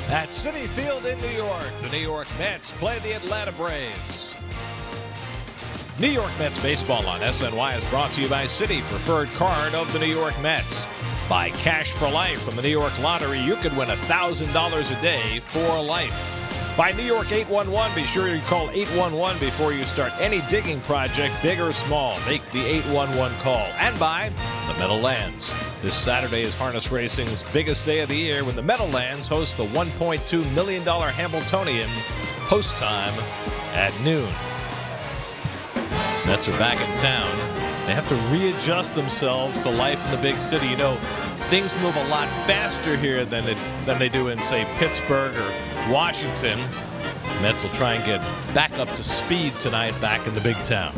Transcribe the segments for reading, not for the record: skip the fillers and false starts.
At Citi Field in New York, the New York Mets play the Atlanta Braves. New York Mets baseball on SNY is brought to you by Citi, preferred card of the New York Mets. By Cash for Life from the New York Lottery, you could win $1,000 a day for life. By New York 811, be sure you call 811 before you start any digging project, big or small. Make the 811 call. And by the Meadowlands. This Saturday is harness racing's biggest day of the year when the Meadowlands host the $1.2 million Hamiltonian Pastime at noon. Mets are back in town. They have to readjust themselves to life in the big city. You know, things move a lot faster here than they do in, say, Pittsburgh or Washington. Mets will try and get back up to speed tonight back in the big town.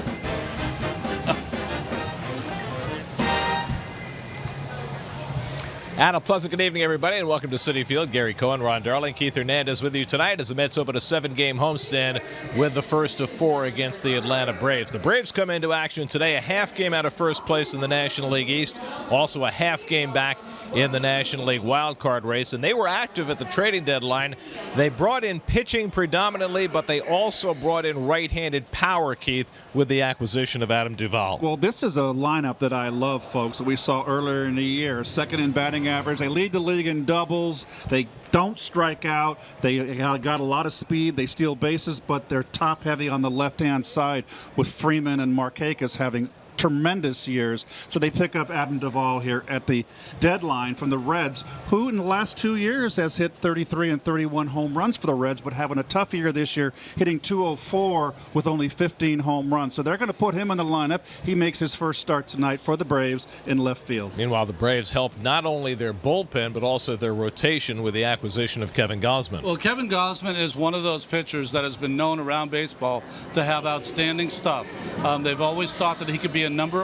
And a pleasant good evening, everybody, and welcome to Citi Field. Gary Cohen, Ron Darling, Keith Hernandez with you tonight as the Mets open a 7-game homestand with the first of 4 against the Atlanta Braves. The Braves come into action today, a half game out of first place in the National League East, also a half game back in the National League wildcard race, and they were active at the trading deadline. They brought in pitching predominantly, but they also brought in right-handed power, Keith, with the acquisition of Adam Duvall. Well, this is a lineup that I love, folks, that we saw earlier in the year. Second in batting average. They lead the league in doubles. They don't strike out. They got a lot of speed. They steal bases, but they're top-heavy on the left-hand side with Freeman and Markakis having tremendous years. So they pick up Adam Duvall here at the deadline from the Reds, who in the last 2 years has hit 33 and 31 home runs for the Reds, but having a tough year this year, hitting 204 with only 15 home runs. So they're going to put him in the lineup. He makes his first start tonight for the Braves in left field. Meanwhile, the Braves help not only their bullpen, but also their rotation with the acquisition of Kevin Gausman. Well, Kevin Gausman is one of those pitchers that has been known around baseball to have outstanding stuff. They've always thought that he could be a number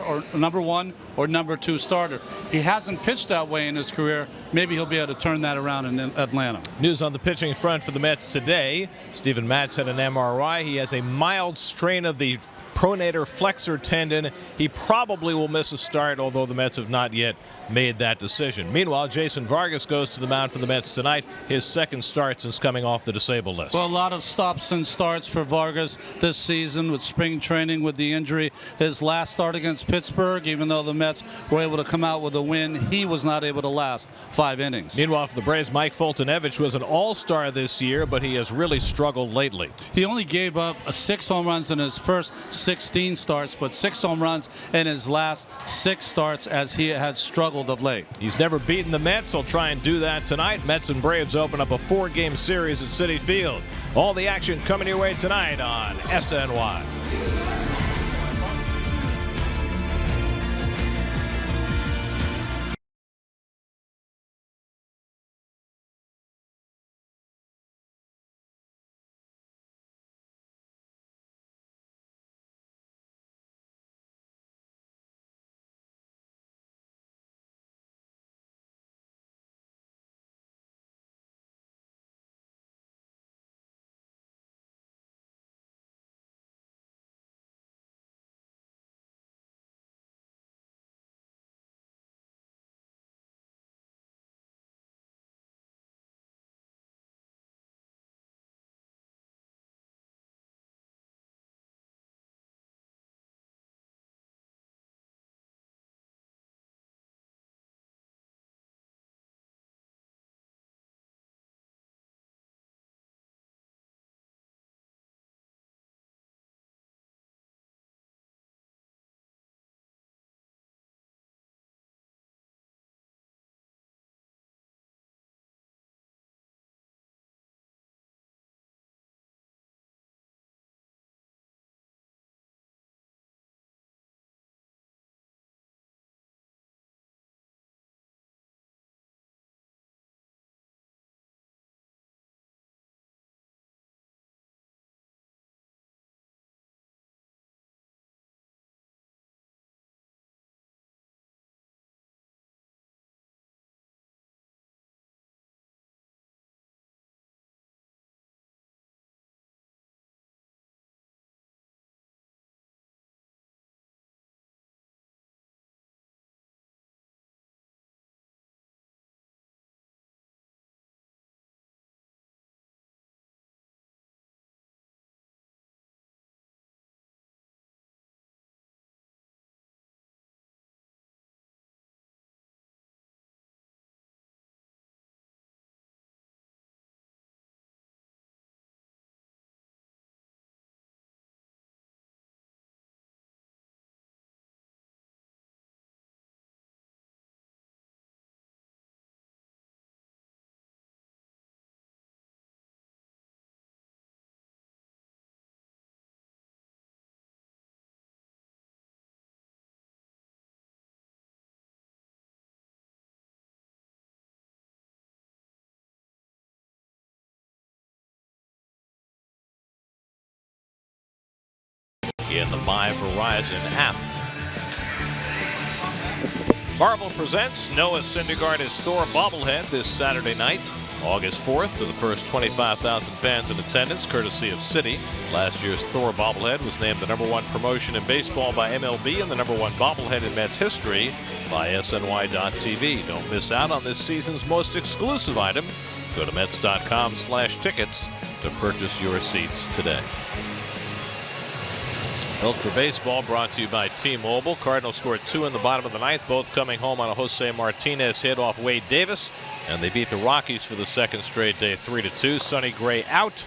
1 or number 2 starter. He hasn't pitched that way in his career. Maybe he'll be able to turn that around in Atlanta. News on the pitching front for the Mets today. Steven Matz had an MRI. He has a mild strain of the pronator flexor tendon. He probably will miss a start, although the Mets have not yet made that decision. Meanwhile, Jason Vargas goes to the mound for the Mets tonight. His second start since coming off the disabled list. Well, a lot of stops and starts for Vargas this season with spring training with the injury. His last start against Pittsburgh, even though the Mets were able to come out with a win, he was not able to last 5 innings. Meanwhile, for the Braves, Mike Foltynewicz was an all-star this year, but he has really struggled lately. He only gave up 6 home runs in his first 16 starts, but 6 home runs in his last 6 starts as he has struggled of late. He's never beaten the Mets. He'll try and do that tonight. Mets and Braves open up a 4-game series at Citi Field. All the action coming your way tonight on SNY. in the My Verizon app. Marvel presents Noah Syndergaard's Thor bobblehead this Saturday night, August 4th, to the first 25,000 fans in attendance, courtesy of Citi. Last year's Thor bobblehead was named the #1 promotion in baseball by MLB and the #1 bobblehead in Mets history by SNY.TV. Don't miss out on this season's most exclusive item. Go to Mets.com/tickets to purchase your seats today. Milk for Baseball brought to you by T-Mobile. Cardinals scored 2 in the bottom of the ninth, both coming home on a Jose Martinez hit off Wade Davis. And they beat the Rockies for the second straight day, 3-2. Sonny Gray out.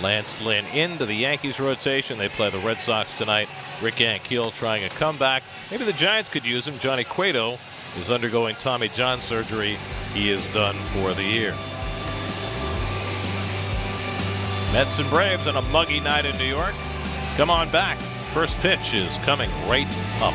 Lance Lynn into the Yankees rotation. They play the Red Sox tonight. Rick Ankiel trying a comeback. Maybe the Giants could use him. Johnny Cueto is undergoing Tommy John surgery. He is done for the year. Mets and Braves on a muggy night in New York. Come on back. First pitch is coming right up.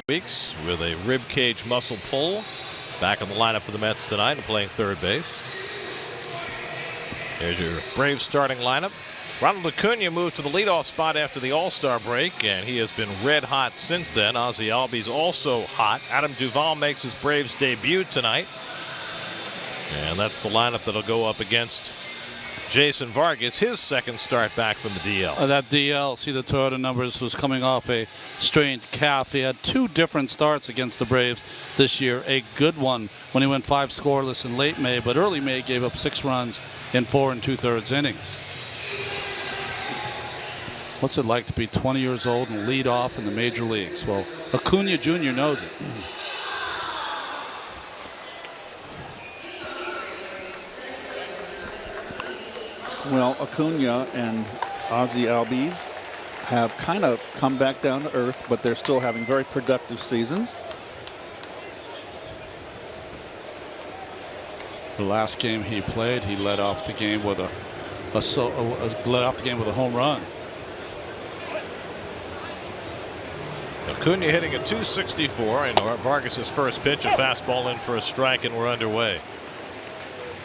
Weeks with a rib cage muscle pull. Back in the lineup for the Mets tonight and playing third base. There's your Braves starting lineup. Ronald Acuna moved to the leadoff spot after the All-Star break, and he has been red hot since then. Ozzie Albies also hot. Adam Duvall makes his Braves debut tonight. And that's the lineup that'll go up against Jason Vargas, his second start back from the DL. That DL, see the Toyota numbers, was coming off a strained calf. He had 2 different starts against the Braves this year. A good one when he went 5 scoreless in late May, but early May gave up 6 runs in 4 2/3 innings. What's it like to be 20 years old and lead off in the major leagues? Well, Acuna Jr. knows it. Well, Acuna and Ozzie Albies have kind of come back down to earth, but they're still having very productive seasons. The last game he played, he led off the game with a home run. Acuna hitting a .264, and Vargas's first pitch, a fastball in for a strike, and we're underway.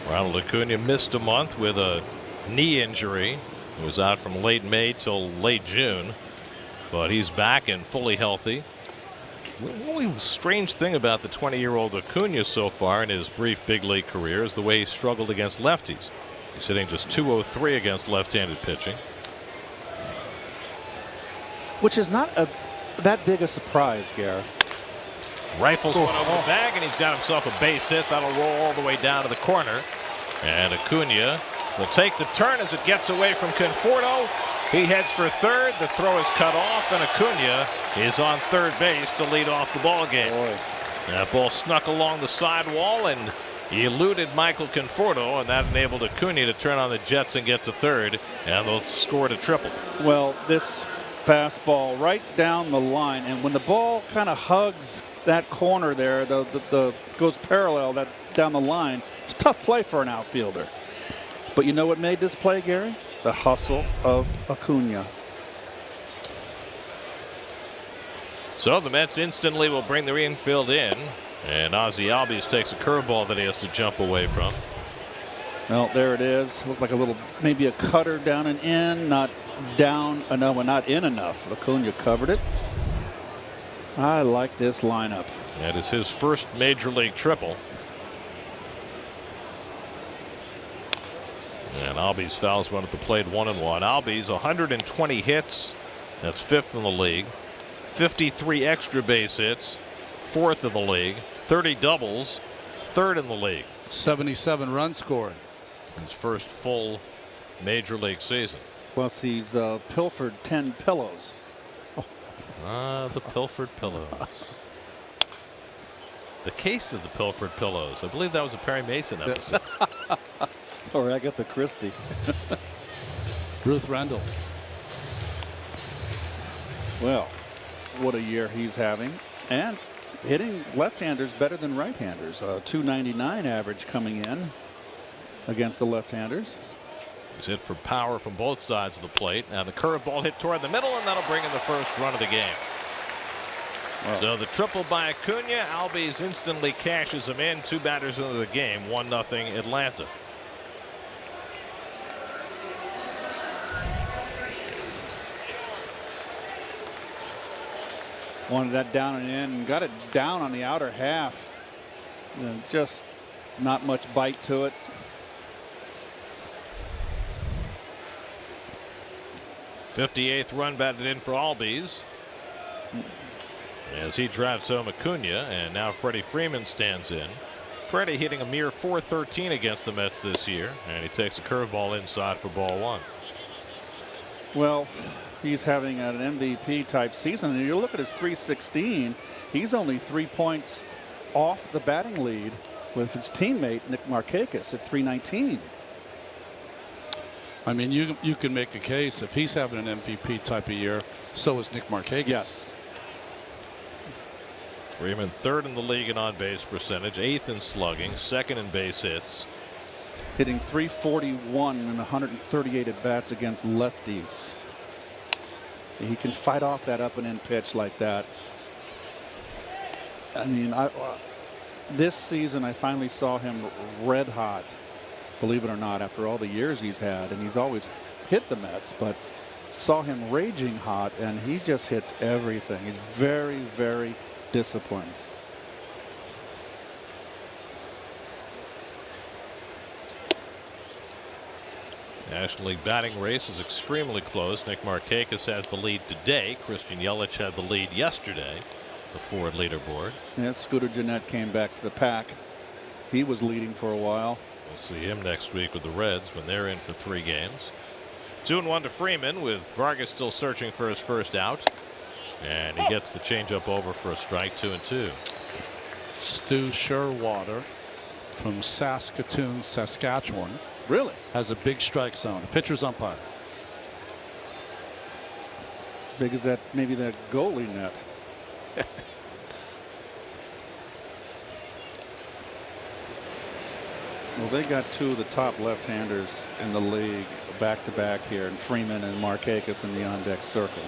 Ronald Acuna missed a month with a knee injury. He was out from late May till late June, but he's back and fully healthy. The only strange thing about the 20-year-old Acuna so far in his brief big league career is the way he struggled against lefties. He's hitting just .203 against left-handed pitching, which is not that big a surprise, Gary. Rifles one over the bag, and he's got himself a base hit. That'll roll all the way down to the corner. And Acuna will take the turn as it gets away from Conforto. He heads for third. The throw is cut off, and Acuna is on third base to lead off the ball game. That ball snuck along the sidewall and eluded Michael Conforto, and that enabled Acuna to turn on the jets and get to third, and they'll score a triple. Well, this fastball right down the line, and when the ball kind of hugs that corner there, the goes parallel that down the line, it's a tough play for an outfielder. But you know what made this play, Gary? The hustle of Acuna. So the Mets instantly will bring the infield in, and Ozzie Albies takes a curveball that he has to jump away from. Well, there it is. Looked like a little, maybe a cutter down and in, not down, no, not in enough. Acuna covered it. I like this lineup. That is his first major league triple. And Albies fouls one at the plate, 1-1. Albies 120 hits. That's 5th in the league. 53 extra base hits, 4th in the league. 30 doubles, 3rd in the league. 77 runs scored. His first full major league season. Plus he's pilfered 10 pillows. The pilfered pillows. The case of the pilfered pillows. I believe that was a Perry Mason episode. Or Agatha Christie. Ruth Rendell. Well, what a year he's having. And hitting left-handers better than right-handers. .299 average coming in against the left-handers. He's hit for power from both sides of the plate. And the curveball hit toward the middle, and that'll bring in the first run of the game. Wow. So the triple by Acuna. Albies instantly cashes him in. 2 batters into the game. 1-0 Atlanta. Wanted that down and in, and got it down on the outer half. Just not much bite to it. '58th run batted in for Albies as he drives home Acuna, and now Freddie Freeman stands in. Freddie hitting a mere .413 against the Mets this year, and he takes a curveball inside for ball 1. Well, he's having an MVP type season, and you look at his .316. He's only 3 points off the batting lead with his teammate Nick Markakis at .319. I mean, you can make a case if he's having an MVP type of year, so is Nick Markakis. Yes. Freeman 3rd in the league in on-base percentage, 8th in slugging, 2nd in base hits. Hitting .341 and 138 at bats against lefties. He can fight off that up and in pitch like that. I mean, this season I finally saw him red hot, believe it or not, after all the years he's had, and he's always hit the Mets, but saw him raging hot, and he just hits everything. He's very, very disciplined. National League batting race is extremely close. Nick Markakis has the lead today. Christian Yelich had the lead yesterday, the Ford leaderboard. Yeah, Scooter Gennett came back to the pack. He was leading for a while. We'll see him next week with the Reds when they're in for 3 games. 2-1 to Freeman, with Vargas still searching for his first out. And he gets the changeup over for a strike. 2-2. Stu Sherwater from Saskatoon, Saskatchewan. Really? Has a big strike zone. Pitcher's umpire. Big as that, maybe that goalie net. Well, they got 2 of the top left-handers in the league back-to-back here, and Freeman and Markakis in the on-deck circle.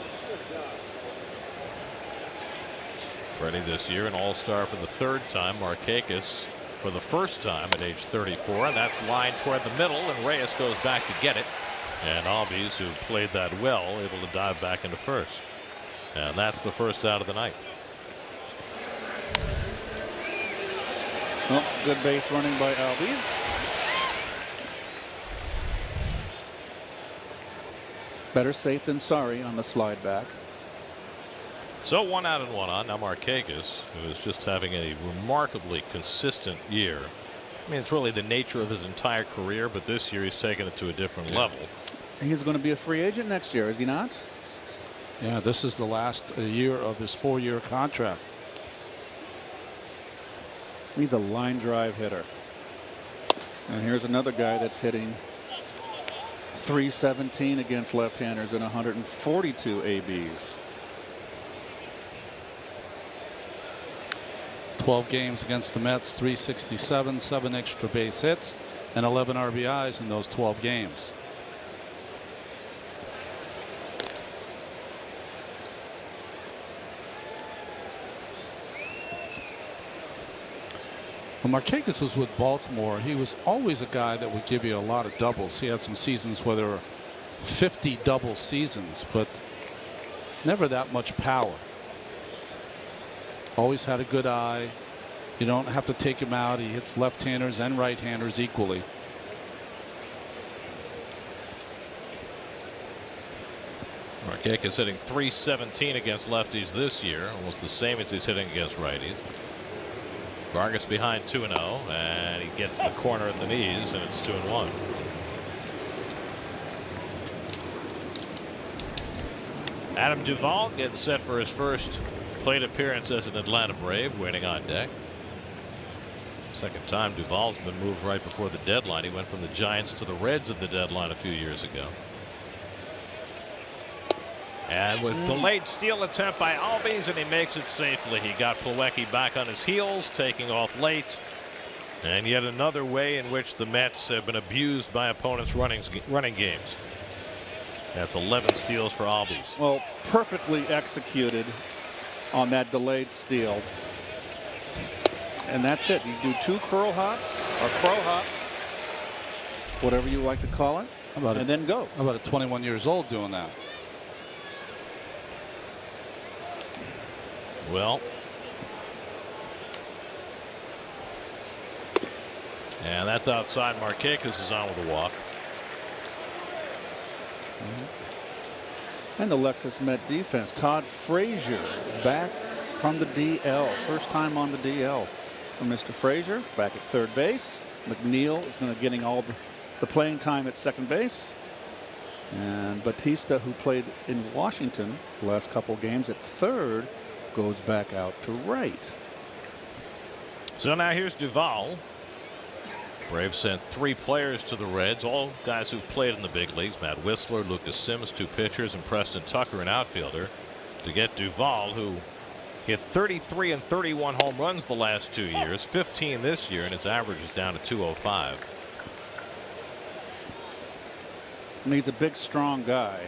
Freddie this year an all-star for the third time. Markakis for the first time at age 34. And that's lined toward the middle, and Reyes goes back to get it. And Albies, who played that well, able to dive back into first. And that's the first out of the night. Well, good base running by Albies. Better safe than sorry on the slide back. So 1 out and 1 on. Now Markakis, who is just having a remarkably consistent year. I mean, it's really the nature of his entire career, but this year he's taken it to a different level. He's going to be a free agent next year, is he not? Yeah, this is the last year of his 4-year contract. He's a line drive hitter. And here's another guy that's hitting .317 against left-handers and 142 ABs. 12 games against the Mets, .367, 7 extra base hits, and 11 RBIs in those 12 games. When Markakis was with Baltimore, he was always a guy that would give you a lot of doubles. He had some seasons where there were 50 double seasons, but never that much power. Always had a good eye. You don't have to take him out. He hits left-handers and right-handers equally. Markakis hitting .317 against lefties this year, almost the same as he's hitting against righties. Vargas behind 2-0, and he gets the corner at the knees, and it's 2-1. Adam Duvall getting set for his first plate appearance as an Atlanta Brave, waiting on deck. Second time Duvall's been moved right before the deadline. He went from the Giants to the Reds at the deadline a few years ago. And with delayed steal attempt by Albies, and he makes it safely. He got Plawecki back on his heels, taking off late. And yet another way in which the Mets have been abused by opponents' running games. That's 11 steals for Albies. Well, perfectly executed on that delayed steal. And that's it. You do 2 curl hops or crow hops, whatever you like to call it, and then go. How about at 21 years old doing that? Well, and that's outside. Markakis is on with a walk. And the Lexus Met defense. Todd Frazier back from the DL. First time on the DL for Mr. Frazier. Back at third base. McNeil is going to getting all the playing time at second base. And Batista, who played in Washington the last couple games at third, goes back out to right. So now here's Duvall. Braves sent 3 players to the Reds, all guys who've played in the big leagues. Matt Whistler, Lucas Sims, 2 pitchers, and Preston Tucker, an outfielder, to get Duvall, who hit 33 and 31 home runs the last 2 years, 15 this year, and his average is down to 205. And he's a big, strong guy.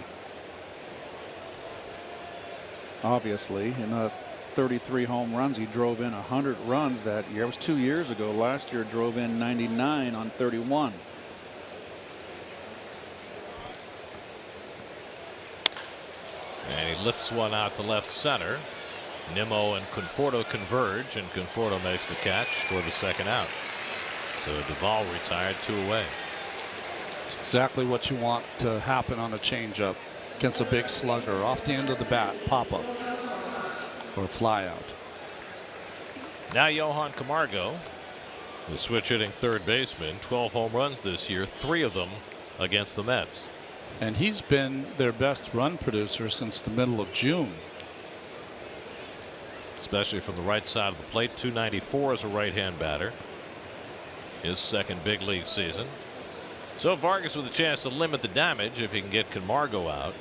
Obviously, in 33 home runs, he drove in 100 runs that year. It was 2 years ago. Last year, drove in 99 on 31. And he lifts one out to left center. Nimmo and Conforto converge, and Conforto makes the catch for the second out. So Duvall retired, 2 away. It's exactly what you want to happen on a changeup against a big slugger. Off the end of the bat, pop up or fly out. Now Johan Camargo, the switch hitting third baseman, 12 home runs this year, 3 of them against the Mets. And he's been their best run producer since the middle of June. Especially from the right side of the plate. .294 as a right-hand batter. His second big league season. So Vargas with a chance to limit the damage if he can get Camargo out.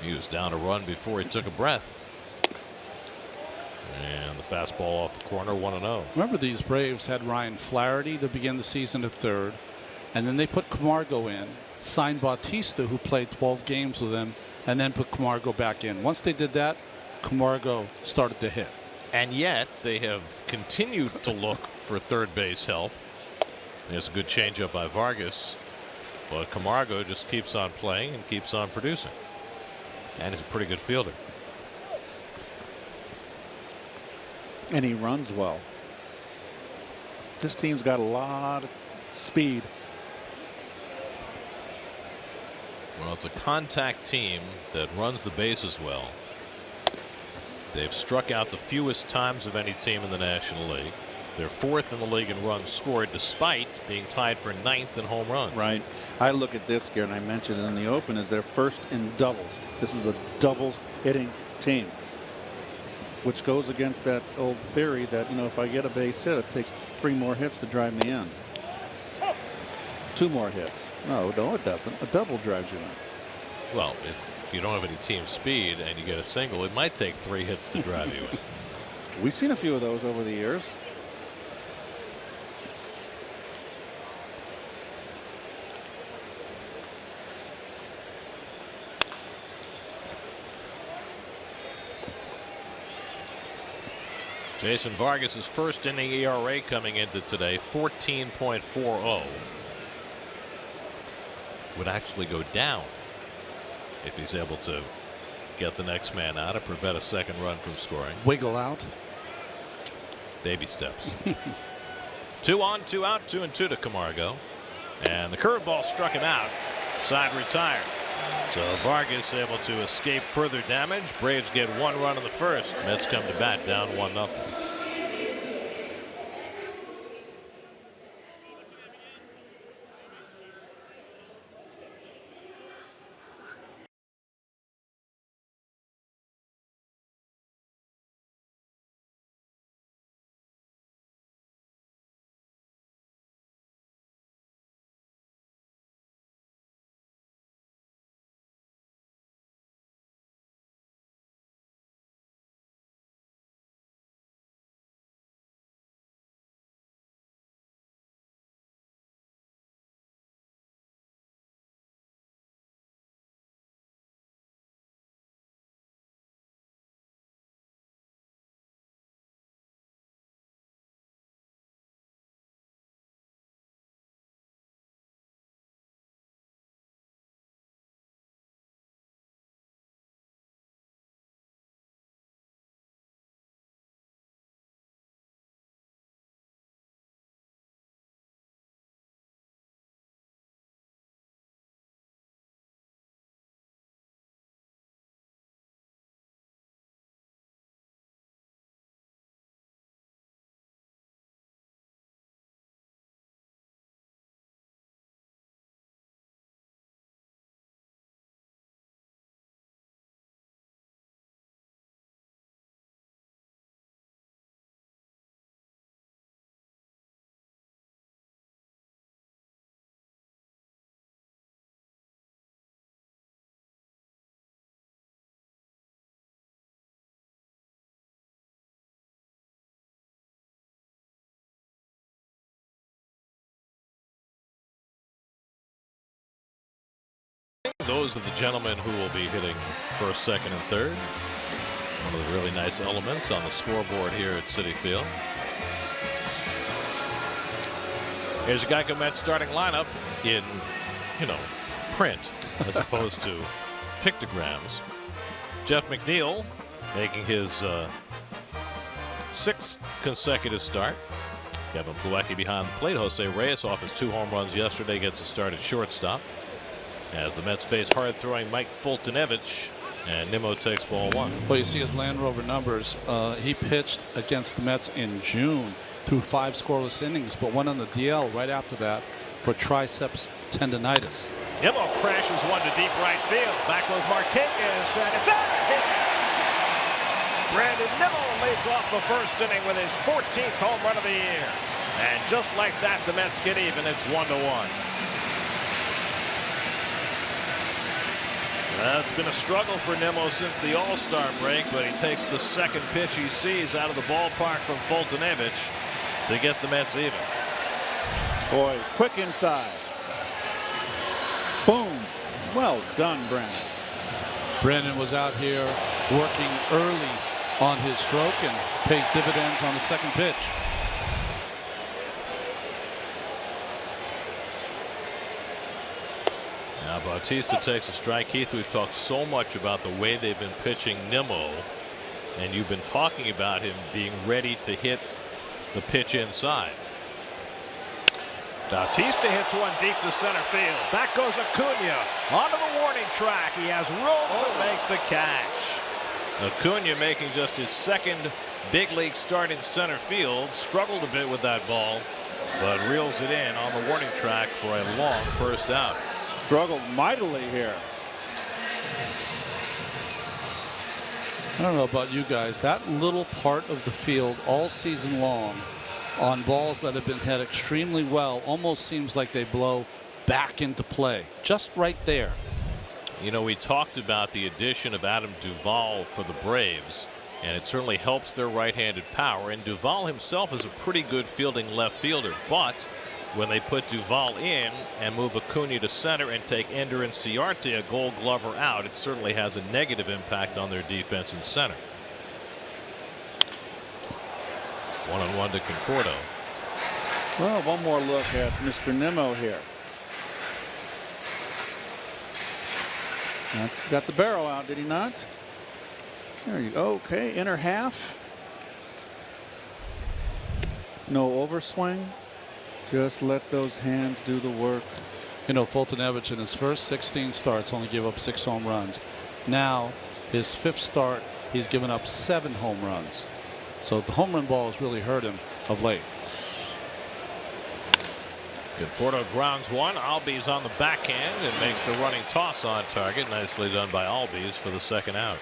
He was down a run before he took a breath. And the fastball off the corner, 1-0. Remember, these Braves had Ryan Flaherty to begin the season at third, and then they put Camargo in, signed Bautista, who played 12 games with them, and then put Camargo back in. Once they did that, Camargo started to hit. And yet they have continued to look for third base help. There's a good changeup by Vargas, but Camargo just keeps on playing and keeps on producing. And he's a pretty good fielder. And he runs well. This team's got a lot of speed. Well, it's a contact team that runs the bases well. They've struck out the fewest times of any team in the National League. They're fourth in the league in runs scored, despite being tied for ninth in home runs. Right. I look at this, Gary, and I mentioned it in the open, is they're first in doubles. This is a doubles hitting team, which goes against that old theory that, you know, if I get a base hit, it takes 3 more hits to drive me in. 2 more hits. No, it doesn't. A double drives you in. Well, if you don't have any team speed and you get a single, it might take 3 hits to drive you in. We've seen a few of those over the years. Jason Vargas' first inning ERA coming into today, 14.40. Would actually go down if he's able to get the next man out and prevent a second run from scoring. Wiggle out. Baby steps. 2 on, 2 out, 2-2 to Camargo. And the curveball struck him out. Side retired. So Vargas able to escape further damage. Braves get 1 run in the first. Mets come to bat down 1-0. Those are the gentlemen who will be hitting first, second, and third. One of the really nice elements on the scoreboard here at Citi Field. Here's a Geico Mets starting lineup in, print as opposed to pictograms. Jeff McNeil making his 6th consecutive start. Kevin Plawecki behind the plate. Jose Reyes off his 2 home runs yesterday gets a start at shortstop. As the Mets face hard-throwing Mike Fultonevich, and Nimmo takes ball 1. Well, you see his Land Rover numbers. He pitched against the Mets in June through 5 scoreless innings, but went on the DL right after that for triceps tendonitis. Nimmo crashes one to deep right field. Back goes Marquez, and it's out of here. Brandon Nimmo leads off the first inning with his 14th home run of the year. And just like that, the Mets get even. It's 1-1. It's been a struggle for Nimmo since the All-Star break, but he takes the second pitch he sees out of the ballpark from Fultonevich to get the Mets even. Boy, quick inside. Boom. Well done, Brandon. Brandon was out here working early on his stroke and pays dividends on the second pitch. Now Bautista takes a strike. Heath, we've talked so much about the way they've been pitching Nimmo, and you've been talking about him being ready to hit the pitch inside. Bautista hits one deep to center field. Back goes Acuna onto the warning track. He has room to make the catch. Acuna making just his second big league start in center field. Struggled a bit with that ball, but reels it in on the warning track for a long first out. Struggled mightily here. I don't know about you guys. That little part of the field all season long on balls that have been hit extremely well almost seems like they blow back into play. Just right there. You know, we talked about the addition of Adam Duvall for the Braves, and it certainly helps their right-handed power. And Duvall himself is a pretty good fielding left fielder, but when they put Duvall in and move Acuna to center and take Ender and Ciarte, a Gold Glover, out, it certainly has a negative impact on their defense in center. 1-on-1 to Conforto. Well, one more look at Mr. Nimmo here. That's got the barrel out, did he not? There you go. Okay, inner half. No overswing. Just let those hands do the work. You know, Fultonevich in his first 16 starts only gave up 6 home runs. Now, his 5th start, he's given up 7 home runs. So the home run ball has really hurt him of late. Conforto grounds one. Albies on the backhand and makes the running toss on target. Nicely done by Albies for the second out.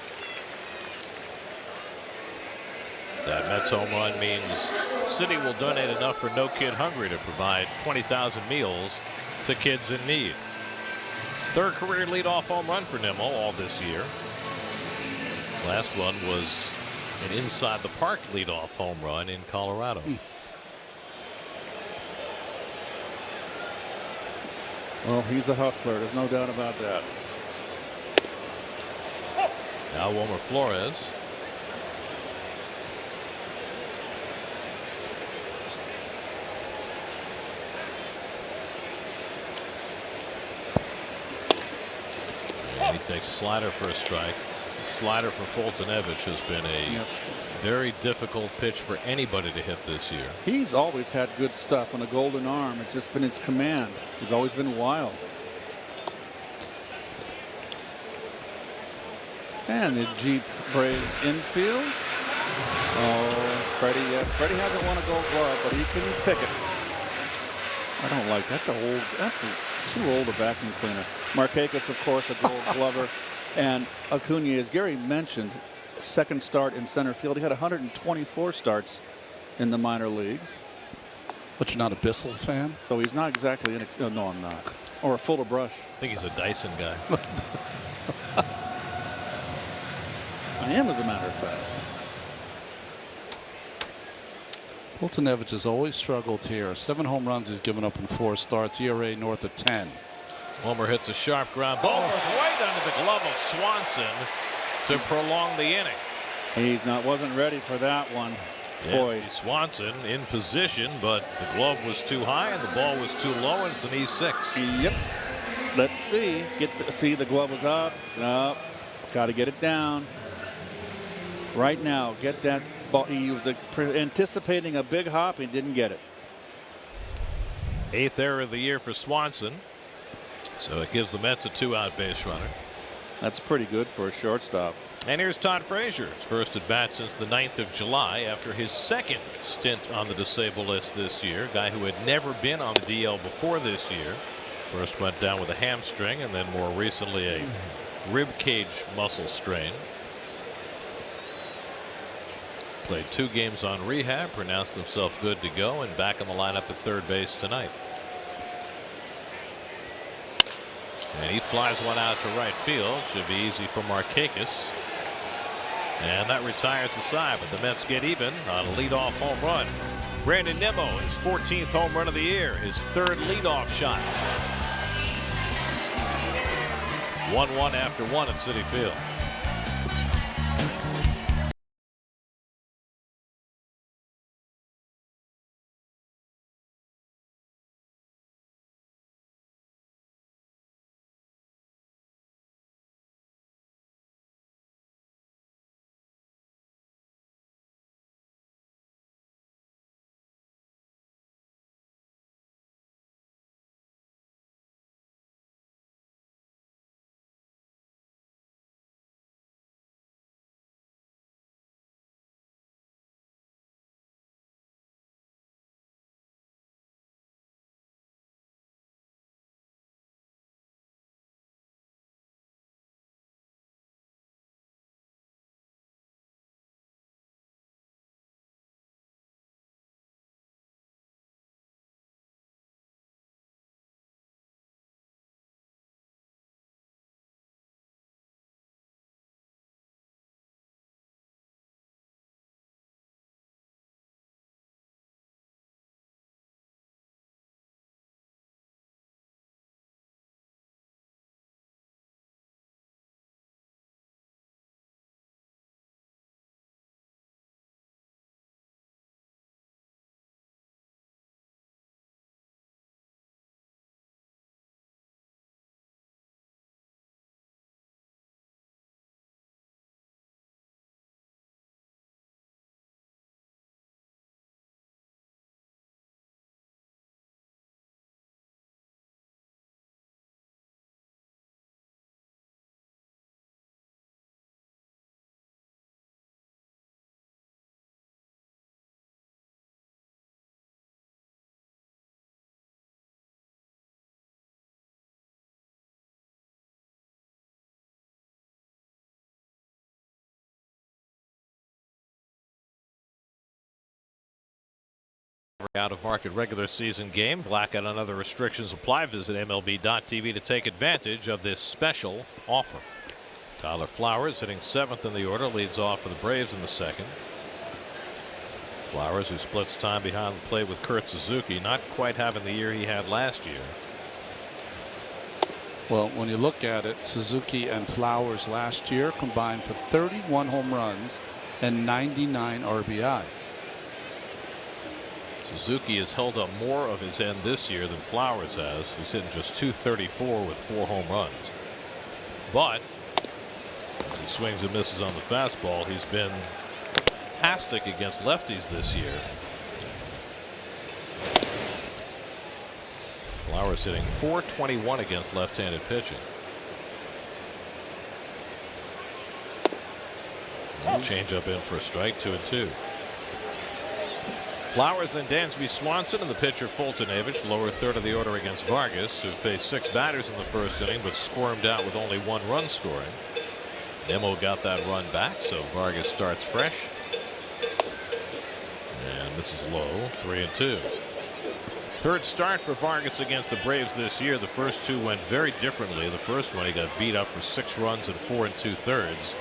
That Mets home run means City will donate enough for No Kid Hungry to provide 20,000 meals to kids in need. 3rd career leadoff home run for Nimmo all this year. Last one was an inside the park leadoff home run in Colorado. Well, he's a hustler. There's no doubt about that. Now Wilmer Flores. And he takes a slider for a strike. Slider for Fultonevich has been a very difficult pitch for anybody to hit this year. He's always had good stuff on a golden arm. It's just been his command. He's always been wild. And the Jeep Braves infield. Oh, Freddie, yes. Freddie hasn't won a Gold Glove, but he can pick it. I don't like that's too old a vacuum cleaner. Markakis, of course, a Gold Glover. And Acuna, as Gary mentioned, 2nd start in center field. He had 124 starts in the minor leagues. But you're not a Bissell fan? So he's not exactly in a, no, I'm not. Or a full of brush. I think he's a Dyson guy. I am, as a matter of fact. Fultonevich has always struggled here. 7 home runs he's given up in 4 starts. ERA north of 10. Homer hits a sharp ground ball. Goes right under the glove of Swanson to prolong the inning. He's wasn't ready for that one. Boy, Swanson in position, but the glove was too high and the ball was too low, and it's an E6. Yep. Let's see. See, the glove was up. Up. Got to get it down. Right now, get that ball. He was anticipating a big hop. He didn't get it. 8th error of the year for Swanson. So it gives the Mets a 2-out base runner. That's pretty good for a shortstop. And here's Todd Frazier, his first at bat since the 9th of July after his 2nd stint on the disabled list this year. Guy who had never been on the DL before this year. First went down with a hamstring and then more recently a rib cage muscle strain. Played 2 games on rehab, pronounced himself good to go, and back in the lineup at 3rd base tonight. And he flies one out to right field. Should be easy for Markakis. And that retires the side, but the Mets get even on a leadoff home run. Brandon Nimmo, his 14th home run of the year, his 3rd leadoff shot. 1-1 after 1 at Citi Field. Out-of-market regular season game. Blackout and other restrictions apply. Visit MLB.tv to take advantage of this special offer. Tyler Flowers, hitting 7th in the order, leads off for the Braves in the second. Flowers, who splits time behind the plate with Kurt Suzuki, not quite having the year he had last year. Well, when you look at it, Suzuki and Flowers last year combined for 31 home runs and 99 RBI. Suzuki has held up more of his end this year than Flowers has. He's hitting just .234 with 4 home runs. But as he swings and misses on the fastball, he's been fantastic against lefties this year. Flowers hitting .421 against left-handed pitching. Change up in for a strike, 2-2. Flowers, then Dansby Swanson, and the pitcher Foltynewicz, lower third of the order against Vargas, who faced 6 batters in the first inning but squirmed out with only 1 run scoring. Nemo got that run back, so Vargas starts fresh. And this is low, 3-2. Third start for Vargas against the Braves this year. The first 2 went very differently. The first one, he got beat up for 6 runs in 4 2/3.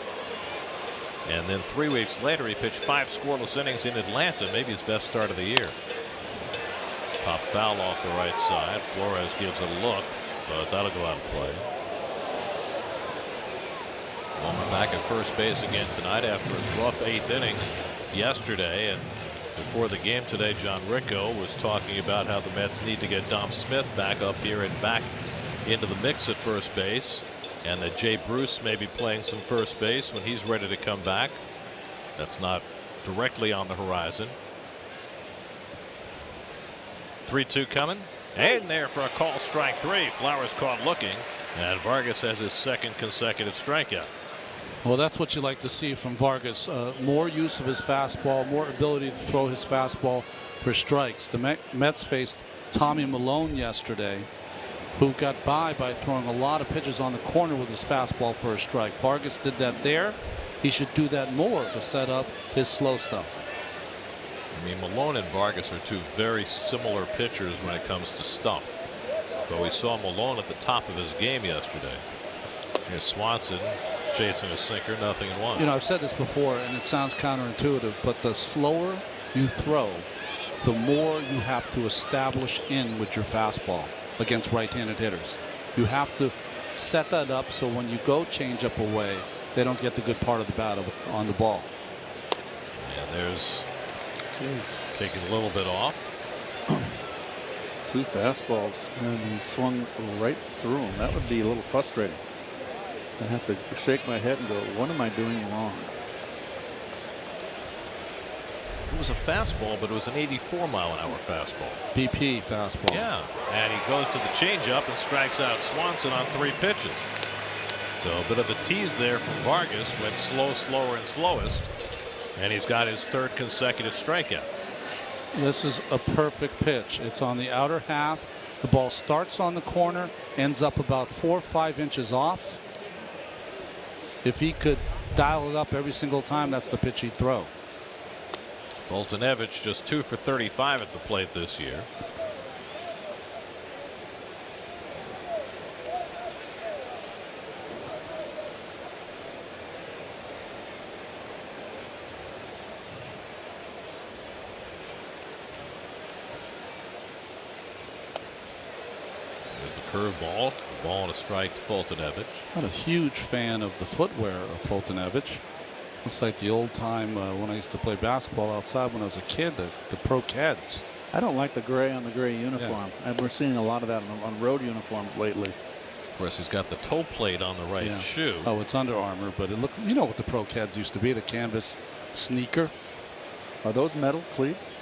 And then 3 weeks later, he pitched 5 scoreless innings in Atlanta, maybe his best start of the year. Pop foul off the right side. Flores gives it a look, but that'll go out of play. Bowman back at first base again tonight after his rough 8th inning yesterday. And before the game today, John Ricco was talking about how the Mets need to get Dom Smith back up here and back into the mix at first base, and that Jay Bruce may be playing some first base when he's ready to come back. That's not directly on the horizon. 3-2 coming, and there for a call, strike 3. Flowers caught looking, and Vargas has his 2nd consecutive strikeout. Well, that's what you like to see from Vargas. More use of his fastball, more ability to throw his fastball for strikes. The Mets faced Tommy Milone yesterday, who got by throwing a lot of pitches on the corner with his fastball for a strike. Vargas did that there. He should do that more to set up his slow stuff. I mean, Milone and Vargas are 2 very similar pitchers when it comes to stuff. But we saw Milone at the top of his game yesterday. Here's Swanson chasing a sinker, nothing in 1. You know, I've said this before, and it sounds counterintuitive, but the slower you throw, the more you have to establish in with your fastball against right-handed hitters. You have to set that up so when you go change up away, they don't get the good part of the bat on the ball. And there's taking a little bit off. 2 fastballs, and he swung right through them. That would be a little frustrating. I'd have to shake my head and go, what am I doing wrong? It was a fastball, but it was an 84-mile-an-hour fastball. BP fastball. Yeah, and he goes to the changeup and strikes out Swanson on 3 pitches. So a bit of a tease there from Vargas. Went slow, slower, and slowest, and he's got his 3rd consecutive strikeout. This is a perfect pitch. It's on the outer half. The ball starts on the corner, ends up about 4 or 5 inches off. If he could dial it up every single time, that's the pitch he'd throw. Foltynewicz just 2 for 35 at the plate this year. There's the curveball, ball and a strike to Foltynewicz. Not a huge fan of the footwear of Foltynewicz. Looks like the old time when I used to play basketball outside when I was a kid, the pro Keds. I don't like the gray on the gray uniform. Yeah. We're seeing a lot of that on road uniforms lately. Of course, he's got the toe plate on the right shoe. Oh, it's Under Armour, but it looks, you know what the pro Keds used to be, the canvas sneaker. Are those metal cleats?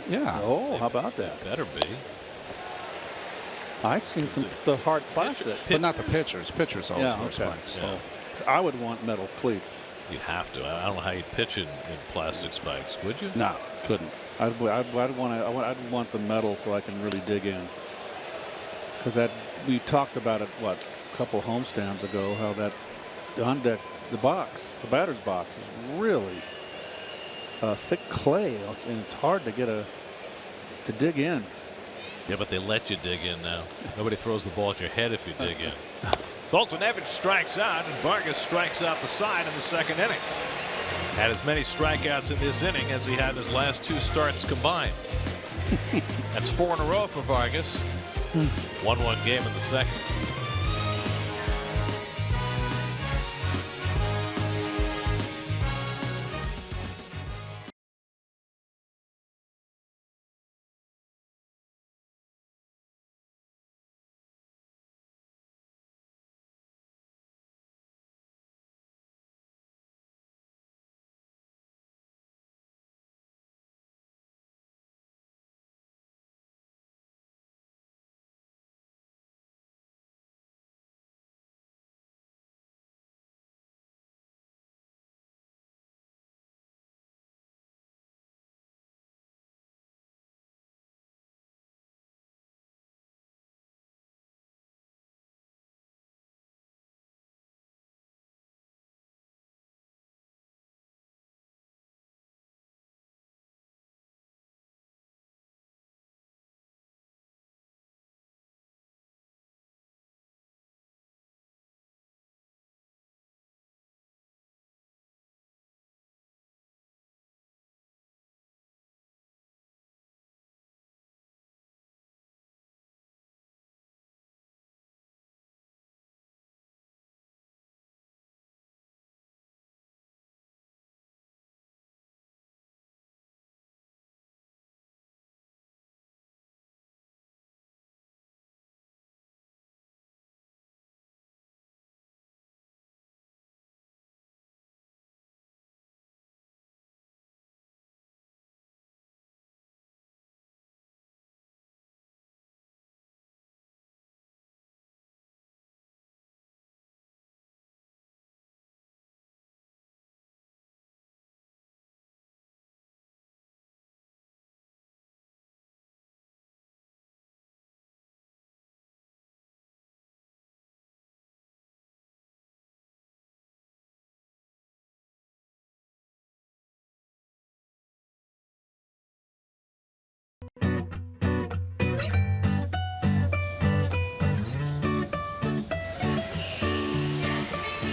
Yeah. Oh, how about that? Better be. I've seen the hard plastic. But not the pitchers. Pitchers always wear okay. spikes. Yeah. So I would want metal cleats. You'd have to. I don't know how you'd pitch it in plastic spikes, would you? No, couldn't. I'd want the metal so I can really dig in. Because we talked about it a couple homestands ago, how that on deck, the batter's box is really thick clay, and it's hard to get a to dig in. Yeah, but they let you dig in now. Nobody throws the ball at your head if you dig in. Fultonevich strikes out, and Vargas strikes out the side in the second inning. Had as many strikeouts in this inning as he had in his last 2 starts combined. That's 4 in a row for Vargas. 1-1 game in the second.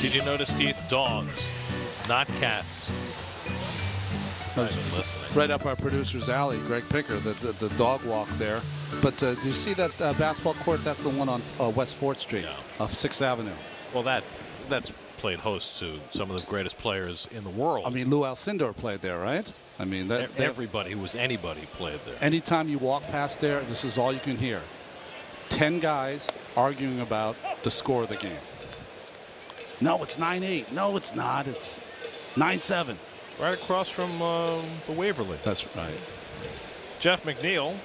Did you notice, Keith? Dogs, not cats. Not even listening. Right up our producer's alley, Greg Picker, the dog walk there. But do you see that basketball court? That's the one on West 4th Street of 6th Avenue. Well, that's played host to some of the greatest players in the world. I mean, Lou Alcindor played there, right? I mean, everybody who was anybody played there. Anytime you walk past there, this is all you can hear. 10 guys arguing about the score of the game. No, it's 9-8. No, it's not. It's 9-7. Right across from the Waverly. That's right. Jeff McNeil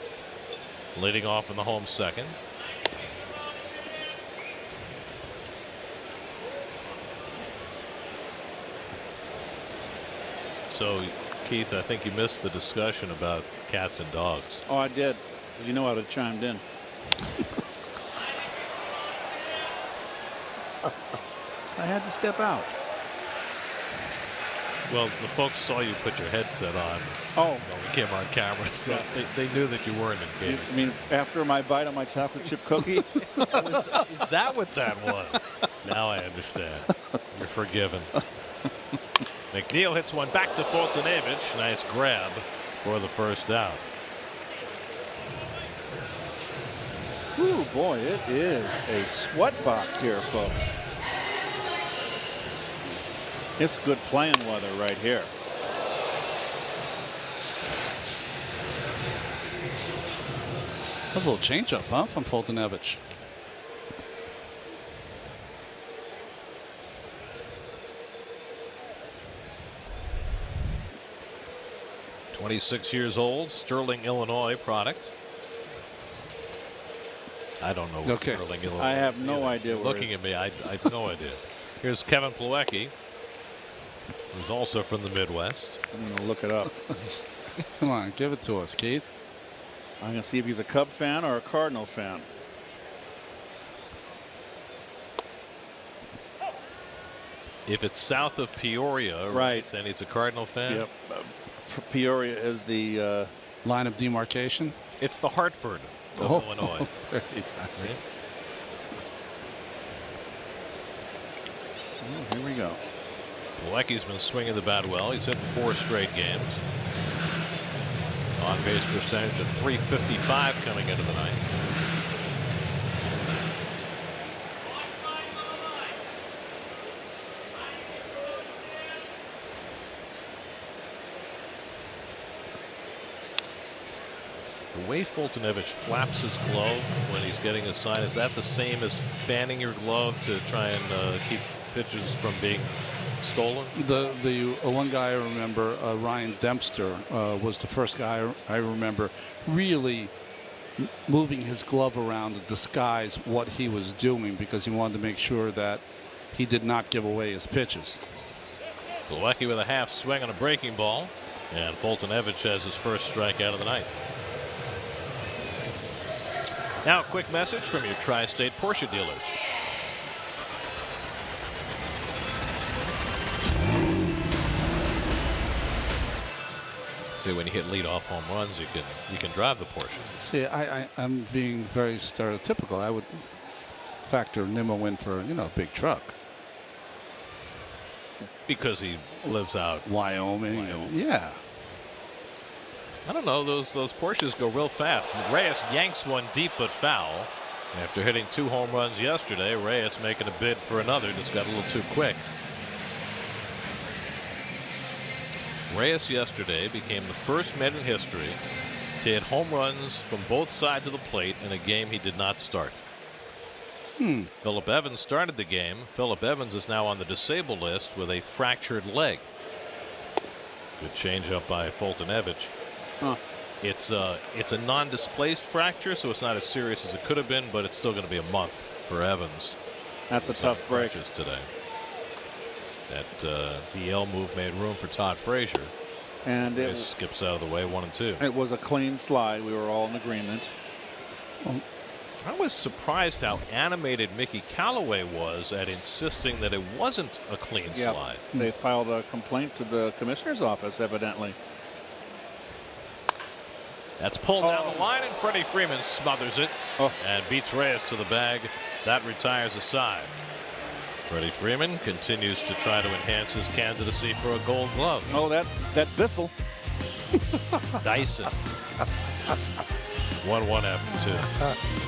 leading off in the home second. So, Keith, I think you missed the discussion about cats and dogs. Oh, I did. You know I'd have chimed in. I had to step out. Well, the folks saw you put your headset on. Oh. When we came on camera, so they knew that you weren't engaged. I mean, after my bite on my chocolate chip cookie? Is that what that was? Now I understand. You're forgiven. McNeil hits one back to Fultonevich. Nice grab for the first out. Ooh, boy, it is a sweat box here, folks. It's good playing weather right here. That's a little changeup, huh, from Fultonevich. "26 years old, Sterling, Illinois product." I don't know what Sterling, Illinois. I have no idea. Looking at me, I have no idea. Here's Kevin Plawecki, who's also from the Midwest. I'm going to look it up. Come on, give it to us, Keith. I'm going to see if he's a Cub fan or a Cardinal fan. If it's south of Peoria, right, then he's a Cardinal fan. Yep. Peoria is the line of demarcation. It's the Hartford of Illinois. Very nice. Oh, here we go. Pilecki's been swinging the bat well. He's hitting 4 straight games. On base percentage at .355 coming into the night. The way Fultonevich flaps his glove when he's getting a sign, is that the same as fanning your glove to try and keep pitches from being stolen? The one guy I remember, Ryan Dempster, was the first guy I remember really moving his glove around to disguise what he was doing because he wanted to make sure that he did not give away his pitches. Pilecki with a half swing on a breaking ball, and Fultonevich has his first strikeout of the night. Now a quick message from your Tri-State Porsche dealers. See, when you hit leadoff home runs, you can drive the Porsche. See, I'm being very stereotypical. I would factor Nimmo in for a big truck. Because he lives out Wyoming. Yeah. I don't know. Those Porsches go real fast. Reyes yanks one deep but foul. After hitting 2 home runs yesterday, Reyes making a bid for another. Just got a little too quick. Reyes yesterday became the first man in history to hit home runs from both sides of the plate in a game he did not start. Phillip Evans started the game. Phillip Evans is now on the disabled list with a fractured leg. Good changeup by Fultonevich. It's a non-displaced fracture, so it's not as serious as it could have been, but it's still going to be a month for Evans. That's a tough break today. That DL move made room for Todd Frazier. And it skips out of the way, 1 and 2. It was a clean slide. We were all in agreement. I was surprised how animated Mickey Callaway was at insisting that it wasn't a clean slide. They filed a complaint to the commissioner's office, evidently. That's pulled down the line, and Freddie Freeman smothers it and beats Reyes to the bag. That retires a side. Freddie Freeman continues to try to enhance his candidacy for a Gold Glove. Oh, that Bissell. Dyson. 1-1 after 2.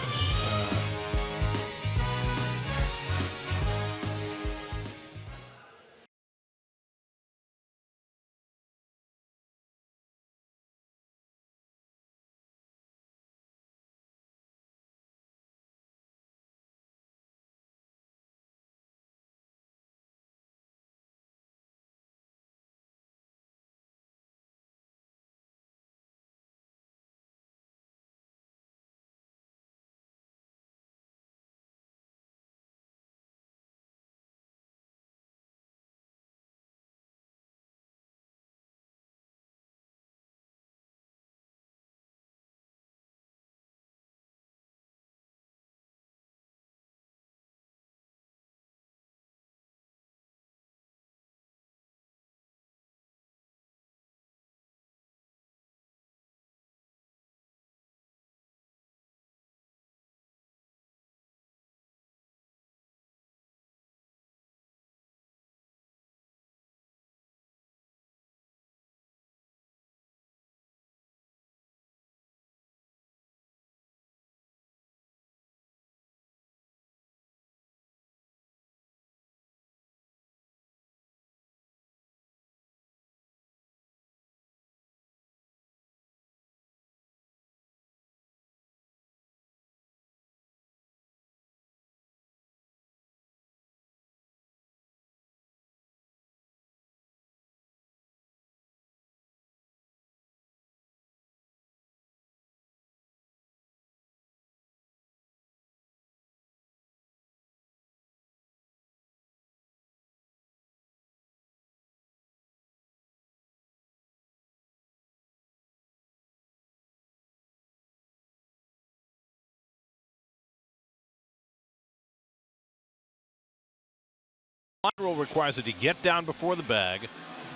Rule requires that you get down before the bag,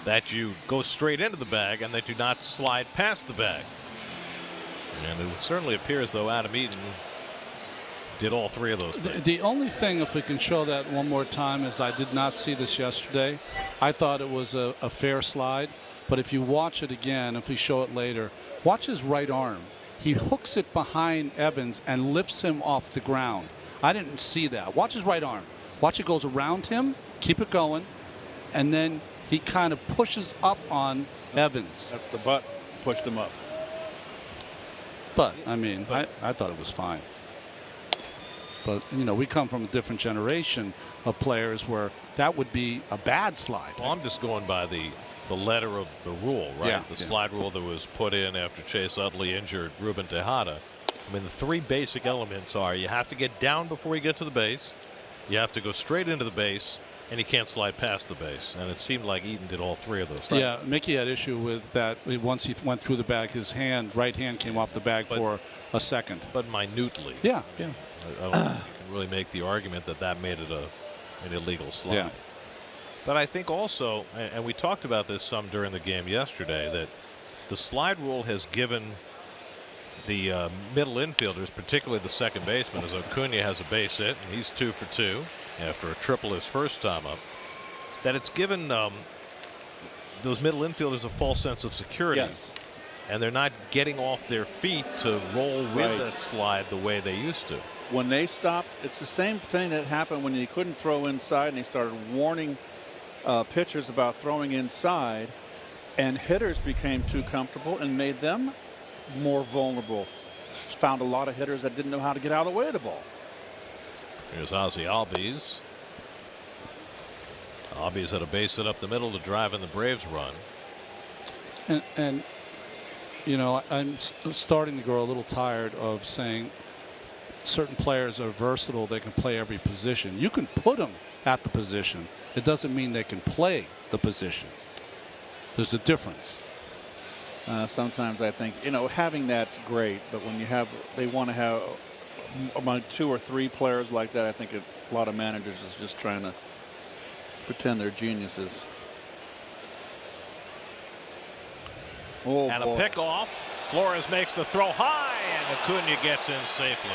that you go straight into the bag, and that you not slide past the bag. And it certainly appears, though, Adam Eaton did all three of those things. The only thing, if we can show that one more time, is I did not see this yesterday. I thought it was a fair slide. But if you watch it again, if we show it later, watch his right arm. He hooks it behind Evans and lifts him off the ground. I didn't see that. Watch his right arm. Watch it goes around him, keep it going, and then he kind of pushes up on Evans. That's the butt pushed him up. But, I mean, I thought it was fine. But, you know, we come from a different generation of players where that would be a bad slide. Well, I'm just going by the letter of the rule, right? Yeah, the slide rule that was put in after Chase Utley injured Ruben Tejada. I mean, the three basic elements are you have to get down before you get to the base, you have to go straight into the base, and you can't slide past the base. And it seemed like Eaton did all three of those things. Yeah, Mickey had issue with that. Once he went through the bag, his right hand came off the bag for a second. But minutely. Yeah. I don't think you can really make the argument that made it an illegal slide. Yeah. But I think also, and we talked about this some during the game yesterday, that the slide rule has given the middle infielders, particularly the second baseman, as Acuna has a base hit, and he's 2 for 2 after a triple his first time up, that it's given those middle infielders a false sense of security. Yes. And they're not getting off their feet to roll with that slide the way they used to. When they stopped, it's the same thing that happened when he couldn't throw inside and he started warning pitchers about throwing inside, and hitters became too comfortable and made them more vulnerable. Found a lot of hitters that didn't know how to get out of the way of the ball. Here's Ozzie Albies. Albies had a base hit up the middle to drive in the Braves run. And you know, I'm starting to grow a little tired of saying certain players are versatile. They can play every position. You can put them at the position. It doesn't mean they can play the position. There's a difference. Sometimes I think, you know, having that's great, but when you have, they want to have among 2 or 3 players like that, I think a lot of managers is just trying to pretend they're geniuses. Oh, And boy. a pickoff. Flores makes the throw high, and Acuna gets in safely.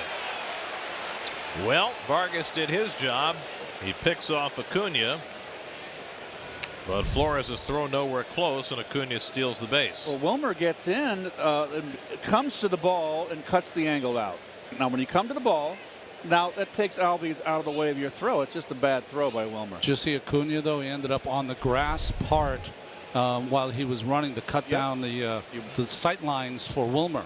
Well, Vargas did his job. He picks off Acuna, but Flores is thrown nowhere close, and Acuna steals the base. Well, Wilmer gets in, and comes to the ball, and cuts the angle out. Now, when you come to the ball, now that takes Albies out of the way of your throw. It's just a bad throw by Wilmer. Did you see Acuna, though? He ended up on the grass part while he was running to cut down the sight lines for Wilmer.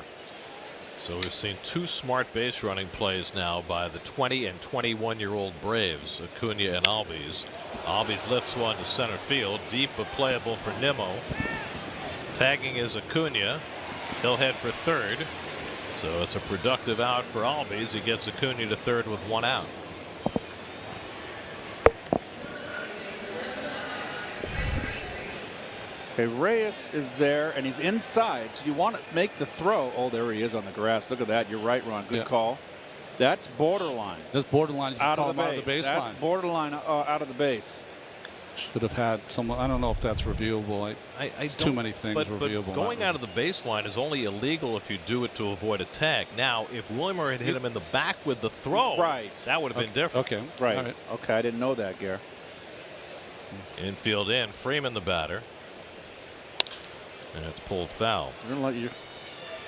So we've seen 2 smart base running plays now by the 20 and 21-year-old Braves, Acuna and Albies. Albies lifts one to center field, deep but playable for Nimmo. Tagging is Acuna. He'll head for third. So it's a productive out for Albies. He gets Acuna to third with 1 out. Okay, Reyes is there, and he's inside, so you want to make the throw. Oh, there he is on the grass. Look at that. You're right, Ron. Good call. That's borderline. That's borderline. You Out of the baseline. That's borderline out of the base. Should have had someone. I don't know if that's reviewable. Too many things reviewable. But going out of the baseline is only illegal if you do it to avoid a tag. Now, if Wilmer had hit him in the back with the throw, that would have been different. Okay. Right. All right. Okay, I didn't know that, Gare. Infield in. Freeman the batter. And it's pulled foul. We're gonna let you.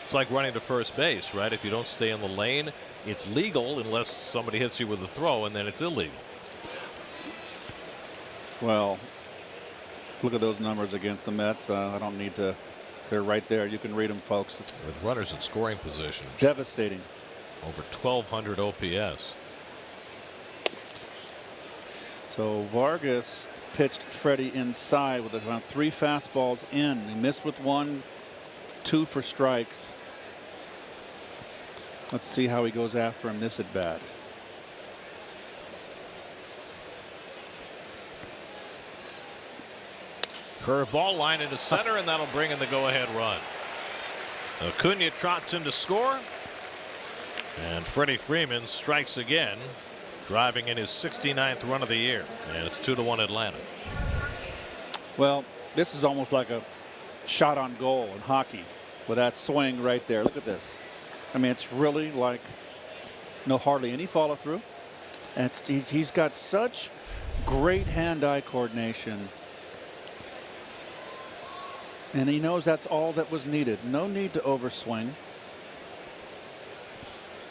It's like running to first base, right? If you don't stay in the lane, it's legal unless somebody hits you with a throw, and then it's illegal. Well, look at those numbers against the Mets. I don't need to. They're right there. You can read them, folks. It's With runners in scoring position. devastating. Over 1,200 OPS. So Vargas pitched Freddie inside with around 3 fastballs in. He missed with 1, 2 for strikes. Let's see how he goes after him this at bat. Curveball line into center, and that'll bring in the go-ahead run. Acuna trots in to score. And Freddie Freeman strikes again, driving in his 69th run of the year. And it's 2-1 Atlanta. Well, this is almost like a shot on goal in hockey with that swing right there. Look at this. I mean, it's really like hardly any follow through. And he's got such great hand-eye coordination. And he knows that's all that was needed. No need to overswing.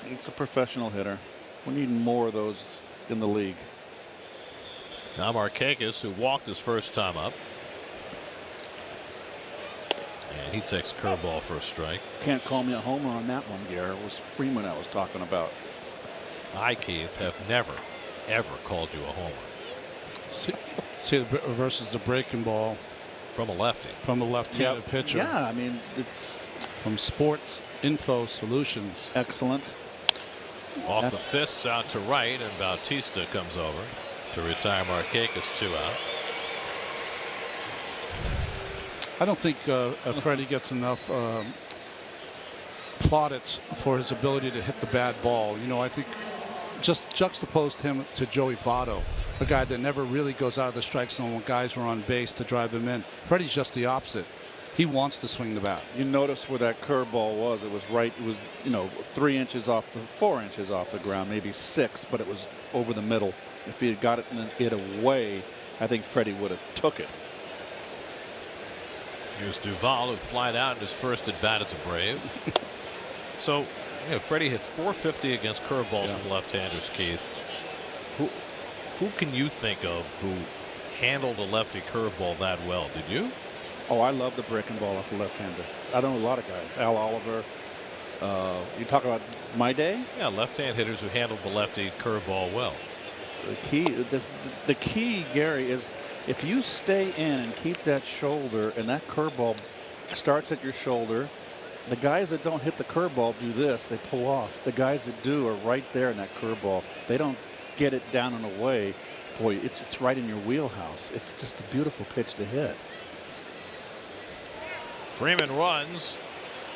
It's a professional hitter. We need more of those in the league. Now Markakis, who walked his first time up. And he takes a curveball for a strike. Can't call me a homer on that one, Gare. It was Freeman I was talking about. I, Keith, have never, ever called you a homer. See versus the breaking ball from a lefty. From a left-handed pitcher. Yeah, I mean, it's from Sports Info Solutions. Excellent. Off the fists out to right, and Bautista comes over to retire Markakis, 2 out. I don't think Freddie gets enough plaudits for his ability to hit the bad ball. You know, I think just juxtaposed him to Joey Votto, a guy that never really goes out of the strike zone when guys were on base to drive them in. Freddie's just the opposite. He wants to swing the bat. You notice where that curveball was. It was right. It was 3 inches off 4 inches off the ground, maybe 6, but it was over the middle. If he had got it away, I think Freddie would have took it. Here's Duvall, who flied out in his first at bat as a Brave. So, Freddie hits .450 against curveballs from left-handers, Keith. Who can you think of who handled a lefty curveball that well? Did you? Oh, I love the breaking ball off a left-hander. I know a lot of guys. Al Oliver. You talk about my day? Yeah, left-hand hitters who handled the lefty curveball well. The key, Gary, is if you stay in and keep that shoulder and that curveball starts at your shoulder, the guys that don't hit the curveball do this. They pull off. The guys that do are right there in that curveball. They don't get it down and away. Boy, it's right in your wheelhouse. It's just a beautiful pitch to hit. Freeman runs.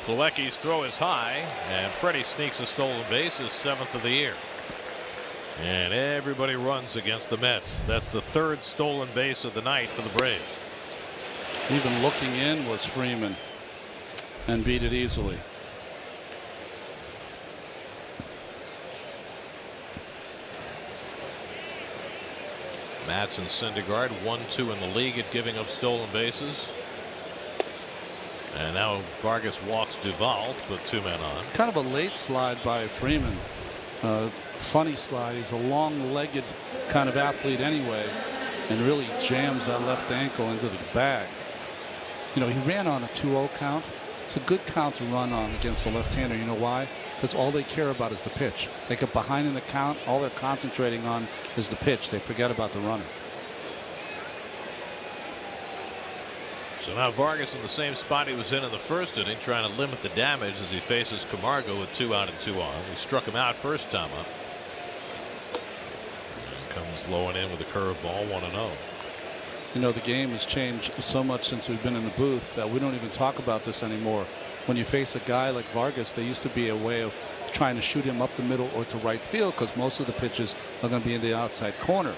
Plawecki's throw is high, and Freddie sneaks a stolen base, his 7th of the year. And everybody runs against the Mets. That's the 3rd stolen base of the night for the Braves. Even looking in was Freeman, and beat it easily. Matz and Syndergaard 1-2 in the league at giving up stolen bases. And now Vargas walks Duvall, put 2 men on. Kind of a late slide by Freeman. Funny slide. He's a long-legged kind of athlete anyway, and really jams that left ankle into the bag. He ran on a 2-0 count. It's a good count to run on against a left-hander. You know why? Because all they care about is the pitch. They get behind in the count. All they're concentrating on is the pitch. They forget about the runner. So now Vargas in the same spot he was in the first inning, trying to limit the damage as he faces Camargo with 2 out and 2 on. He struck him out first time up. And comes low and in with a curveball, 1-0. The game has changed so much since we've been in the booth that we don't even talk about this anymore. When you face a guy like Vargas, there used to be a way of trying to shoot him up the middle or to right field because most of the pitches are going to be in the outside corner.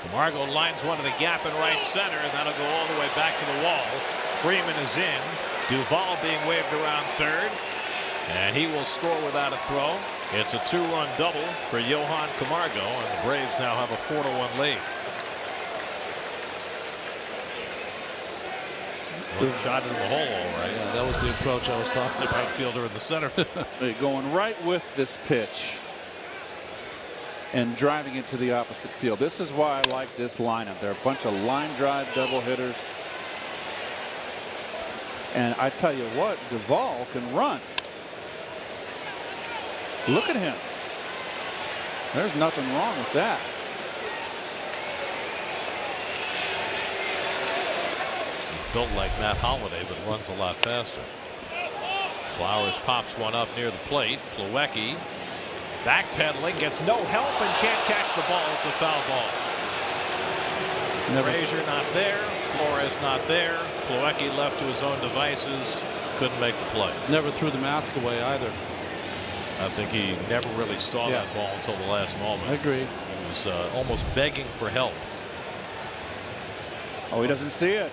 Camargo lines one to the gap in right center, and that'll go all the way back to the wall. Freeman is in. Duvall being waved around third, and he will score without a throw. It's a 2-run double for Johan Camargo, and the Braves now have a 4-1 lead. Shot into the hole, all right. Yeah, that was the approach I was talking about. Right fielder in the center field. Going right with this pitch and driving it to the opposite field. This is why I like this lineup. They're a bunch of line drive double hitters. And I tell you what, Duvall can run. Look at him. There's nothing wrong with that. Built like Matt Holliday, but runs a lot faster. Flowers pops one up near the plate. Plawecki backpedaling, gets no help and can't catch the ball. It's a foul ball. Frazier not there. Flores not there. Plawecki left to his own devices. Couldn't make the play. Never threw the mask away either. I think he never really saw that ball until the last moment. I agree. He was almost begging for help. Oh, he doesn't see it.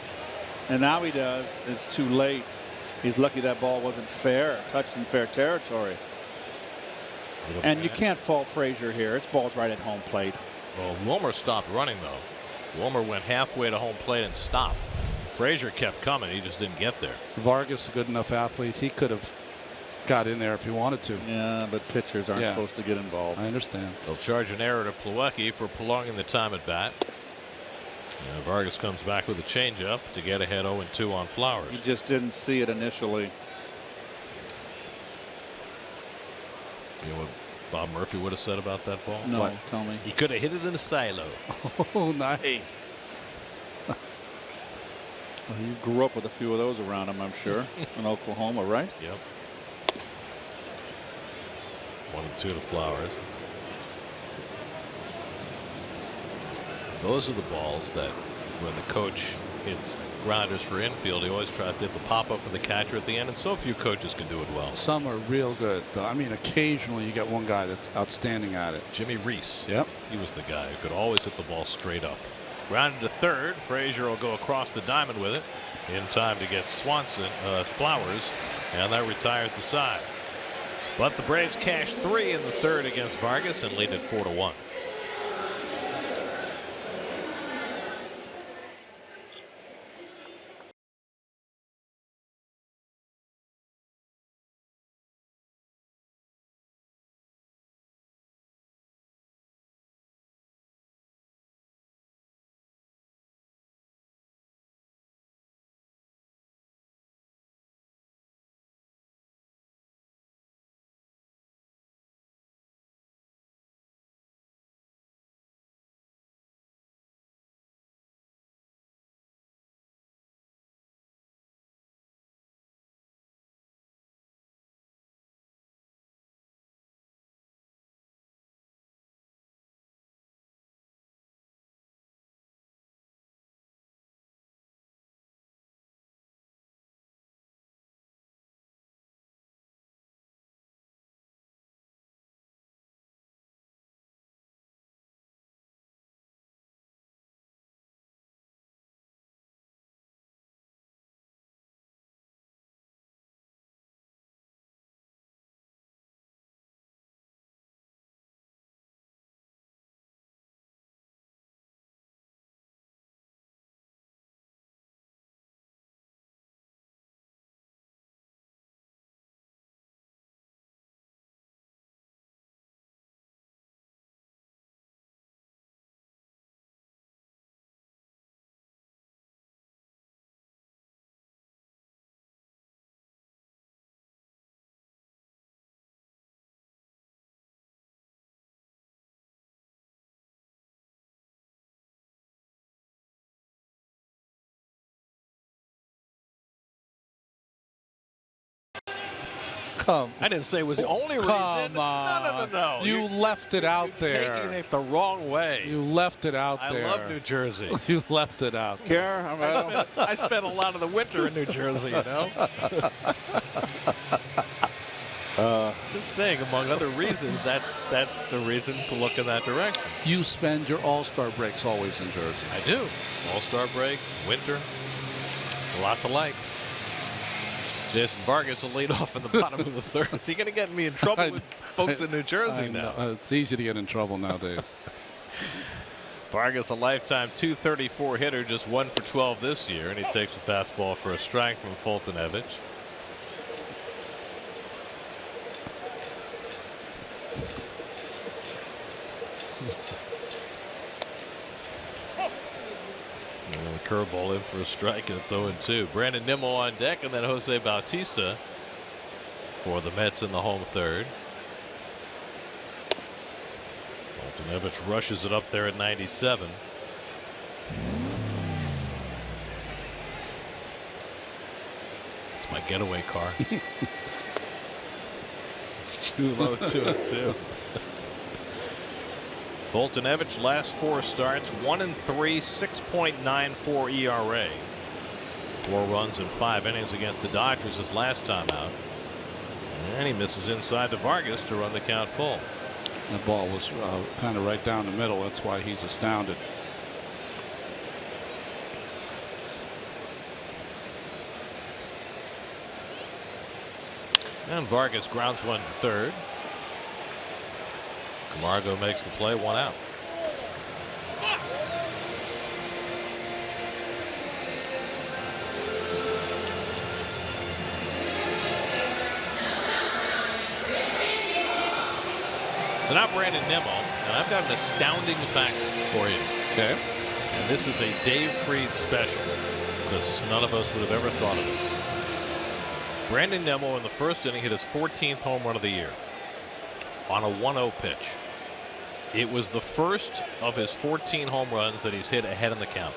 And now he does. It's too late. He's lucky that ball wasn't fair, touched in fair territory. And you can't fault Frazier here. It's ball's right at home plate. Well, Wilmer stopped running, though. Wilmer went halfway to home plate and stopped. Frazier kept coming. He just didn't get there. Vargas, a good enough athlete. He could have got in there if he wanted to. Yeah, but pitchers aren't supposed to get involved. I understand. They'll charge an error to Plawecki for prolonging the time at bat. Vargas comes back with a changeup to get ahead 0-2 on Flowers. He just didn't see it initially. You know what Bob Murphy would have said about that ball? No, What? tell me. He could have hit it in a silo. Oh, nice. Well, you grew up with a few of those around him, I'm sure, in Oklahoma, right? Yep. 1-2 to Flowers. Those are the balls that when the coach hits grounders for infield, he always tries to hit the pop-up for the catcher at the end, and so few coaches can do it well. Some are real good, though. I mean, occasionally you get one guy that's outstanding at it. Jimmy Reese. Yep. He was the guy who could always hit the ball straight up. Grounded to third. Frazier will go across the diamond with it in time to get Flowers, and that retires the side. But the Braves cash 3 in the third against Vargas and lead it 4-1. I didn't say it was the only reason. Come on. No. You left it out there. Taking it the wrong way. You left it out there. I love New Jersey. You left it out there. I spent a lot of the winter in New Jersey, you know. Just saying, among other reasons, that's a reason to look in that direction. You spend your all-star breaks always in Jersey. I do. All-star break, winter. It's a lot to like. Jason Vargas will lead off in the bottom of the third. Is he going to get me in trouble with folks in New Jersey now? It's easy to get in trouble nowadays. Vargas, a lifetime .234 hitter, just 1 for 12 this year, and he takes a fastball for a strike from Fultonevich. Curveball in for a strike, and it's 0-2. Brandon Nimmo on deck, and then Jose Bautista for the Mets in the home third. Fultonevich rushes it up there at 97. It's my getaway car. Too low, 2-2. Fultonevich last 4 starts, 1-3, 6.94 ERA. 4 runs in 5 innings against the Dodgers his last time out. And he misses inside to Vargas to run the count full. The ball was kind of right down the middle. That's why he's astounded. And Vargas grounds one to third. Camargo makes the play, 1 out. So now Brandon Nimmo, and I've got an astounding fact for you. Okay. And this is a Dave Freed special, because none of us would have ever thought of this. Brandon Nimmo in the first inning hit his 14th home run of the year on a 1-0 pitch. It was the first of his 14 home runs that he's hit ahead in the count.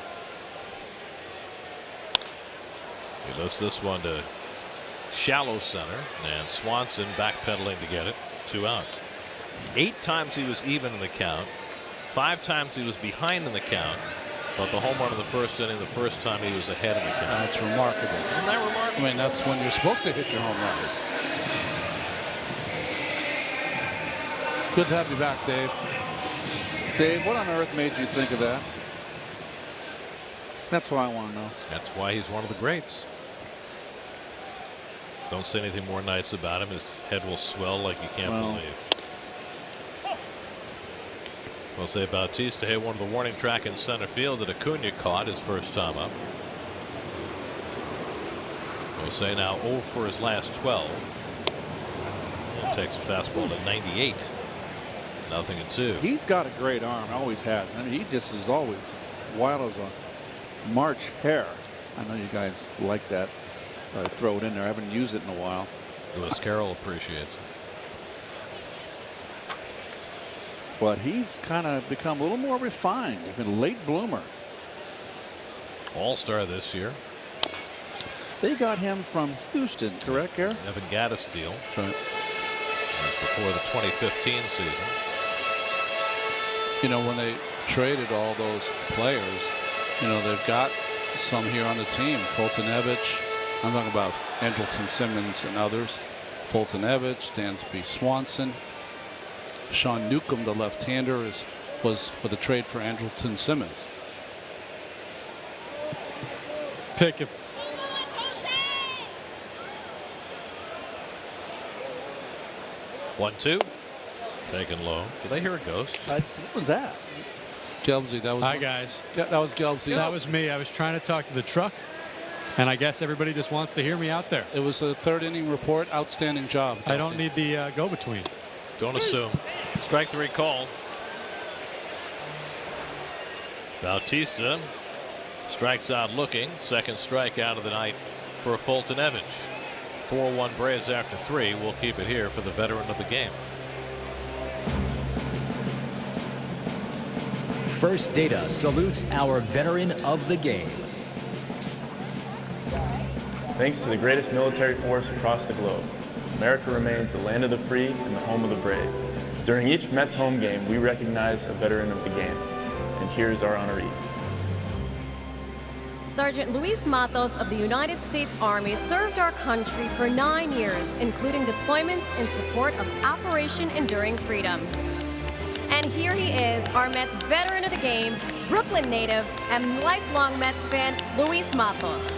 He lifts this one to shallow center, and Swanson backpedaling to get it. 2 out. 8 times he was even in the count. 5 times he was behind in the count. But the home run in the first inning, the first time he was ahead in the count. That's remarkable. Isn't that remarkable? I mean, that's when you're supposed to hit your home runs. Good to have you back, Dave. Dave, what on earth made you think of that? That's what I want to know. That's why he's one of the greats. Don't say anything more nice about him. His head will swell like you can't believe. We'll say Bautista hit one of the warning track in center field that Acuna caught his first time up. We'll say now 0 for his last 12. And takes a fastball to 98. 0-2. He's got a great arm, always has. I mean, he just is always wild as a March hare. I know you guys like that. I throw it in there. I haven't used it in a while. Lewis Carroll appreciates it. But he's kind of become a little more refined. He's been a late bloomer. All-star this year. They got him from Houston, correct, Gary? Evan Gattis deal. That's right. That's before the 2015 season. You know, when they traded all those players, you know, they've got some here on the team. Fulton-Evich, I'm talking about Andrelton Simmons and others. Fulton-Evich, Dansby Swanson. Sean Newcomb, the left-hander, was for the trade for Andrelton Simmons. Pick if 1-2. Taken low. Did I hear a ghost? What was that? Gelbsy, that was. Hi guys. Yeah, that was Gelbsy. That was me. I was trying to talk to the truck, and I guess everybody just wants to hear me out there. It was a third inning report. Outstanding job. I don't need the go-between. Don't assume. Strike 3 call. Bautista strikes out looking. Second strikeout of the night for Fulton-Evich. 4-1 Braves after 3. We'll keep it here for the veteran of the game. First Data salutes our veteran of the game. Thanks to the greatest military force across the globe, America remains the land of the free and the home of the brave. During each Mets home game, we recognize a veteran of the game. And here's our honoree. Sergeant Luis Matos of the United States Army served our country for 9 years, including deployments in support of Operation Enduring Freedom. And here he is, our Mets veteran of the game, Brooklyn native and lifelong Mets fan, Luis Matos.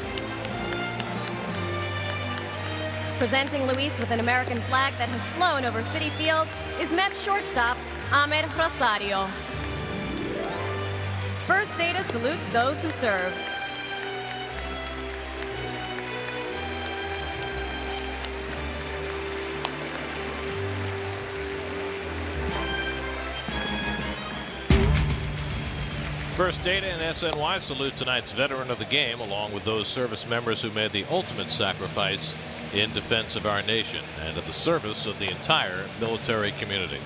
Presenting Luis with an American flag that has flown over Citi Field is Mets shortstop, Ahmed Rosario. First Data salutes those who serve. First Data and SNY salute tonight's veteran of the game, along with those service members who made the ultimate sacrifice in defense of our nation and at the service of the entire military community.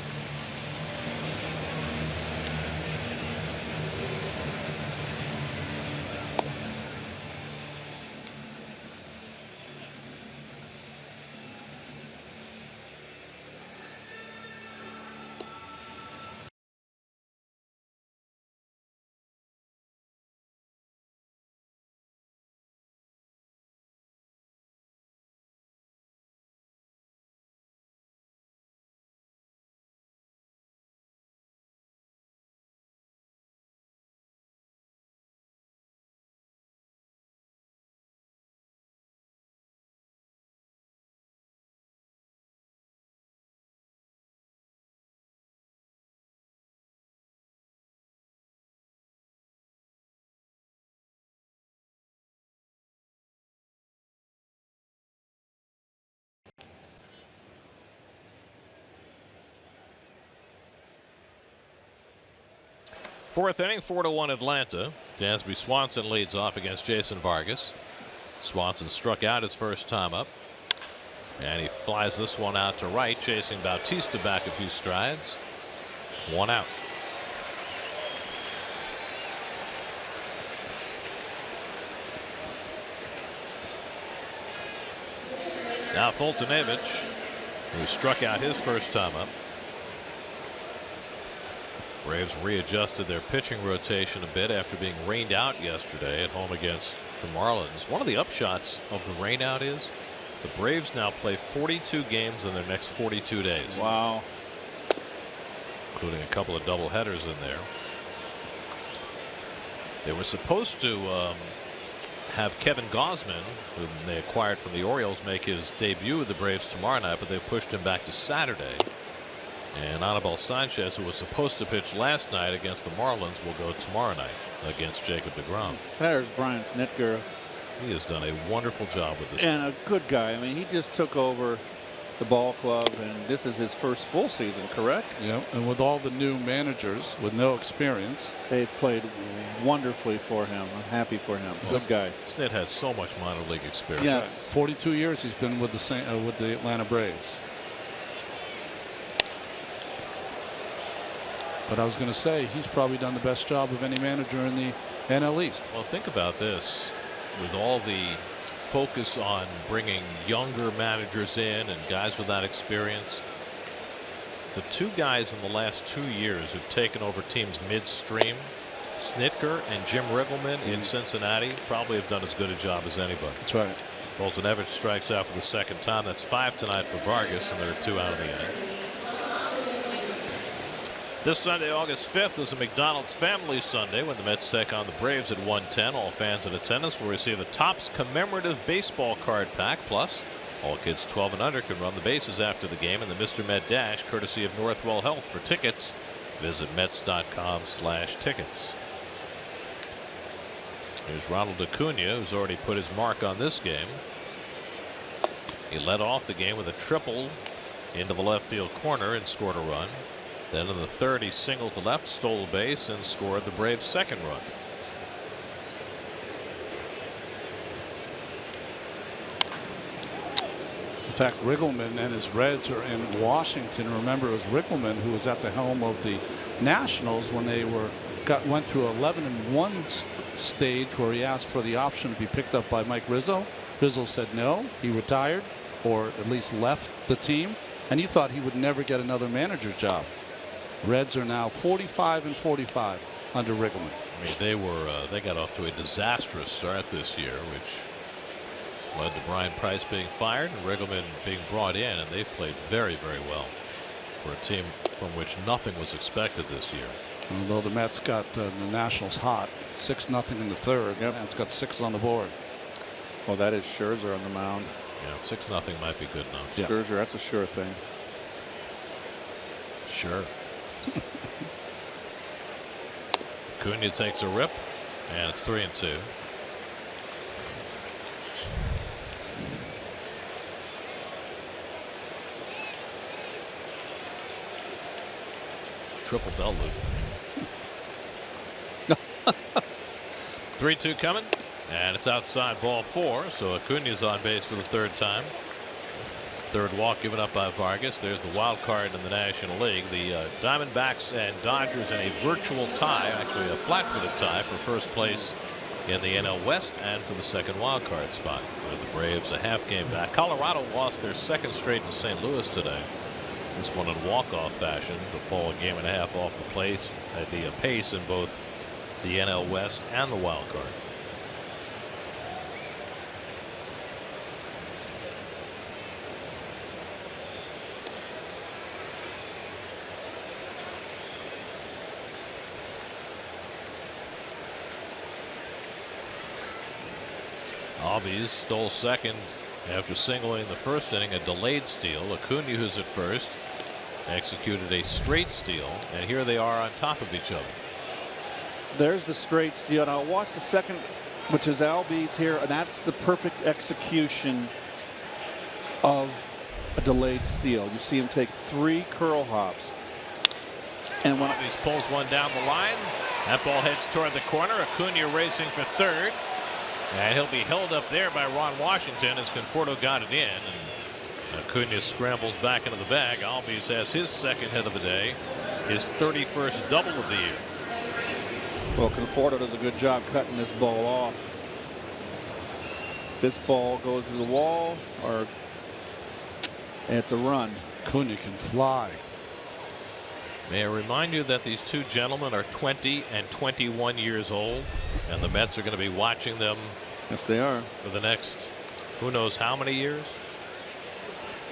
Fourth inning, 4-1 Atlanta. Dansby Swanson leads off against Jason Vargas. Swanson struck out his first time up. And he flies this one out to right, chasing Bautista back a few strides. 1 out. Now Fultonevich, who struck out his first time up. Braves readjusted their pitching rotation a bit after being rained out yesterday at home against the Marlins. One of the upshots of the rainout is the Braves now play 42 games in their next 42 days. Wow. Including a couple of doubleheaders in there. They were supposed to have Kevin Gausman, whom they acquired from the Orioles, make his debut with the Braves tomorrow night, but they pushed him back to Saturday. And Anibal Sanchez, who was supposed to pitch last night against the Marlins, will go tomorrow night against Jacob deGrom. There's Brian Snitker. He has done a wonderful job with this. And a good guy. I mean, he just took over the ball club, and this is his first full season, correct? Yep. And with all the new managers with no experience, they've played wonderfully for him. I'm happy for him. He's a good guy. Snit had so much minor league experience. Yes. 42 years he's been with the Atlanta Braves. But I was going to say, he's probably done the best job of any manager in the NL East. Well, think about this. With all the focus on bringing younger managers in and guys with that experience, the two guys in the last 2 years who've taken over teams midstream, Snitker and Jim Riggleman in Cincinnati, probably have done as good a job as anybody. That's right. Fultonevich strikes out for the second time. That's 5 tonight for Vargas, and there are 2 out of the inning. This Sunday, August 5th, is a McDonald's Family Sunday when the Mets take on the Braves at 1:10. All fans in attendance will receive a Topps commemorative baseball card pack. Plus, all kids 12 and under can run the bases after the game in the Mr. Met Dash, courtesy of Northwell Health. For tickets, visit Mets.com/tickets. Here's Ronald Acuna, who's already put his mark on this game. He led off the game with a triple into the left field corner and scored a run. Then in the third, he singled to left, stole a base, and scored the Braves' second run. In fact, Riggleman and his Reds are in Washington. Remember, it was Riggleman who was at the helm of the Nationals when they went through 11-1 stage where he asked for the option to be picked up by Mike Rizzo. Rizzo said no. He retired, or at least left the team, and he thought he would never get another manager's job. Reds are now 45-45 under Riggleman. I mean, they got off to a disastrous start this year, which led to Brian Price being fired and Riggleman being brought in, and they've played very, very well for a team from which nothing was expected this year. Although the Mets got the Nationals hot, 6-0 in the third. Yep. And it's got 6 on the board. Well, that is Scherzer on the mound. Yeah, 6-0 might be good enough. Yeah. Scherzer, that's a sure thing. Sure. Acuna takes a rip, and it's 3-2. Triple bell loop. 3-2 coming, and it's outside, ball 4. So Acuna's on base for the third time. Third walk given up by Vargas. There's the wild card in the National League. The Diamondbacks and Dodgers in a virtual tie, actually a flat-footed tie for first place in the NL West and for the second wild card spot. With the Braves a half game back. Colorado lost their second straight to St. Louis today. This one in walk-off fashion to fall a game and a half off the place at the pace in both the NL West and the wild card. Albies stole second after singling in the first inning, a delayed steal. Acuna, who's at first, executed a straight steal, and here they are on top of each other. There's the straight steal. Now watch the second, which is Albies here, and that's the perfect execution of a delayed steal. You see him take 3 curl hops. And when Albies pulls one down the line, That ball heads toward the corner. Acuna racing for third. And he'll be held up there by Ron Washington as Conforto got it in. And Acuna scrambles back into the bag. Albies has his second hit of the day, his 31st double of the year. Well, Conforto does a good job cutting this ball off. If this ball goes to the wall, or it's a run. Acuna can fly. May I remind you that these two gentlemen are 20 and 21 years old, and the Mets are going to be watching them. Yes, they are. For the next who knows how many years.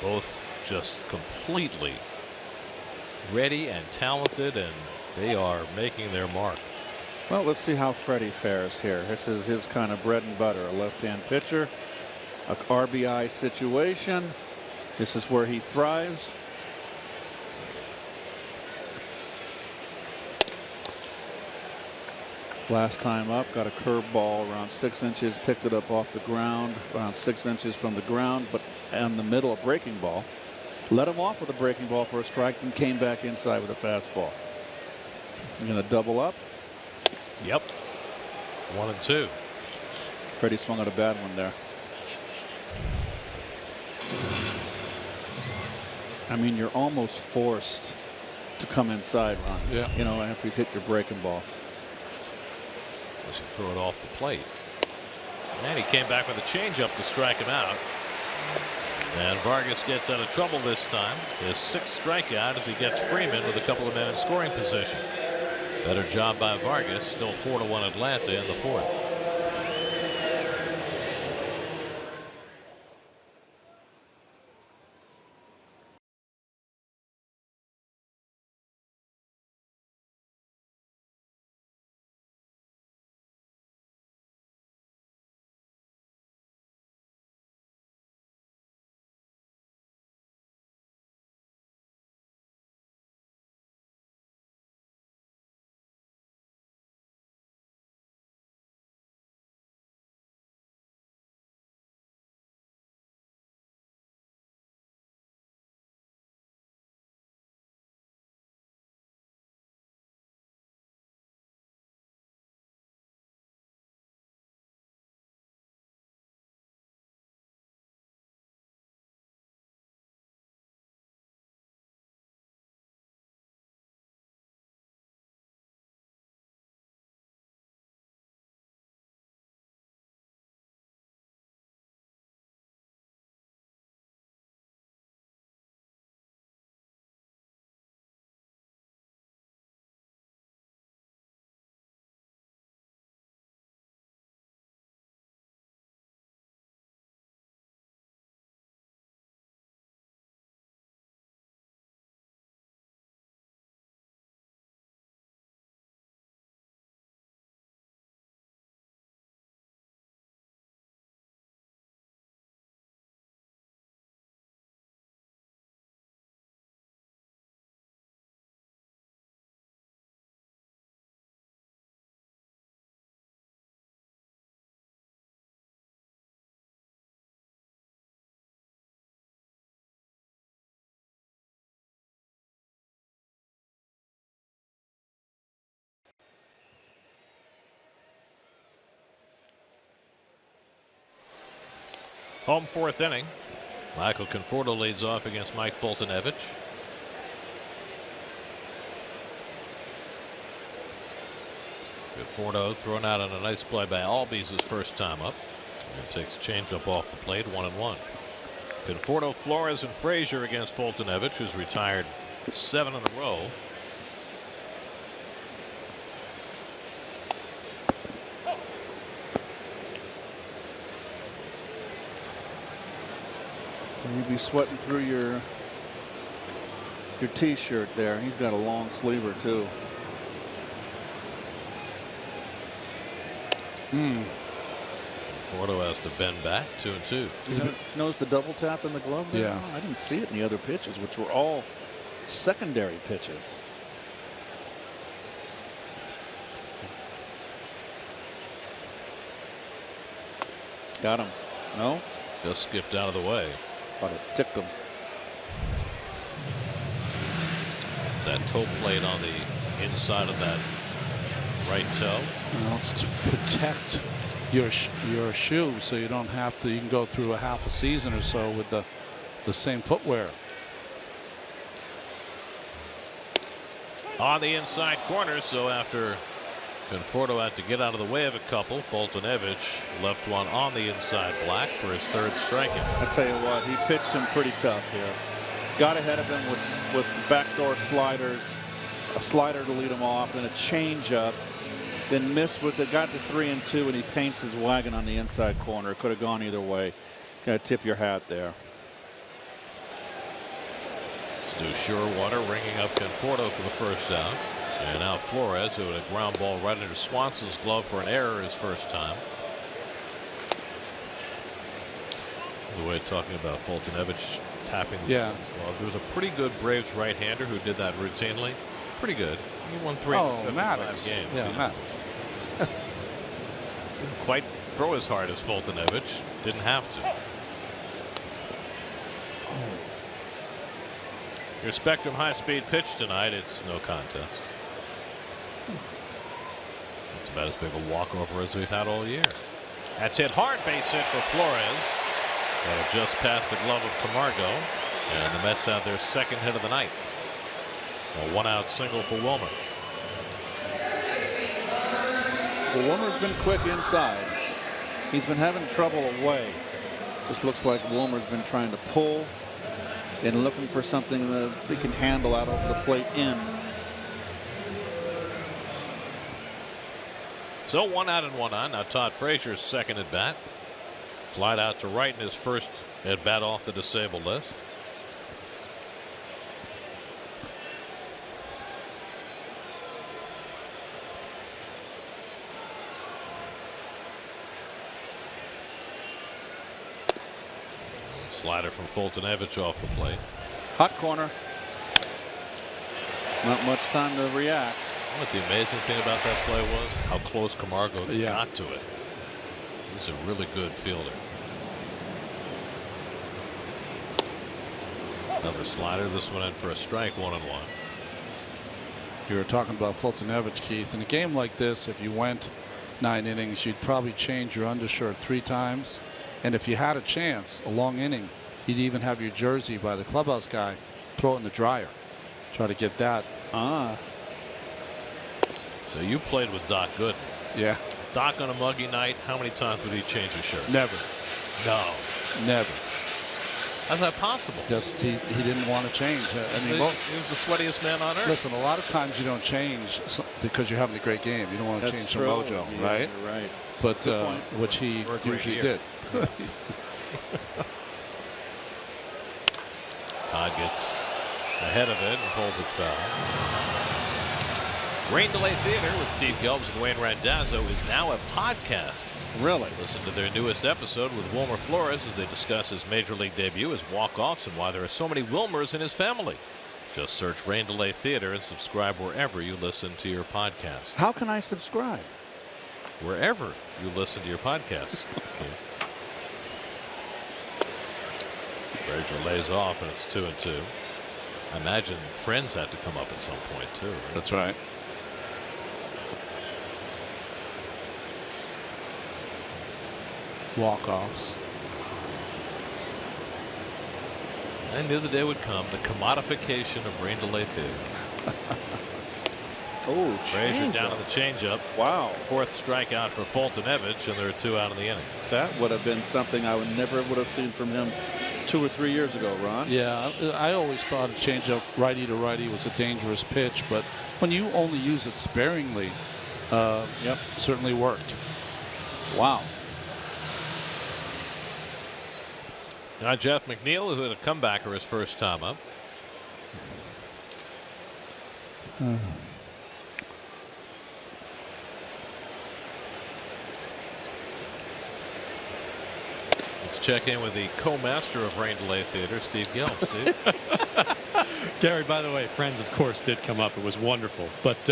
Both just completely ready and talented, and they are making their mark. Well, let's see how Freddie fares here. This is his kind of bread and butter, a left-hand pitcher, a RBI situation. This is where he thrives. Last time up, got a curveball around 6 inches, picked it up off the ground, around 6 inches from the ground, but in the middle, a breaking ball. Let him off with a breaking ball for a strike, then came back inside with a fastball. You're going to double up. Yep. 1 and 2. Freddie swung at a bad one there. I mean, you're almost forced to come inside, Ron. Yeah. You know, after you hit your breaking ball. Unless you throw it off the plate. And he came back with a changeup to strike him out. And Vargas gets out of trouble this time. His 6th strikeout as he gets Freeman with a couple of men in scoring position. Better job by Vargas. Still 4-1 Atlanta in the 4th. Home 4th inning. Michael Conforto leads off against Mike Fultonevich. Conforto thrown out on a nice play by Albies his first time up. And takes a changeup off the plate, 1-1. Conforto, Flores, and Frazier against Fultonevich, who's retired 7 in a row. You'd be sweating through your T-shirt there. He's got a long sleever too. Conforto has to bend back, 2-2. Notice the double tap in the glove there? Yeah. Oh, I didn't see it in the other pitches, which were all secondary pitches. Got him. No? Just skipped out of the way. Thought it ticked him. That toe plate on the inside of that right toe. Well, it's to protect your shoe, so you don't have to. You can go through a half a season or so with the same footwear. On the inside corner, so after Conforto had to get out of the way of a couple, Fultonevich left one on the inside black for his third strikeout. I tell you what, he pitched him pretty tough here. Got ahead of him with backdoor sliders, a slider to lead him off, then a changeup, then missed with it, got to 3-2, and he paints his wagon on the inside corner. It could have gone either way. Got to tip your hat there. Stu Surewater ringing up Conforto for the first out. And now Flores, who had a ground ball right into Swanson's glove for an error his first time. The way talking about Fultonevich tapping the Yeah. well, there was a pretty good Braves right-hander who did that routinely. Pretty good. He won 355 Maddox. games. Yeah, you know. Maddox. Didn't quite throw as hard as Fultonevich. Didn't have to. Your Spectrum high-speed pitch tonight, it's no contest. It's about as big a walkover as we've had all year. That's hit hard, base hit for Flores. That'll just past the glove of Camargo. And the Mets have their second hit of the night. A one-out single for Wilmer. Well, Wilmer's been quick inside. He's been having trouble away. Just looks like Wilmer's been trying to pull and looking for something that he can handle out over the plate in. So 1 out and 1 on. Now Todd Frazier's second at bat. Flied out to right in his first at bat off the disabled list. Slider from Fultonevich off the plate. Hot corner. Not much time to react. What the amazing thing about that play was how close Camargo got to it. He's a really good fielder. Another slider. This one in for a strike, 1-1. You were talking about Fultonevich, Keith. In a game like this, if you went 9 innings, you'd probably change your undershirt 3 times. And if you had a chance, a long inning, you'd even have your jersey by the clubhouse guy, throw it in the dryer. Try to get that. So you played with Doc Gooden. Yeah. Doc on a muggy night, how many times would he change his shirt? Never. No. Never. How's that possible? Just he didn't want to change. I mean, He was the sweatiest man on earth. listen, a lot of times you don't change because you're having a great game. You don't want to change some mojo, Yeah, right? you're right. But which he Or a great usually year. did. Todd gets ahead of it and pulls it foul. Rain Delay Theater with Steve Gelbs and Wayne Randazzo is now a podcast. Really? Listen to their newest episode with Wilmer Flores as they discuss his major league debut, his walk-offs, and why there are so many Wilmers in his family. Just search Rain Delay Theater and subscribe wherever you listen to your podcasts. How can I subscribe? Wherever you listen to your podcasts. Frazier lays off, and it's 2-2. I imagine Friends had to come up at some point, too. Right? That's right. Walk-offs. I knew the day would come, the commodification of Rain Delay Theater. Oh, Frazier down to the changeup. Wow. Fourth strikeout for Fultonevich, and there are 2 out in the inning. That would have been something I never would have seen from him 2 or 3 years ago, Ron. Yeah, I always thought a changeup righty to righty was a dangerous pitch, but when you only use it sparingly, certainly worked. Wow. Now Jeff McNeil, who had a comebacker his first time up. Let's check in with the co-master of Rain Delay Theater, Steve Gelbs. Steve. Gary, by the way, Friends, of course, did come up. It was wonderful. But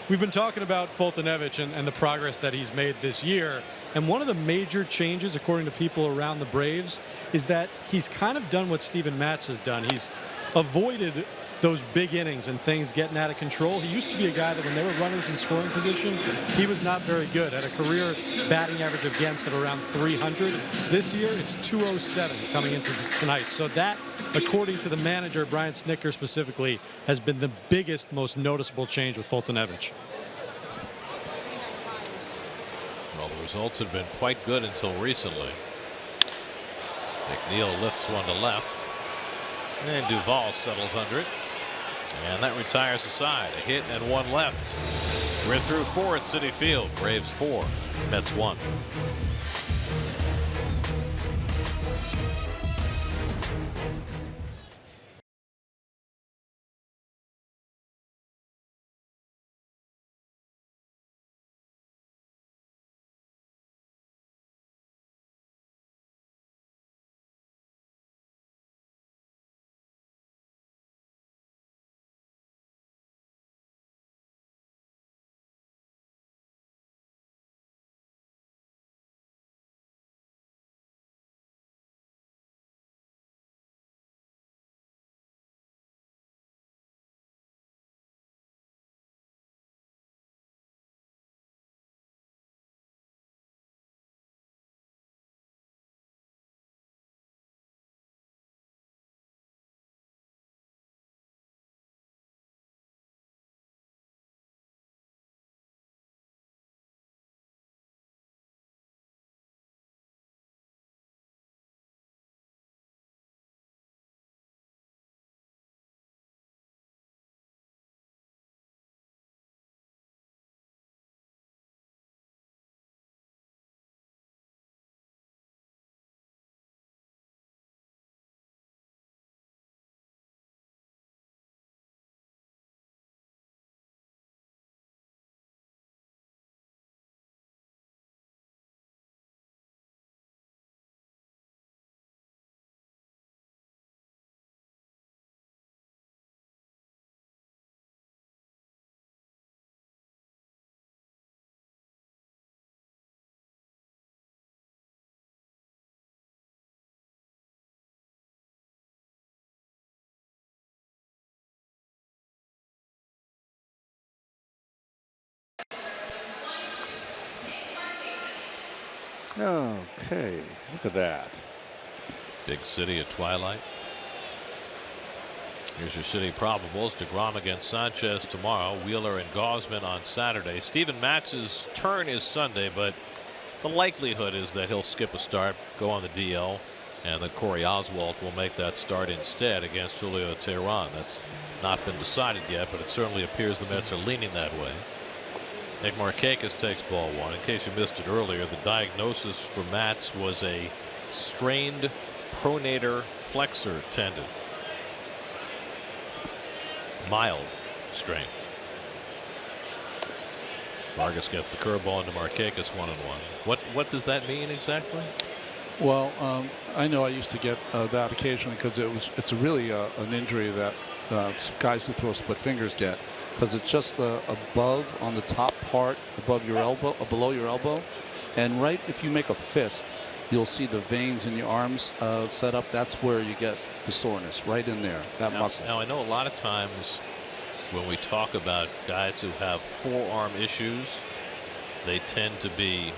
we've been talking about Fultonevich and the progress that he's made this year. And one of the major changes, according to people around the Braves, is that he's kind of done what Steven Matz has done. He's avoided those big innings and things getting out of control. He used to be a guy that when there were runners in scoring position, he was not very good. Had a career batting average against at around 300. This year, it's 207 coming into tonight. So that, according to the manager, Brian Snitker specifically, has been the biggest, most noticeable change with Foltynewicz. Well, the results had been quite good until recently. McNeil lifts one to left. And Duvall settles under it. And that retires the side. A hit and one left. We're through 4 at Citi Field. Braves 4, Mets 1. Okay, look at that. Big City at twilight. Here's your City probables. DeGrom against Sanchez tomorrow. Wheeler and Gausman on Saturday. Steven Matz's turn is Sunday, but the likelihood is that he'll skip a start, go on the DL, and that Corey Oswalt will make that start instead against Julio Teheran. That's not been decided yet, but it certainly appears the Mets are leaning that way. Nick Markakis takes ball 1. In case you missed it earlier, the diagnosis for Matz was a strained pronator flexor tendon. Mild strain. Vargas gets the curveball into Markakis 1-1. What does that mean exactly? Well, I know I used to get that occasionally because it's really an injury that guys who throw split fingers get, because it's just above on the top part above your elbow, below your elbow, and right if you make a fist, you'll see the veins in your arms set up. That's where you get the soreness, right in there, that muscle. Now I know a lot of times when we talk about guys who have forearm issues, they tend to be,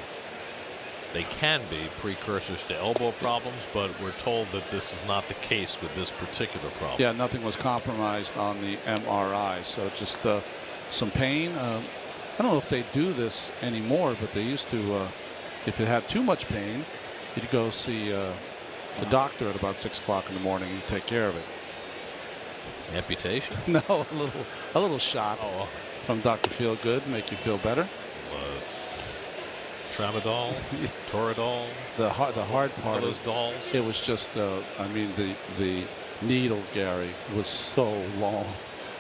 they can be precursors to elbow problems, but we're told that this is not the case with this particular problem. Yeah, nothing was compromised on the MRI, so just some pain. I don't know if they do this anymore, but they used to. If it had too much pain, you'd go see the doctor at about 6 o'clock in the morning and take care of it. Amputation? No, a little shot from Dr. Feelgood, make you feel better. Tramadol, Toradol, the hard part of those dolls. It was just, I mean, the needle, Gary, was so long.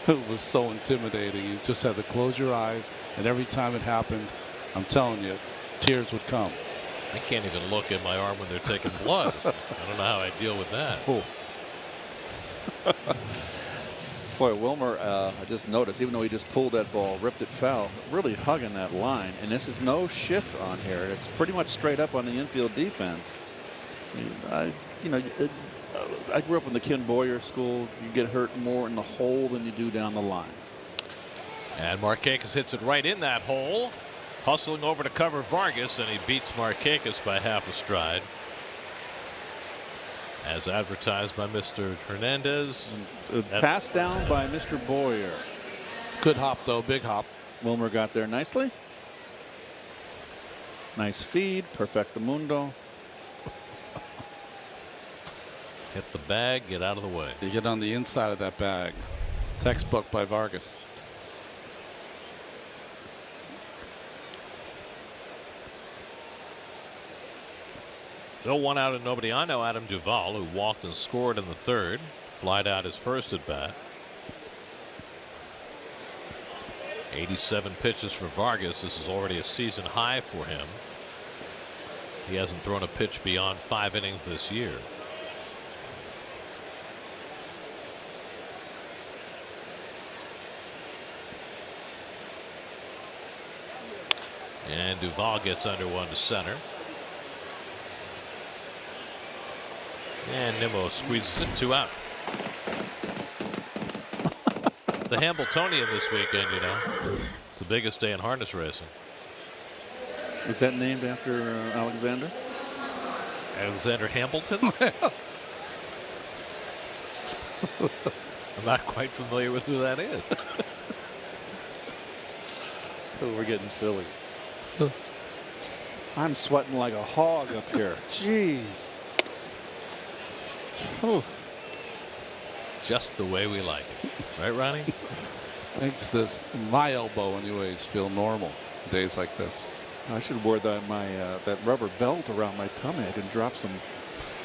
It was so intimidating. You just had to close your eyes, and every time it happened, I'm telling you, tears would come. I can't even look at my arm when they're taking blood. I don't know how I deal with that. Oh. Boy, Wilmer, I just noticed, even though he just pulled that ball, ripped it foul, really hugging that line. And this is no shift on here. It's pretty much straight up on the infield defense. You know, I grew up in the Ken Boyer school. You get hurt more in the hole than you do down the line. And Markakis hits it right in that hole. Hustling over to cover Vargas, and he beats Markakis by half a stride. As advertised by Mr. Hernandez. Pass down by Mr. Boyer. Good hop, though. Big hop. Wilmer got there nicely. Nice feed. Perfectamundo. Hit the bag, get out of the way. You get on the inside of that bag. Textbook by Vargas. Still 1 out and nobody on. Now Adam Duvall, who walked and scored in the third, flied out his first at bat. 87 pitches for Vargas. This is already a season high for him. He hasn't thrown a pitch beyond 5 innings this year. And Duvall gets under one to center. And Nimmo squeezes it 2 out. It's the Hambletonian this weekend, you know. It's the biggest day in harness racing. Is that named after Alexander? Alexander Hamilton? I'm not quite familiar with who that is. Oh, we're getting silly. I'm sweating like a hog up here. Jeez. Oh. Just the way we like it. Right, Ronnie? Makes this, my elbow anyways, feel normal days like this. I should wear that that rubber belt around my tummy. I can drop some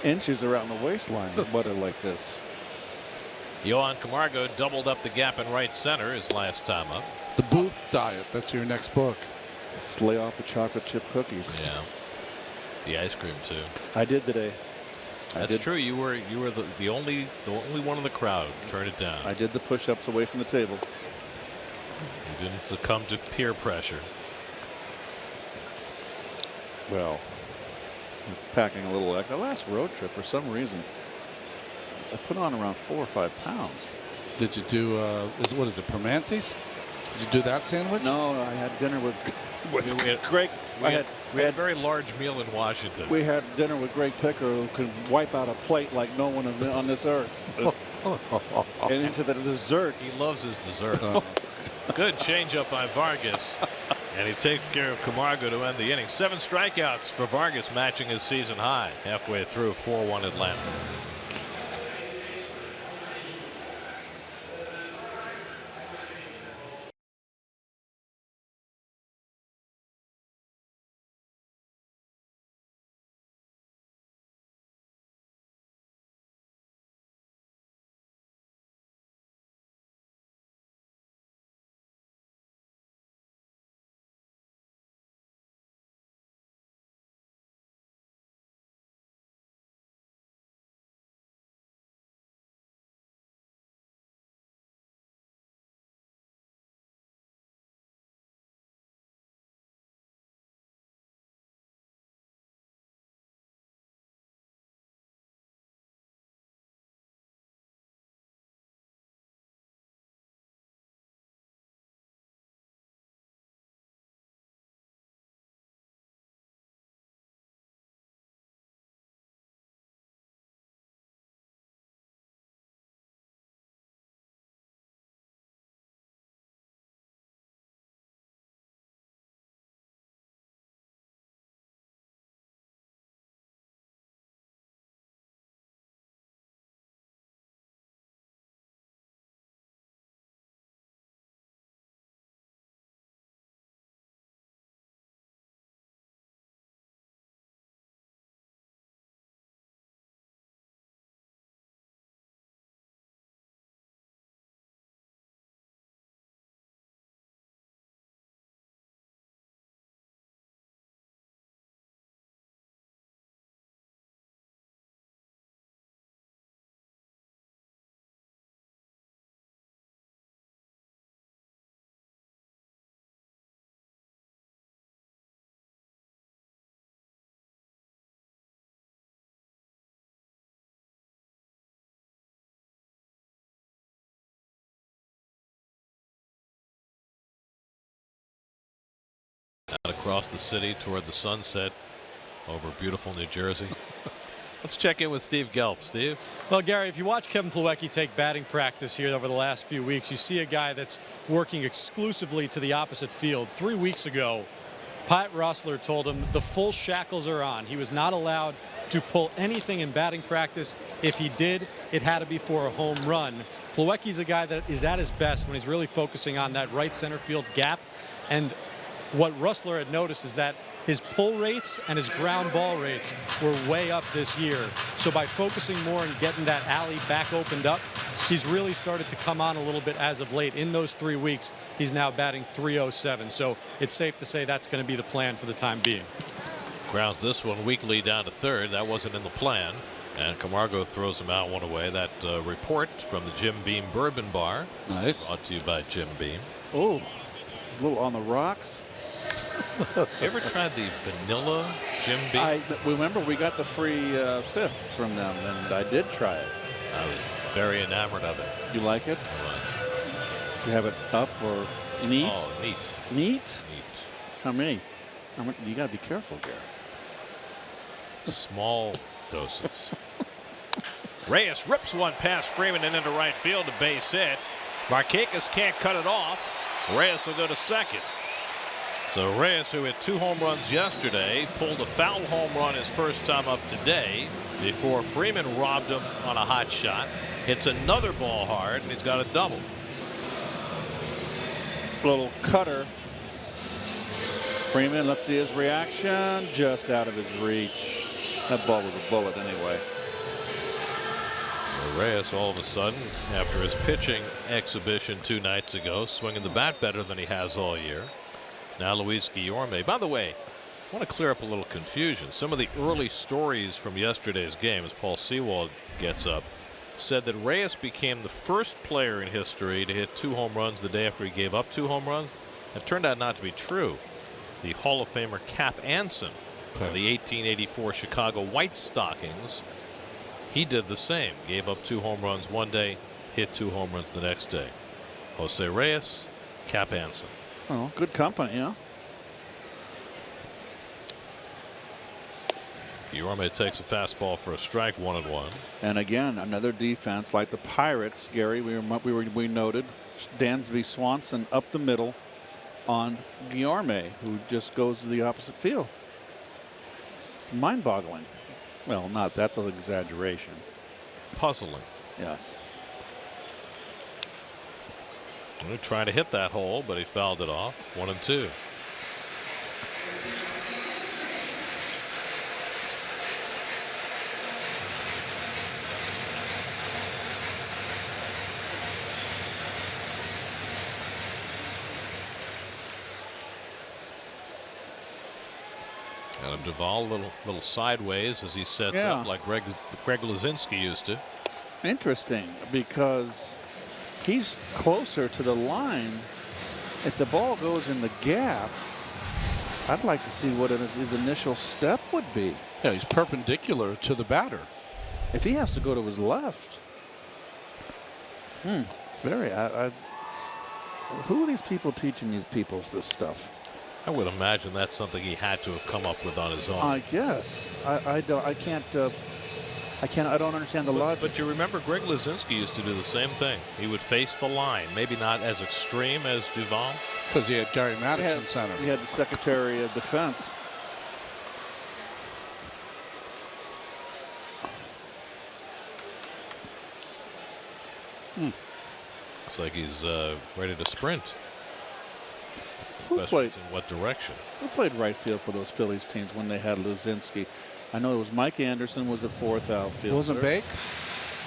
inches around the waistline with weather like this. Yohan Camargo doubled up the gap in right center his last time up. The Booth Diet. That's your next book. Just lay off the chocolate chip cookies. Yeah. The ice cream too. I did today. That's true. You were the only one in the crowd. Turn it down. I did the push-ups away from the table. You didn't succumb to peer pressure. Well, I'm packing a little. Like the last road trip, for some reason, I put on around 4 or 5 pounds. Did you do? What is it? Permanentes? Did you do that sandwich? No, I had dinner with Greg. We had had a very large meal in Washington. We had dinner with Greg Picker, who can wipe out a plate like no one on this earth. And into the desserts. He loves his desserts. Good changeup by Vargas. And he takes care of Camargo to end the inning. 7 strikeouts for Vargas, matching his season high. Halfway through, 4-1 Atlanta. across the city toward the sunset over beautiful New Jersey. Let's check in with Steve Gelb. Steve? Well, Gary, if you watch Kevin Plawecki take batting practice here over the last few weeks, you see a guy that's working exclusively to the opposite field. 3 weeks ago, Pat Rosler told him the full shackles are on. He was not allowed to pull anything in batting practice. If he did, it had to be for a home run. Plawecki's a guy that is at his best when he's really focusing on that right center field gap. And what Rosler had noticed is that his pull rates and his ground ball rates were way up this year. So by focusing more and getting that alley back opened up, he's really started to come on a little bit as of late. In those 3 weeks, he's now batting .307. So it's safe to say that's going to be the plan for the time being. Grounds this one weakly down to third. That wasn't in the plan. And Camargo throws him out one away. That report from the Jim Beam Bourbon Bar. Nice. Brought to you by Jim Beam. Oh, a little on the rocks. You ever tried the vanilla Jim Beam? I remember we got the free fifths from them, and I did try it. I was very enamored of it. You like it? I was. You have it up or neat? Oh, neat. Neat? Neat. How many? You got to be careful, Gary. Small doses. Reyes rips one past Freeman and into right field, to base hit. Markakis can't cut it off. Reyes will go to second. So Reyes, who hit 2 home runs yesterday, pulled a foul home run his first time up today before Freeman robbed him on a hot shot. Hits another ball hard, and he's got a double. Little cutter. Freeman, let's see his reaction. Just out of his reach. That ball was a bullet anyway. Reyes, all of a sudden, after his pitching exhibition 2 nights ago, swinging the bat better than he has all year. Now Luis Guillorme. By the way, I want to clear up a little confusion. Some of the early stories from yesterday's game, as Paul Sewald gets up, said that Reyes became the first player in history to hit 2 home runs the day after he gave up 2 home runs. It turned out not to be true. The Hall of Famer Cap Anson of the 1884 Chicago White Stockings, he did the same. Gave up 2 home runs one day, hit 2 home runs the next day. Jose Reyes, Cap Anson. Oh, good company, yeah. Guillorme takes a fastball for a strike, 1-1. And again, another defense like the Pirates, Gary. We noted Dansby Swanson up the middle on Guillorme, who just goes to the opposite field. It's mind-boggling. Well, not that's an exaggeration. Puzzling. Yes. He tried to hit that hole, but he fouled it off. 1-2. Adam Duvall, little sideways as he sets up like Greg Luzinski used to. Interesting, because he's closer to the line. If the ball goes in the gap, I'd like to see what his initial step would be. Yeah, he's perpendicular to the batter. If he has to go to his left. Very. Who are these people teaching these people this stuff? I would imagine that's something he had to have come up with on his own. I guess. I don't understand the logic. But you remember Greg Luzinski used to do the same thing. He would face the line, maybe not as extreme as Duvall. Because he had Gary Maddox in center. He had the Secretary of Defense. Looks like he's ready to sprint. Who played in what direction? Who played right field for those Phillies teams when they had Luzinski? I know it was Mike Anderson was a 4th outfielder. Wasn't Bake?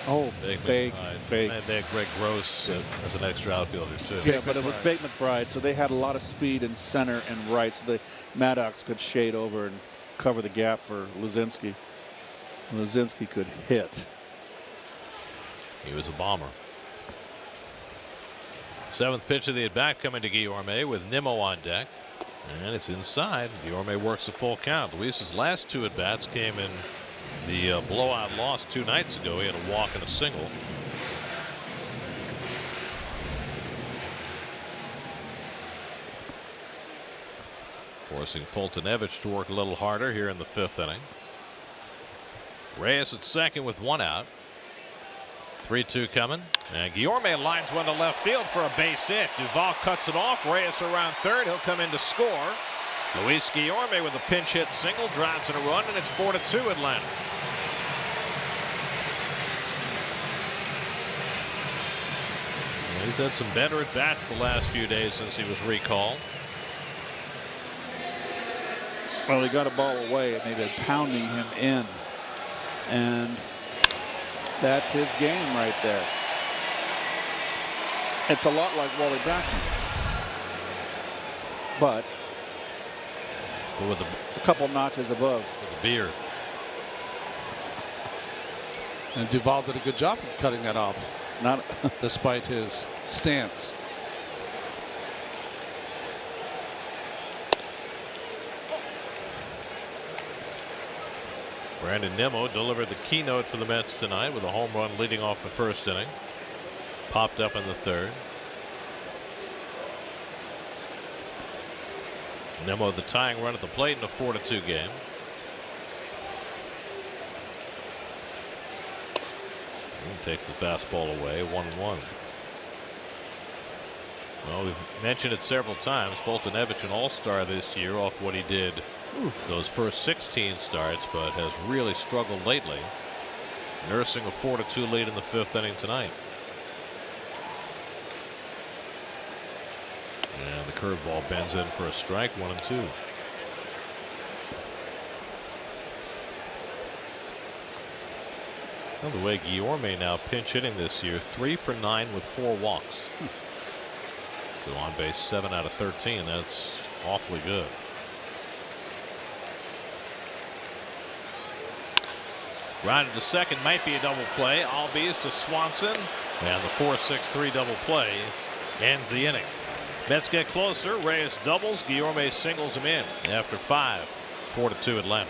Oh, Bake. They had Greg Gross as an extra outfielder too. Yeah, but it was Bake McBride, so they had a lot of speed in center and right, so Maddox could shade over and cover the gap for Luzinski. Luzinski could hit. He was a bomber. 7th pitch of the at-bat coming to Guillorme with Nimmo on deck. And it's inside. Guillorme works a full count. Luis's last 2 at-bats came in the blowout loss 2 nights ago. He had a walk and a single. forcing Fultonevich to work a little harder here in the 5th inning. Reyes at second with 1 out. 3-2 coming. And Guillorme lines one to left field for a base hit. Duvall cuts it off. Reyes around third. He'll come in to score. Luis Guillorme with a pinch hit single drives in a run, and it's 4-2 Atlanta. He's had some better at bats the last few days since he was recalled. Well, he got a ball away and they've been pounding him in. And that's his game right there. It's a lot like Wally Braxton. But with a couple notches above. With the beard. And Duvall did a good job of cutting that off. Not despite his stance. Brandon Nimmo delivered the keynote for the Mets tonight with a home run leading off the 1st inning. Popped up in the 3rd. Nimmo the tying run at the plate in a 4-2 game. And takes the fastball away. 1-1. Well, we've mentioned it several times. Fultonevich, an all-star this year off what he did those first 16 starts, but has really struggled lately. Nursing a 4-2 lead in the 5th inning tonight. And the curveball bends in for a strike. 1-2. Well, the way Guillorme now pinch hitting this year, 3 for 9 with 4 walks. So on base 7 out of 13. That's awfully good. Grounded to second, might be a double play. Albies to Swanson, and the 4-6-3 double play ends the inning. Mets get closer. Reyes doubles. Guillorme singles him in after 5. 4-2 Atlanta.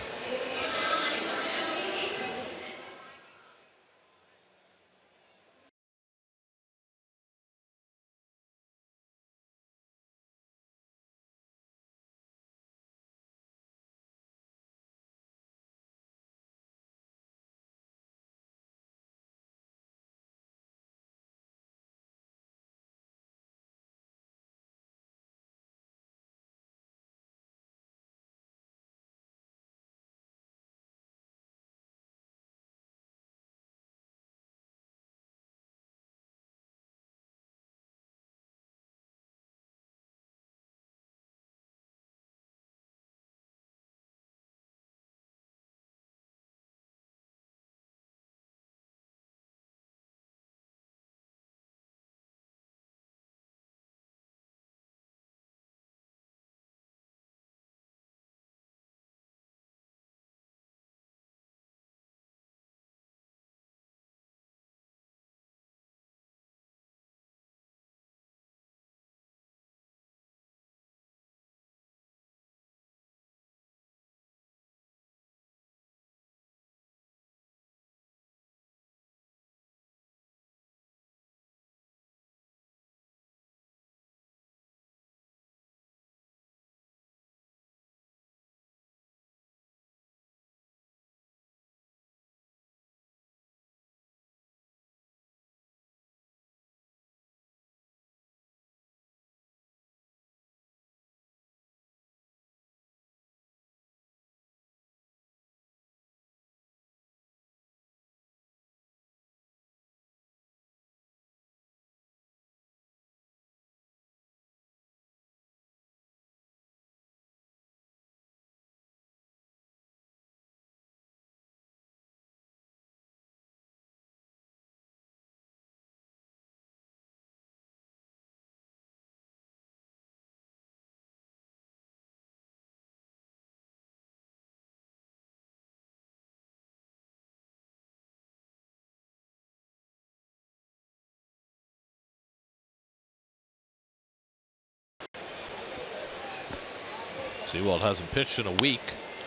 Seawald hasn't pitched in a week.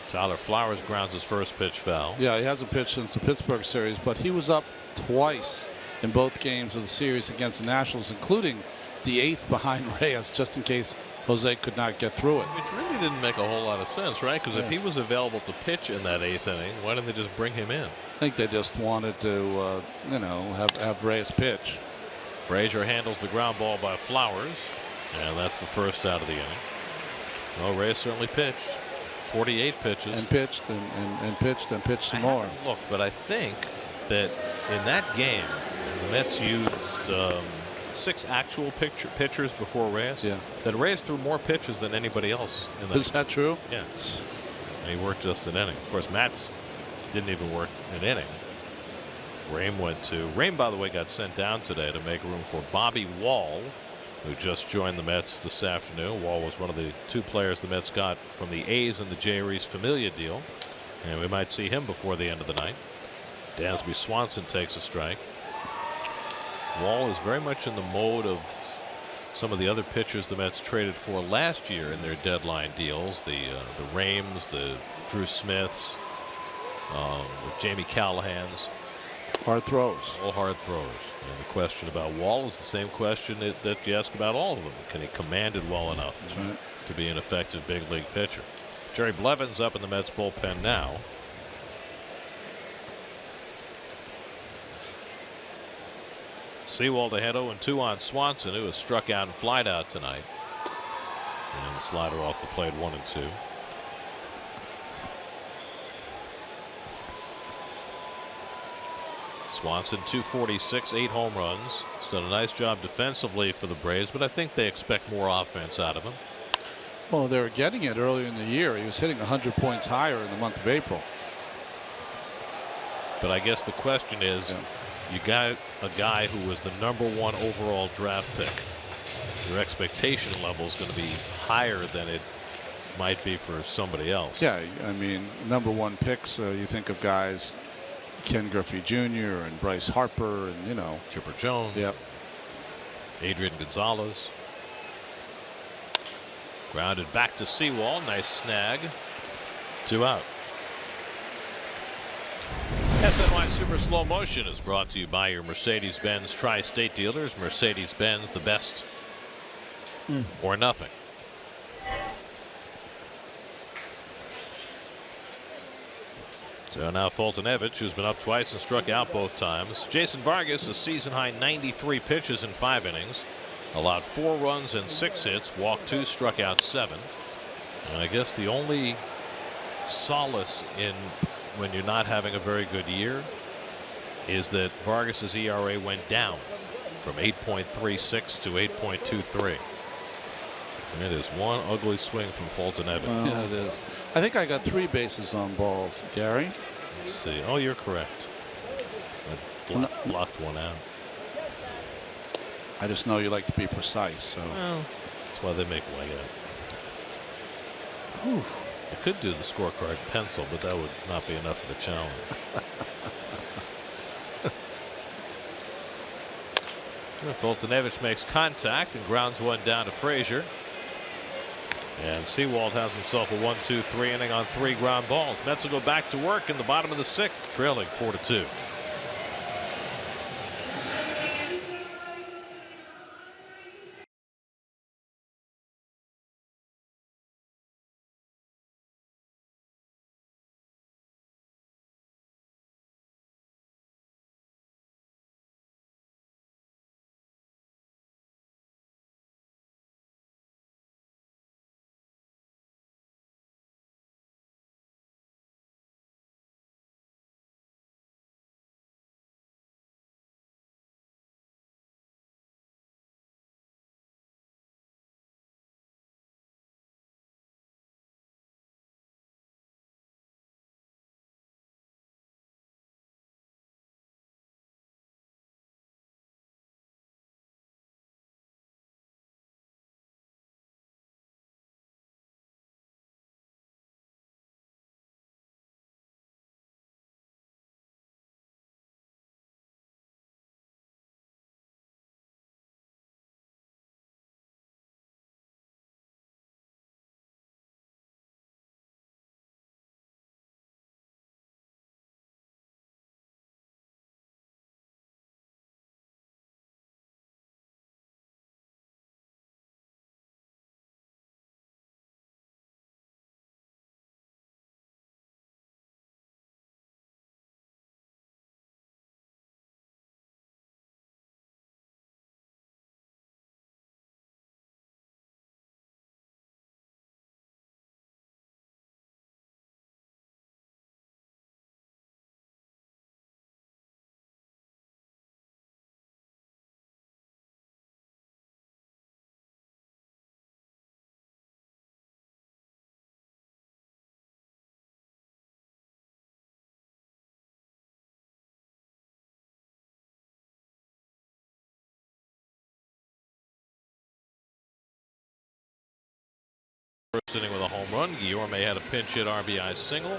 Tyler Flowers grounds his first pitch foul. Yeah, he hasn't pitched since the Pittsburgh series, but he was up twice in both games of the series against the Nationals, including the 8th behind Reyes, just in case Jose could not get through it. Which really didn't make a whole lot of sense, right? Because if he was available to pitch in that 8th inning, why didn't they just bring him in? I think they just wanted to, you know, have Reyes pitch. Frazier handles the ground ball by Flowers, and that's the first out of the inning. Well, Reyes certainly pitched. 48 pitches. And pitched and pitched and pitched some more. Look, but I think that in that game, the Mets used 6 actual pitchers before Reyes. Yeah. That Reyes threw more pitches than anybody else in that. Is that true? Yes. And he worked just an inning. Of course, Matz didn't even work an inning. Rame, by the way, got sent down today to make room for Bobby Wall, who just joined the Mets this afternoon. Wall was one of the 2 players the Mets got from the A's and the J. Reese Familia deal, and we might see him before the end of the night. Dansby Swanson takes a strike. Wall is very much in the mode of some of the other pitchers the Mets traded for last year in their deadline deals. The Rames, the Drew Smiths, the Jamie Callahans. Hard throws. All hard throws. And the question about Wall is the same question that you ask about all of them. Can he command it well enough to be an effective big league pitcher? Jerry Blevins up in the Mets bullpen now. Sewald ahead 0-2 on Swanson, who has struck out and flied out tonight. And the slider off the plate 1-2. Swanson 246, 8 home runs. He's done a nice job defensively for the Braves, but I think they expect more offense out of him. Well, they were getting it earlier in the year. He was hitting 100 points higher in the month of April. But I guess the question is, you got a guy who was the #1 overall draft pick. Your expectation level is going to be higher than it might be for somebody else. Yeah, I mean, #1 picks, you think of guys, Ken Griffey Jr. and Bryce Harper and, you know. Chipper Jones. Yep. Adrian Gonzalez. Grounded back to Sewald. Nice snag. 2 out. SNY Super Slow Motion is brought to you by your Mercedes-Benz Tri-State dealers. Mercedes-Benz, the best or nothing. So now Fultonevich, who's been up twice and struck out both times. Jason Vargas, a season-high 93 pitches in 5 innings. Allowed 4 runs and 6 hits. Walked 2, struck out 7. And I guess the only solace in when you're not having a very good year is that Vargas's ERA went down from 8.36 to 8.23. And it is one ugly swing from Fultonevich. Well, yeah, it is. I think I got 3 bases on balls, Gary. Let's see. Oh, you're correct. I blocked one out. I just know you like to be precise. So. Well, that's why they make white out. I could do the scorecard pencil, but that would not be enough of a challenge. Fultonevich makes contact and grounds one down to Frazier. And Sewald has himself a 1-2-3 inning on 3 ground balls. Mets will go back to work in the bottom of the 6th, trailing 4-2. first inning with a home run. Guillorme had a pinch hit RBI single.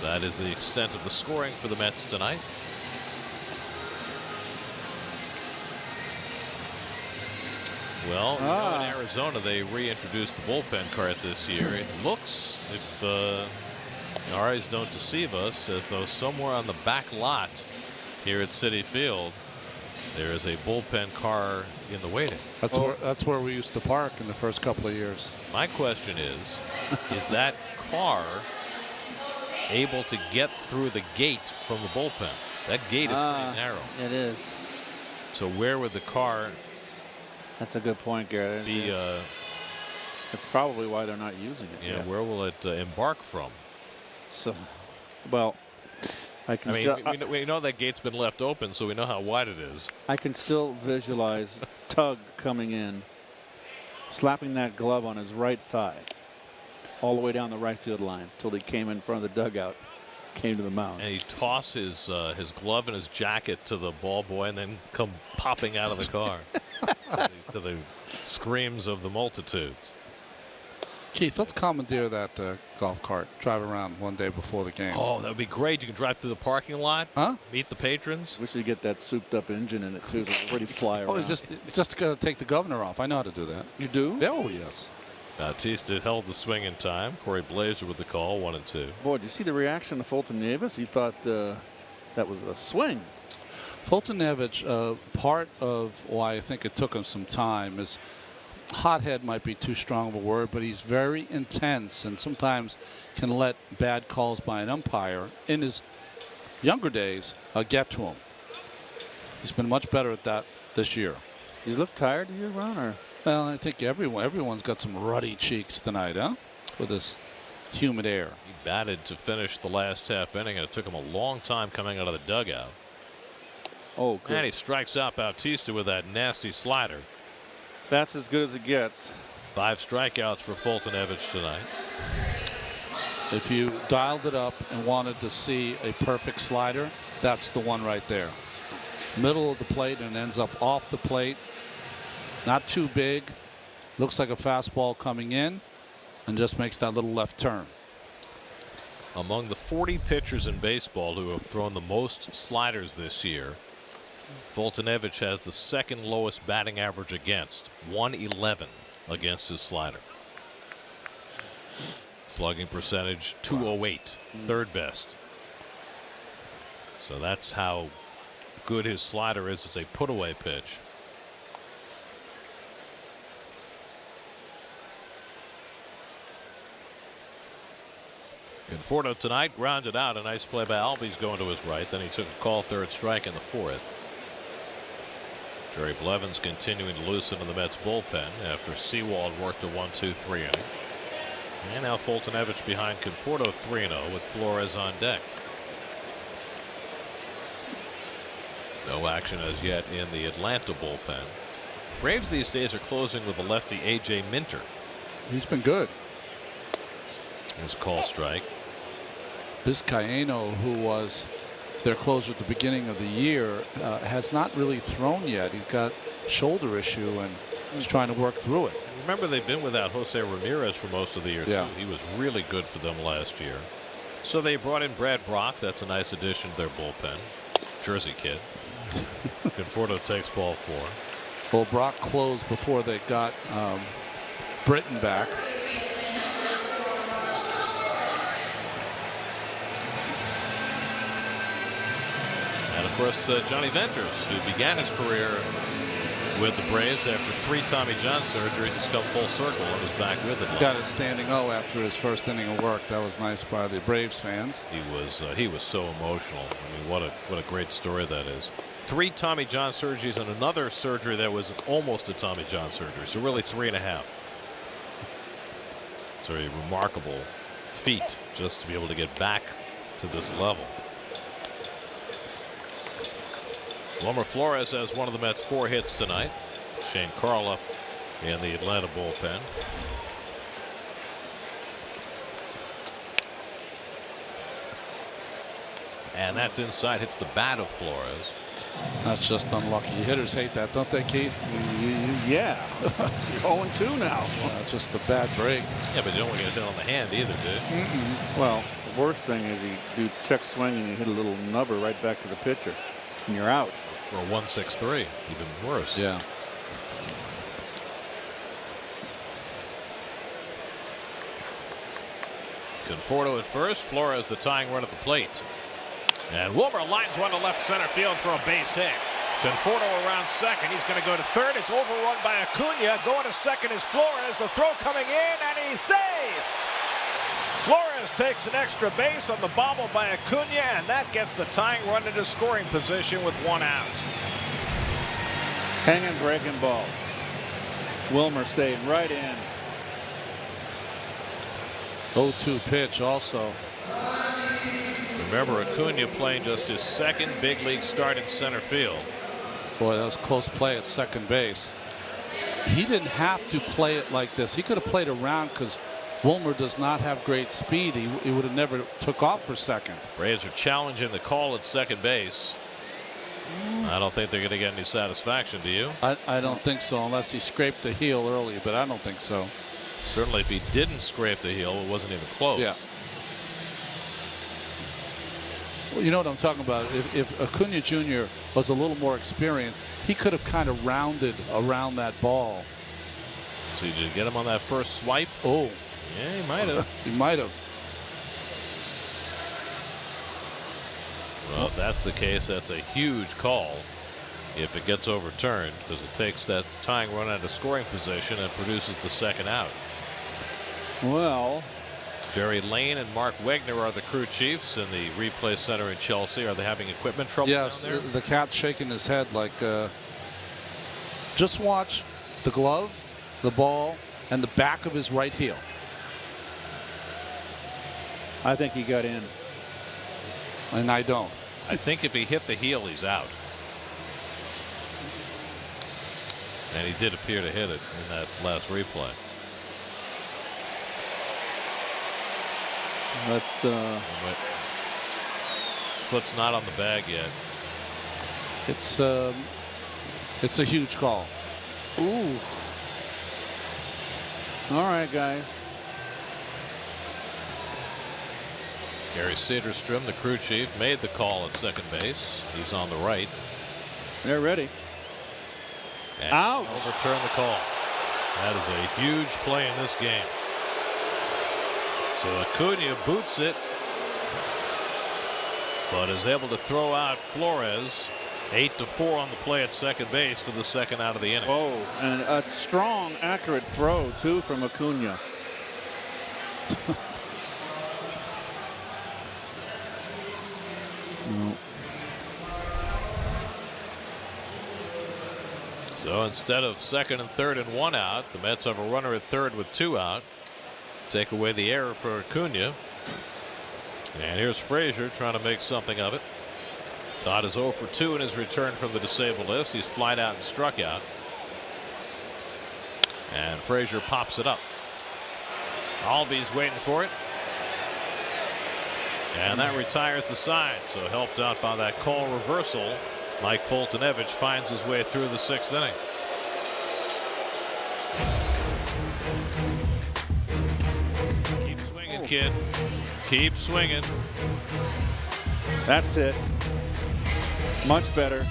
That is the extent of the scoring for the Mets tonight. Well, you know, in Arizona, they reintroduced the bullpen cart this year. It looks, if our eyes don't deceive us, as though somewhere on the back lot here at Citi Field, there is a bullpen car in the waiting. That's where we used to park in the first couple of years. My question is that car able to get through the gate from the bullpen? That gate is pretty narrow. It is. So where would the car That's a good point, Garrett. be? That's probably why they're not using it. Yeah, where will it embark from? So, well, I mean, we know that gate's been left open, so we know how wide it is. I can still visualize Tug coming in, slapping that glove on his right thigh, all the way down the right field line till he came in front of the dugout, came to the mound. And he toss his glove and his jacket to the ball boy, and then come popping out of the car to the screams of the multitudes. Keith, let's commandeer that golf cart. Drive around one day before the game. Oh, that would be great. You can drive through the parking lot, meet the patrons. We should get that souped-up engine in it too, so it's pretty fly around. Oh, just got to take the governor off. I know how to do that. You do? Oh, yes. Bautista held the swing in time. Corey Blazer with the call, 1-2. Boy, did you see the reaction of Fulton Nevis? He thought that was a swing. Fulton Nevis, part of why I think it took him some time is hothead might be too strong of a word, but he's very intense and sometimes can let bad calls by an umpire in his younger days get to him. He's been much better at that this year. You look tired, do you, Ron? Or? Well, I think everyone's got some ruddy cheeks tonight, huh? With this humid air. He batted to finish the last half inning, and it took him a long time coming out of the dugout. Oh, good. And he strikes out Bautista with that nasty slider. That's as good as it gets. 5 strikeouts for Fulton Evans tonight. If you dialed it up and wanted to see a perfect slider, that's the one right there. Middle of the plate and ends up off the plate. Not too big. Looks like a fastball coming in and just makes that little left turn. Among the 40 pitchers in baseball who have thrown the most sliders this year, Fultonevich has the second lowest batting average against, 111 against his slider. Slugging percentage 208, third best. So that's how good his slider is as a put-away pitch. Conforto tonight grounded out. A nice play by Albies going to his right. Then he took a call third strike in the 4th. Jerry Blevins continuing to loosen in the Mets bullpen after Sewald worked a 1-2-3 inning. And now Fultonevich behind Conforto 3-0 with Flores on deck. No action as yet in the Atlanta bullpen. Braves these days are closing with the lefty A.J. Minter. He's been good. His call strike. Vizcaíno, who was their closer at the beginning of the year, has not really thrown yet. He's got shoulder issue and he's trying to work through it. Remember, they've been without Jose Ramirez for most of the year, too. He was really good for them last year. So they brought in Brad Brock. That's a nice addition to their bullpen. Jersey kid. Conforto takes ball 4. Well, Brock closed before they got Britton back. And of course, Johnny Venters, who began his career with the Braves after 3 Tommy John surgeries, has come full circle and is back with it. Got a standing O after his first inning of work. That was nice by the Braves fans. He was so emotional. I mean, what a great story that is. 3 Tommy John surgeries and another surgery that was almost a Tommy John surgery. So really 3.5. It's a remarkable feat just to be able to get back to this level. Wilmer Flores has one of the Mets' 4 hits tonight. Shane Carl up in the Atlanta bullpen. And that's inside, hits the bat of Flores. That's just unlucky. Hitters hate that, don't they, Keith? Yeah. You're 0-2 now. Just a bad break. Yeah, but you don't want to get hit on the hand either, do you? Well, the worst thing is you do check swing and you hit a little nubber right back to the pitcher, and you're out. For a 1-6-3, even worse. Yeah. Conforto at first, Flores the tying run at the plate. And Wilmer lines one to left center field for a base hit. Conforto around second. He's going to go to third. It's overrun by Acuna. Going to second is Flores. The throw coming in, and he's safe. Flores takes an extra base on the bobble by Acuna, and that gets the tying run into scoring position with one out. Hanging breaking ball. Wilmer stayed right in. 0-2 pitch also. Remember, Acuna playing just his second big league start in center field. Boy, that was close play at second base. He didn't have to play it like this. He could have played around because Wilmer does not have great speed. He would have never took off for second. Braves are challenging the call at second base. I don't think they're going to get any satisfaction, do you? I don't think so, unless he scraped the heel early, but I don't think so. Certainly if he didn't scrape the heel, it wasn't even close. Yeah. Well, you know what I'm talking about. If Acuna Jr. was a little more experienced, he could have kind of rounded around that ball. So did you get him on that first swipe? Oh. Yeah, he might have. He might have. Well, if that's the case, that's a huge call if it gets overturned, because it takes that tying run out of scoring position and produces the second out. Well, Jerry Lane and Mark Wegner are the crew chiefs in the replay center in Chelsea. Are they having equipment trouble yes, down there? the cat's shaking his head like, just watch the glove, the ball, and the back of his right heel. I think he got in. And I don't. I think if he hit the heel, he's out. And he did appear to hit it in that last replay. That's his foot's not on the bag yet. It's a huge call. ooh. All right, guys. Gary Cederstrom, the crew chief, made the call at second base. He's on the right. They're ready. And Ouch. overturn the call. That is a huge play in this game. So Acuna boots it, but is able to throw out Flores. 8-4 on the play at second base for the second out of the inning. Whoa, and a strong, accurate throw, too, from Acuna. No. So instead of second and third and one out, the Mets have a runner at third with two out. Take away the error for Acuna. And here's Frazier trying to make something of it. Todd is 0 for 2 in his return from the disabled list. He's flied out and struck out. And Frazier pops it up. Albies waiting for it. And that retires the side. So helped out by that call reversal, Mike Foltynewicz finds his way through the sixth inning. Keep swinging, kid. Keep swinging. That's it. Much better.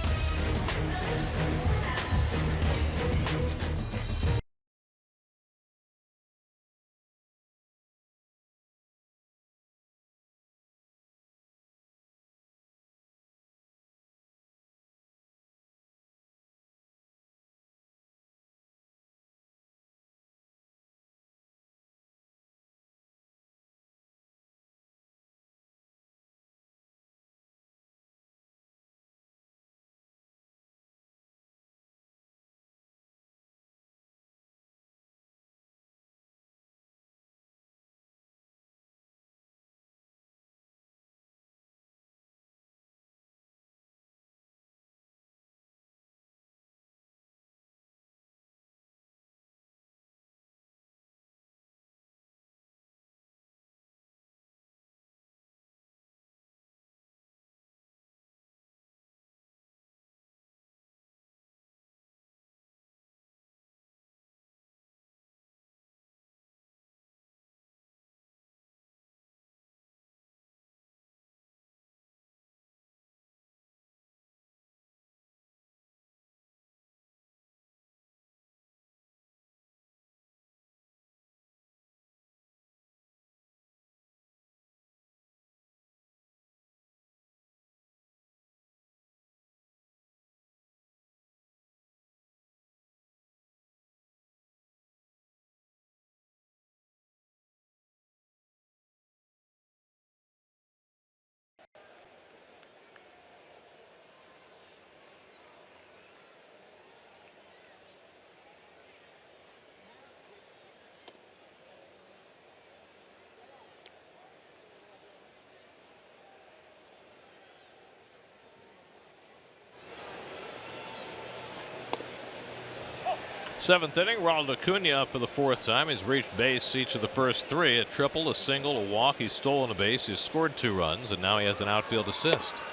Seventh inning, Ronald Acuna up for the fourth time. He's reached base each of the first three. A triple, a single, a walk. He's stolen a base. He's scored 2 runs, and now he has an outfield assist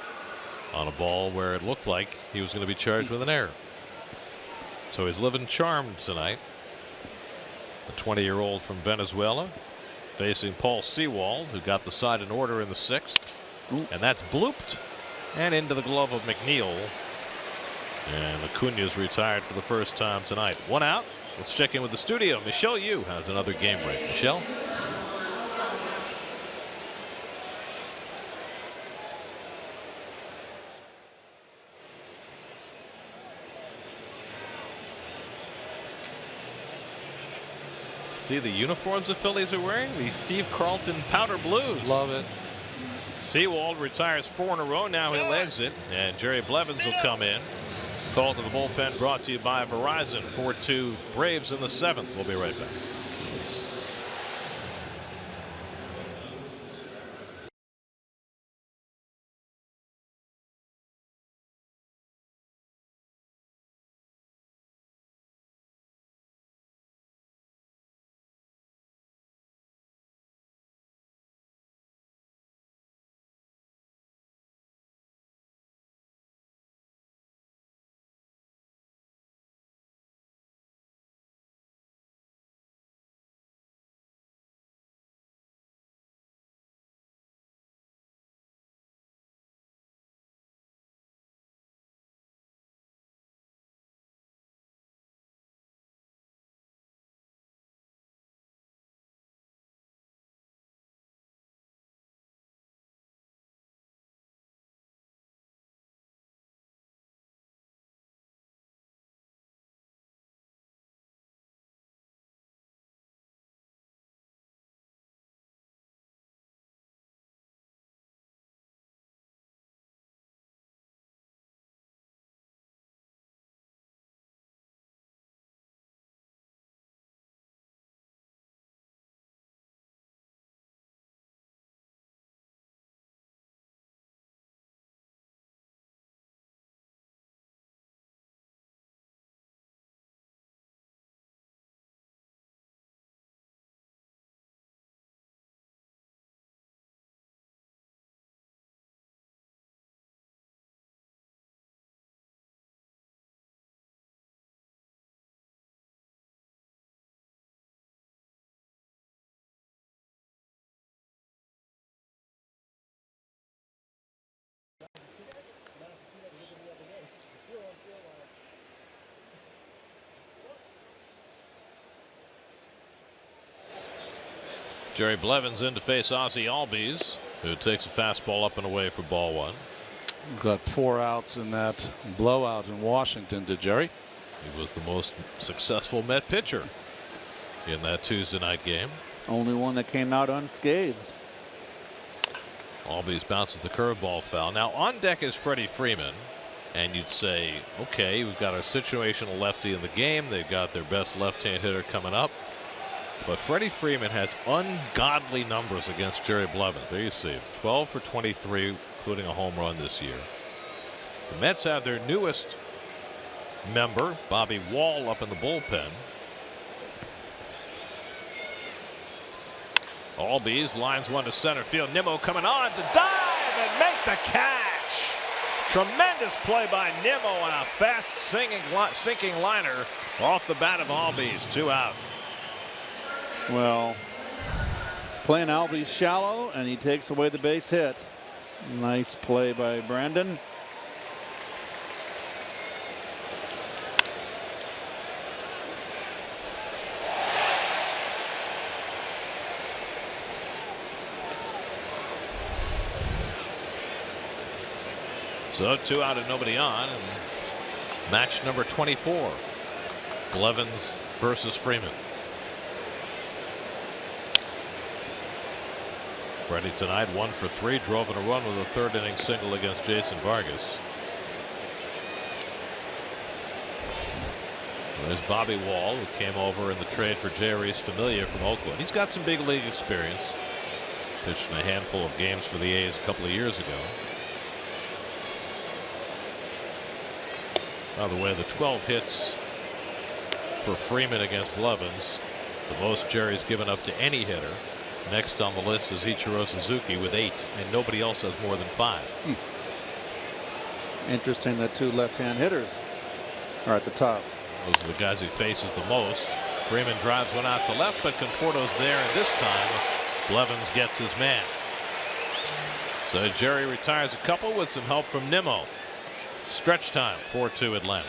on a ball where it looked like he was going to be charged with an error. So he's living charmed tonight. The 20-year-old from Venezuela facing Paul Sewald, who got the side in order in the 6th. And that's blooped and into the glove of McNeil. And Acuna's retired for the first time tonight. 1 out. Let's check in with the studio. Michelle Yu has another game break. Michelle? See the uniforms the Phillies are wearing? The Steve Carlton powder blues. Love it. Sewald retires 4 in a row. Now he'll exit, and Jerry Blevins will come in. Call to the bullpen brought to you by Verizon. 4-2 Braves in the 7th. We'll be right back. Jerry Blevins in to face Ozzie Albies, who takes a fastball up and away for ball 1. Got 4 outs in that blowout in Washington, did Jerry? He was the most successful Met pitcher in that Tuesday night game. Only one that came out unscathed. Albies bounces the curveball foul. Now on deck is Freddie Freeman, and you'd say, okay, we've got a situational lefty in the game. They've got their best left-hand hitter coming up. But Freddie Freeman has ungodly numbers against Jerry Blevins. There you see him, 12 for 23, including a home run this year. The Mets have their newest member, Bobby Wall, up in the bullpen. Albies lines one to center field. Nimmo coming on to dive and make the catch. Tremendous play by Nimmo on a fast sinking liner off the bat of Albies. 2 out. Well, playing Albies shallow, and he takes away the base hit. Nice play by Brandon. So 2 out and nobody on. And match number 24. Blevins versus Freeman. Freddie tonight 1 for 3, drove in a run with a 3rd inning single against Jason Vargas. There's Bobby Wall, who came over in the trade for J.R.'s Familia from Oakland. He's got some big league experience. Pitched in a handful of games for the A's a couple of years ago. By the way, the 12 hits for Freeman against Blevins, the most Jerry's given up to any hitter. Next on the list is Ichiro Suzuki with 8, and nobody else has more than 5. Interesting that 2 left-hand hitters are at the top. Those are the guys he faces the most. Freeman drives one out to left, but Conforto's there, and this time Blevins gets his man. So Jerry retires a couple with some help from Nimmo. Stretch time, 4-2 Atlanta.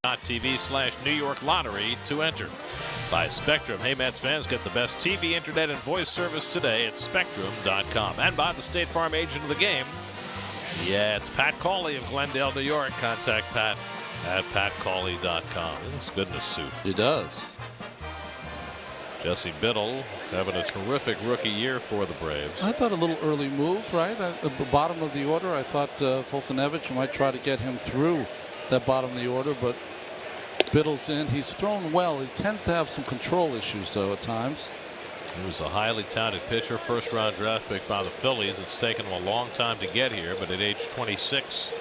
.tv/New York Lottery to enter. By Spectrum. Hey, Mets fans, get the best TV, internet, and voice service today at Spectrum.com. And by the State Farm agent of the game. Yeah, it's Pat Cauley of Glendale, New York. Contact Pat at PatCauley.com. He looks good in a suit. He does. Jesse Biddle having a terrific rookie year for the Braves. I thought a little early move, right? At the bottom of the order, I thought Fultonevich might try to get him through that bottom of the order, but Biddle's in. He's thrown well. He tends to have some control issues, though, at times. He was a highly touted pitcher, first-round draft pick by the Phillies. It's taken him a long time to get here, but at age 26,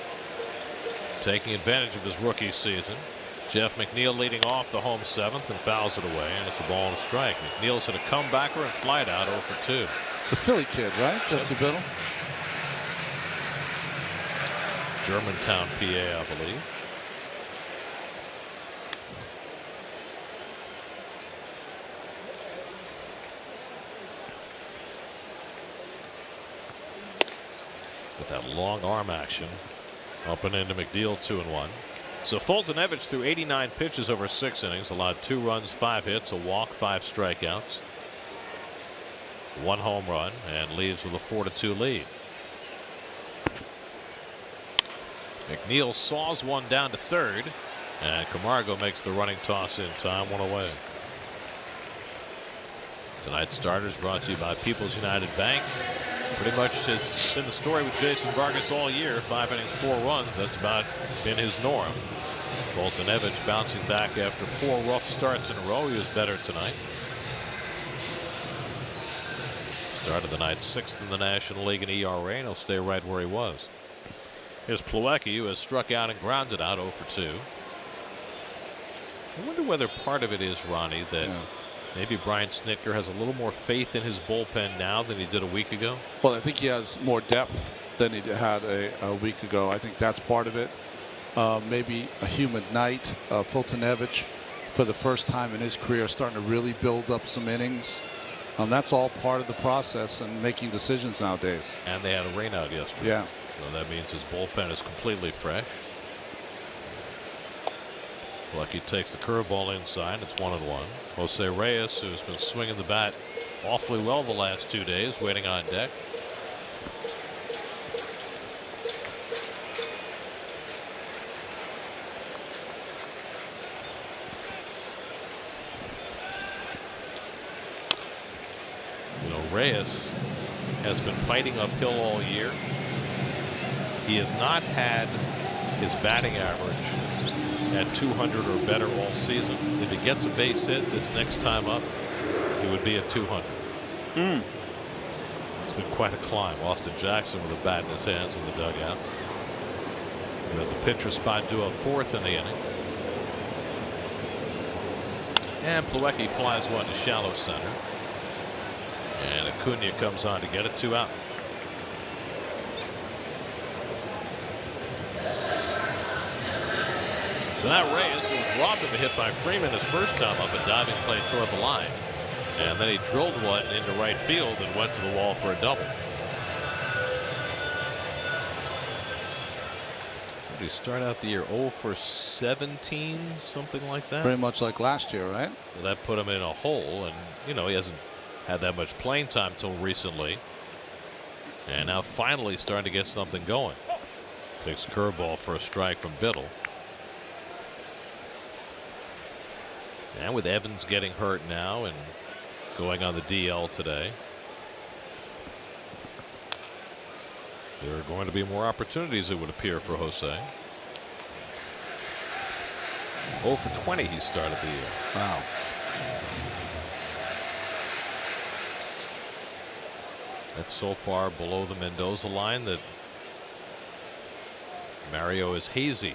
taking advantage of his rookie season. Jeff McNeil leading off the home 7th and fouls it away, and it's a ball and a strike. McNeil's hit a comebacker and flied out 0 for 2. It's a Philly kid, right? Jesse Biddle? Germantown, PA, I believe. With that long arm action up and into McNeil, 2-1. So Fultonevich threw 89 pitches over 6 innings, allowed 2 runs, 5 hits, a walk, 5 strikeouts, 1 home run, and leaves with a 4-2 lead. McNeil saws one down to third, and Camargo makes the running toss in time, 1 away. Tonight's starters brought to you by People's United Bank. Pretty much it's been the story with Jason Vargas all year. 5 innings, 4 runs. That's about been his norm. Fultonevich bouncing back after 4 rough starts in a row. He was better tonight. Started the night 6th in the National League in ERA, and he'll stay right where he was. Here's Plawecki, who has struck out and grounded out 0 for 2. I wonder whether part of it is, Ronnie, that maybe Brian Snitker has a little more faith in his bullpen now than he did a week ago. Well, I think he has more depth than he had a week ago. I think that's part of it. Maybe a humid night. Fultonevich, for the first time in his career, starting to really build up some innings. That's all part of the process and making decisions nowadays. And they had a rainout yesterday. Yeah. So that means his bullpen is completely fresh. Lucky takes the curveball inside. It's 1-1. Jose Reyes, who's been swinging the bat awfully well the last 2 days, waiting on deck. You know, Reyes has been fighting uphill all year. He has not had his batting average at 200 or better all season. If he gets a base hit this next time up, he would be at 200. It's been quite a climb. Austin Jackson with a bat in his hands in the dugout. We had the pitcher spot due up fourth in the inning. And Plawecki flies one to shallow center. And Acuna comes on to get it, 2 out. So now Reyes, who was robbed of a hit by Freeman his first time up, a diving play toward the line. And then he drilled one into right field and went to the wall for a double. Did he start out the year 0 for 17, something like that? Very much like last year, right? So that put him in a hole, and you know, he hasn't had that much playing time till recently. And now finally starting to get something going. Takes a curveball for a strike from Biddle. And with Evans getting hurt now and going on the DL today, there are going to be more opportunities, it would appear, for Jose. 0 for 20 he started the year. Wow. That's so far below the Mendoza line that Mario is hazy.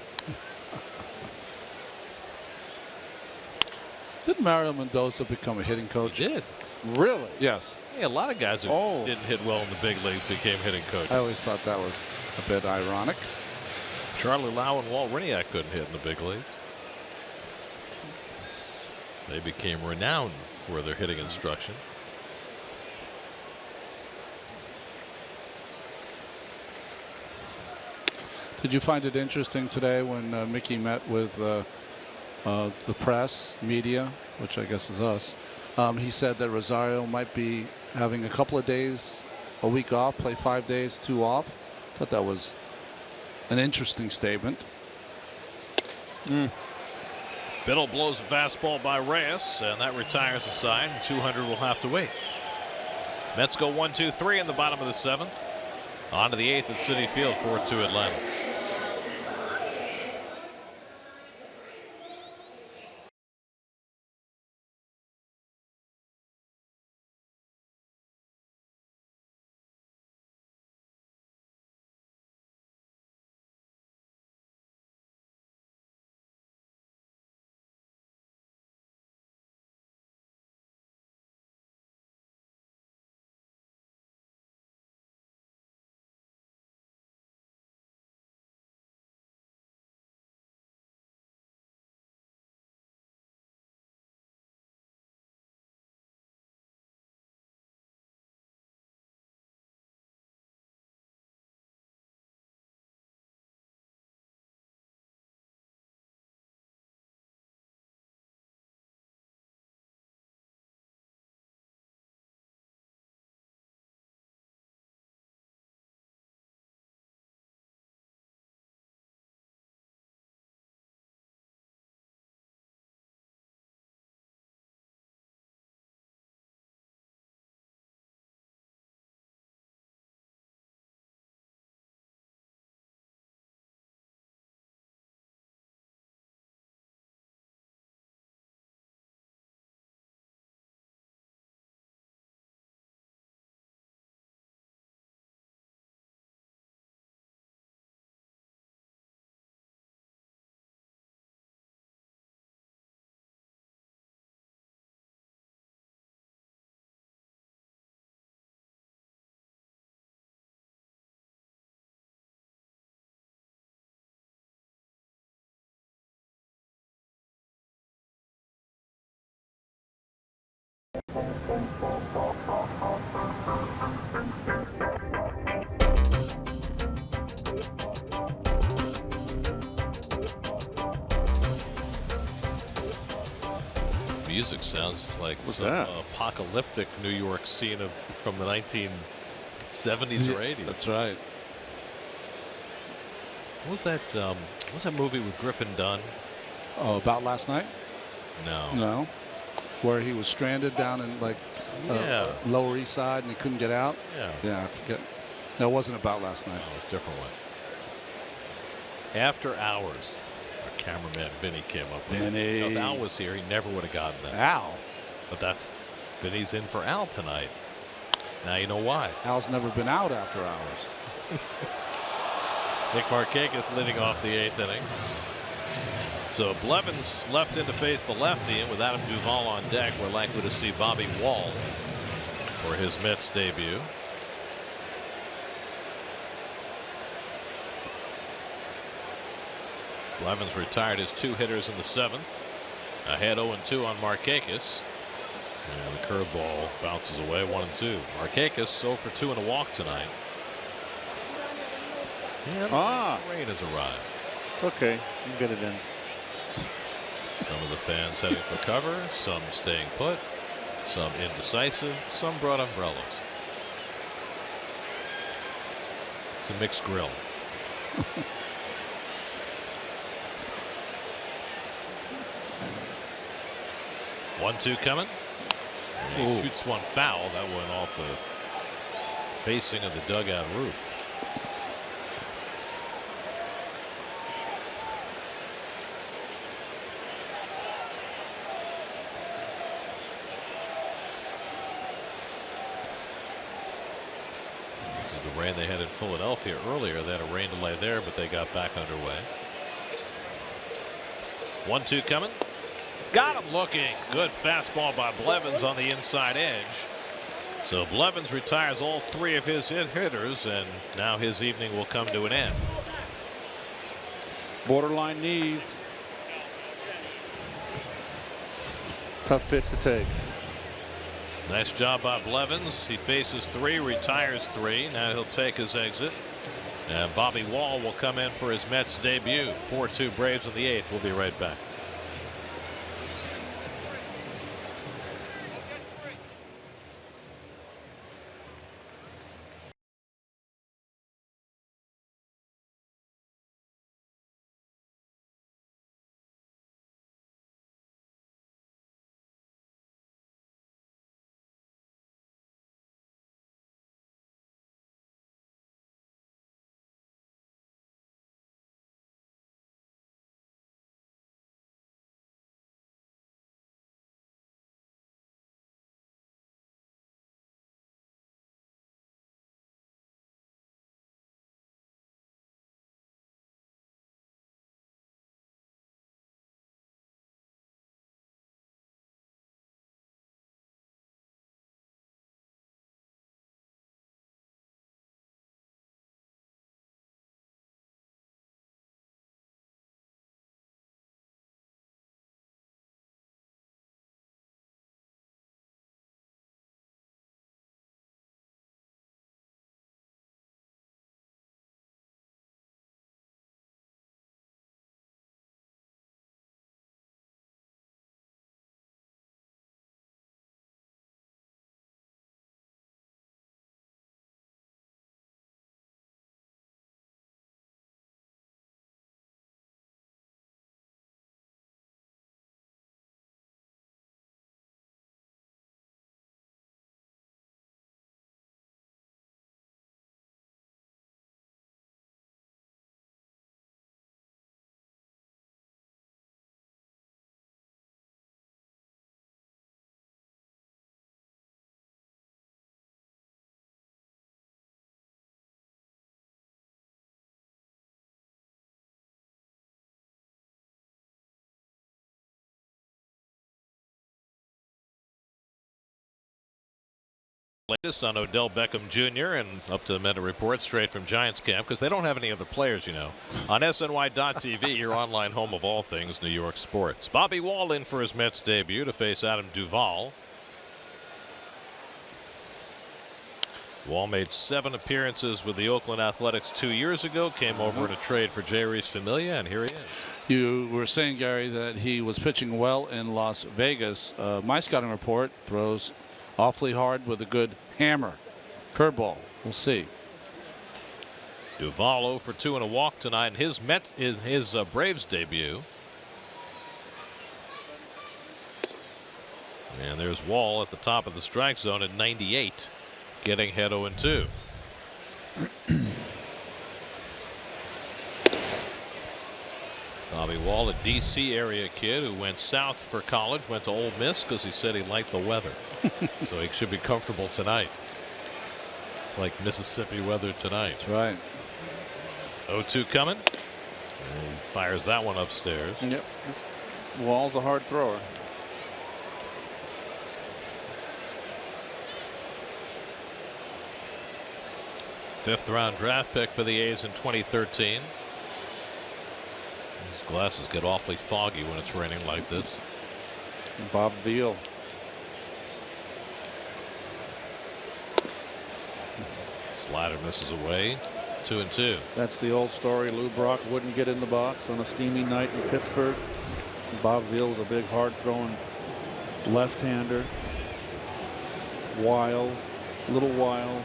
Did Mario Mendoza become a hitting coach? He did. Really? Yes. Yeah, a lot of guys who didn't hit well in the big leagues became hitting coaches. I always thought that was a bit ironic. Charlie Lau and Walt Riniak couldn't hit in the big leagues. They became renowned for their hitting instruction. Did you find it interesting today when Mickey met with the press, media, which I guess is us? He said that Rosario might be having a couple of days, a week off, play 5 days, 2 off. Thought that was an interesting statement. Biddle blows a fastball by Reyes, and that retires the side. 200 will have to wait. Mets go 1-2-3 in the bottom of the 7th. On to the 8th at Citi Field, 4-2 Atlanta. Music sounds like What's some that? apocalyptic New York scene from the 1970s or 80s. That's right. What was that movie with Griffin Dunn? Oh, About Last Night? No. No. Where he was stranded down in like Lower East Side and he couldn't get out? Yeah. Yeah, I forget. No, it wasn't About Last Night. No, it was a different one. After Hours. Our cameraman Vinny came up with it. Vinny. If Al was here, he never would have gotten that. Al. But Vinny's in for Al tonight. Now you know why. Al's never been out after hours. Nick Markakis leading off the 8th inning. So Blevins left in to face the lefty, and with Adam Duvall on deck, we're likely to see Bobby Wall for his Mets debut. Blevins retired his 2 hitters in the 7th. Ahead 0-2 on Markakis. And the curveball bounces away 1-2. Markakis 0 for 2 and a walk tonight. And rain has arrived. It's okay. You can get it in. Some of the fans heading for cover, some staying put, some indecisive, some brought umbrellas. It's a mixed grill. 1-2 coming. And he shoots one foul. That went off the facing of the dugout roof. This is the rain they had in Philadelphia earlier. They had a rain delay there, but they got back underway. 1-2 coming. Got him looking. Good fastball by Blevins on the inside edge. So Blevins retires all 3 of his hitters, and now his evening will come to an end. Borderline knees. Tough pitch to take. Nice job by Blevins. He faces 3, retires 3. Now he'll take his exit. And Bobby Wall will come in for his Mets debut. 4-2 Braves in the 8th. We'll be right back. Latest on Odell Beckham Jr. and up to the minute report straight from Giants camp, because they don't have any other players, you know. On SNY.TV, your online home of all things New York sports. Bobby Wall in for his Mets debut to face Adam Duvall. Wall made 7 appearances with the Oakland Athletics 2 years ago. Came over in a trade for J. Reese Familia, and here he is. You were saying, Gary, that he was pitching well in Las Vegas. My scouting report throws awfully hard with a good hammer. Curveball. We'll see. Duvall 0 for 2 and a walk tonight in his Braves debut. And there's Wall at the top of the strike zone at 98, getting head 0 and 2. Bobby Wall, a D.C. area kid who went south for college, went to Ole Miss because he said he liked the weather. So he should be comfortable tonight. It's like Mississippi weather tonight. That's right. 0-2 coming. And he fires that one upstairs. Yep. Wall's a hard thrower. Fifth-round draft pick for the A's in 2013. His glasses get awfully foggy when it's raining like this. And Bob Veal. Slider misses away. 2 and 2. That's the old story. Lou Brock wouldn't get in the box on a steamy night in Pittsburgh. Bob Veal was a big, hard-throwing left-hander. Wild, little wild,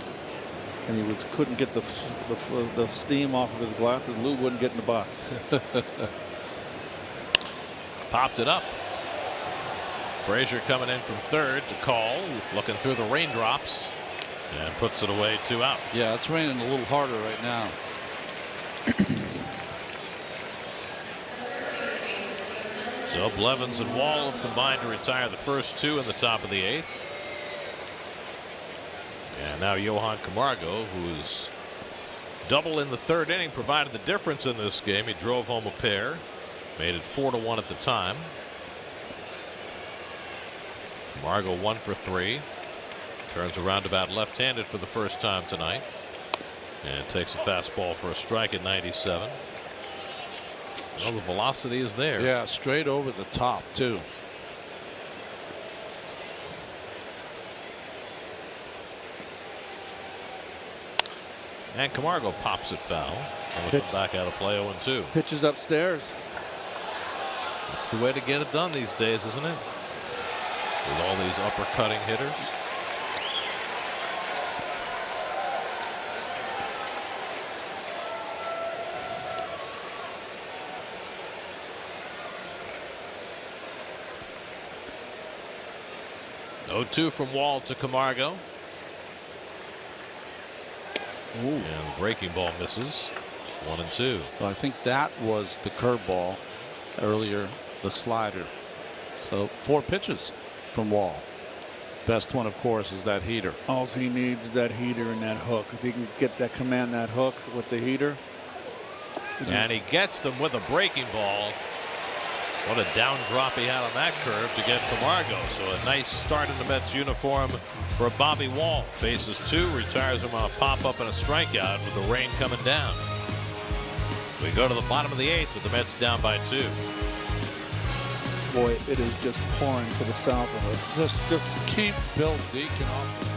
and he couldn't get the steam off of his glasses. Lou wouldn't get in the box. Popped it up. Frazier coming in from third to call, looking through the raindrops, and puts it away. 2 out. Yeah, it's raining a little harder right now. So Blevins and Wall have combined to retire the first 2 in the top of the 8th. And now Johan Camargo, who's double in the 3rd inning, provided the difference in this game. He drove home a pair, made it 4-1 at the time. Camargo 1 for 3. Turns around about left-handed for the first time tonight. And takes a fastball for a strike at 97. Well, the velocity is there. Yeah, straight over the top, too. And Camargo pops it foul. And we'll come back out of play 0 and 2. Pitches upstairs. That's the way to get it done these days, isn't it? With all these uppercutting hitters. Oh, 2 from Wall to Camargo. Ooh. And breaking ball misses. 1 and 2. Well, I think that was the curveball earlier, the slider. So 4 pitches from Wall. Best one, of course, is that heater. All he needs is that heater and that hook. If he can get that command, that hook with the heater. And he gets them with a breaking ball. What a down drop he had on that curve to get Camargo. So a nice start in the Mets uniform for Bobby Wall. Faces 2, retires him on a pop-up and a strikeout with the rain coming down. We go to the bottom of the 8th with the Mets down by 2. Boy, it is just pouring to the south of us. Just keep Bill Deacon off.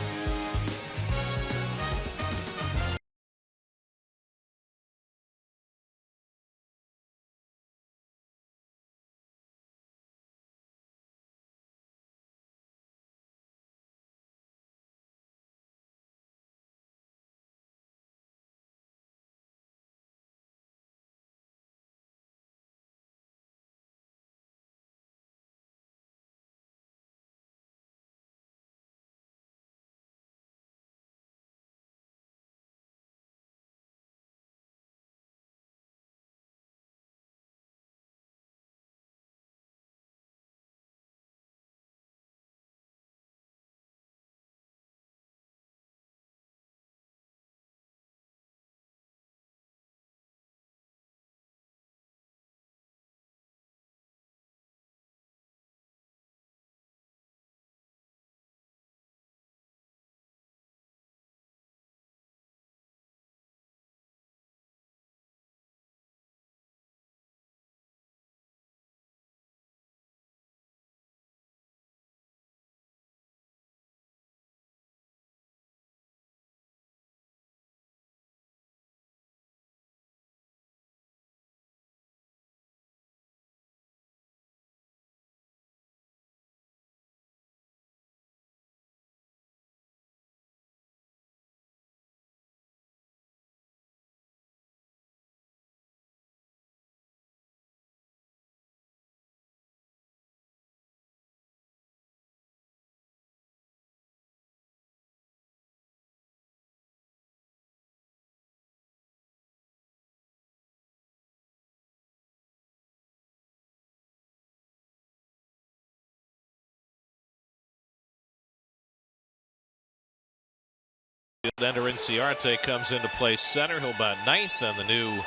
Ender Inciarte comes into play center. He'll bat ninth, and the new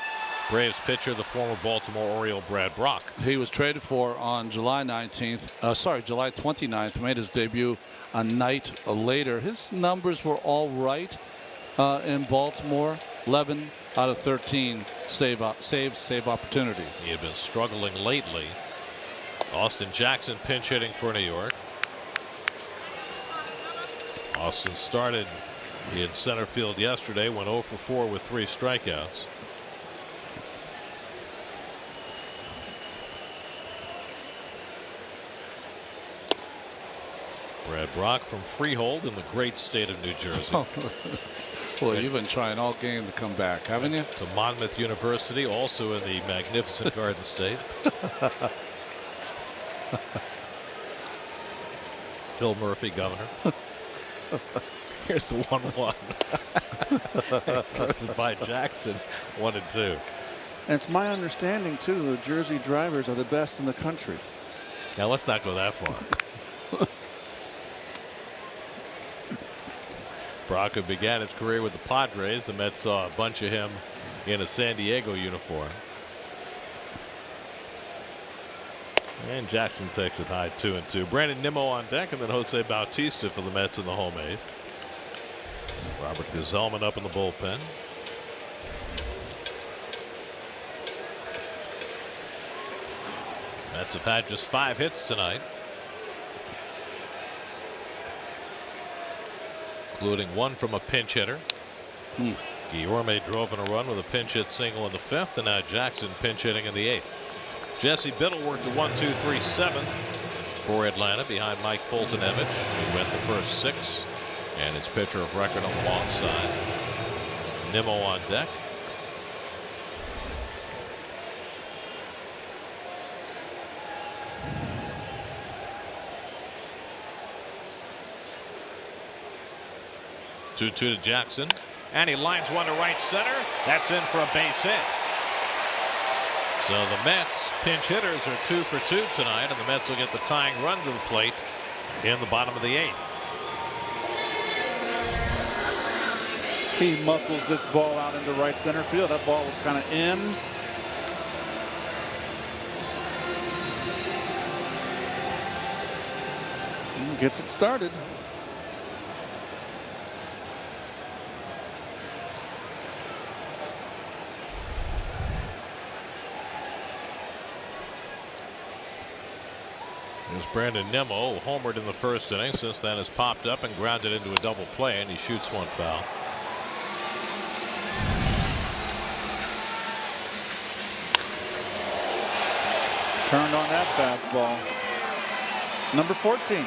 Braves pitcher, the former Baltimore Oriole Brad Brock. He was traded for on July 29th, made his debut a night later. His numbers were all right in Baltimore. 11 out of 13 save opportunities. He had been struggling lately. Austin Jackson pinch hitting for New York. Austin started in center field yesterday, went 0 for 4 with 3 strikeouts. Brad Brock from Freehold in the great state of New Jersey. Well, you've been trying all game to come back, haven't you? To Monmouth University, also in the magnificent Garden State. Phil Murphy, governor. Here's the 1-1. Throws it by Jackson, 1-2. And it's my understanding, too, the Jersey drivers are the best in the country. Now, let's not go that far. Brock, who began his career with the Padres, the Mets saw a bunch of him in a San Diego uniform. And Jackson takes it high, 2-2. Brandon Nimmo on deck, and then Jose Bautista for the Mets in the home eighth. Robert Gazelman up in the bullpen. Mets have had just 5 hits tonight, including 1 from a pinch hitter. Guillorme drove in a run with a pinch hit single in the 5th, and now Jackson pinch hitting in the 8th. Jesse Biddle worked the 1-2-3 7th for Atlanta behind Mike Fulton-Evich, who went the first 6, and his pitcher of record on the long side. Nimmo on deck. Two to Jackson, and he lines one to right center. That's in for a base hit. So the Mets pinch hitters are 2 for 2 tonight, and the Mets will get the tying run to the plate in the bottom of the 8th. He muscles this ball out into right center field. That ball was kind of in. And gets it started. There's Brandon Nimmo, homered in the first inning. Since then has popped up and grounded into a double play, and he shoots one foul. Turned on that fastball. Number 14.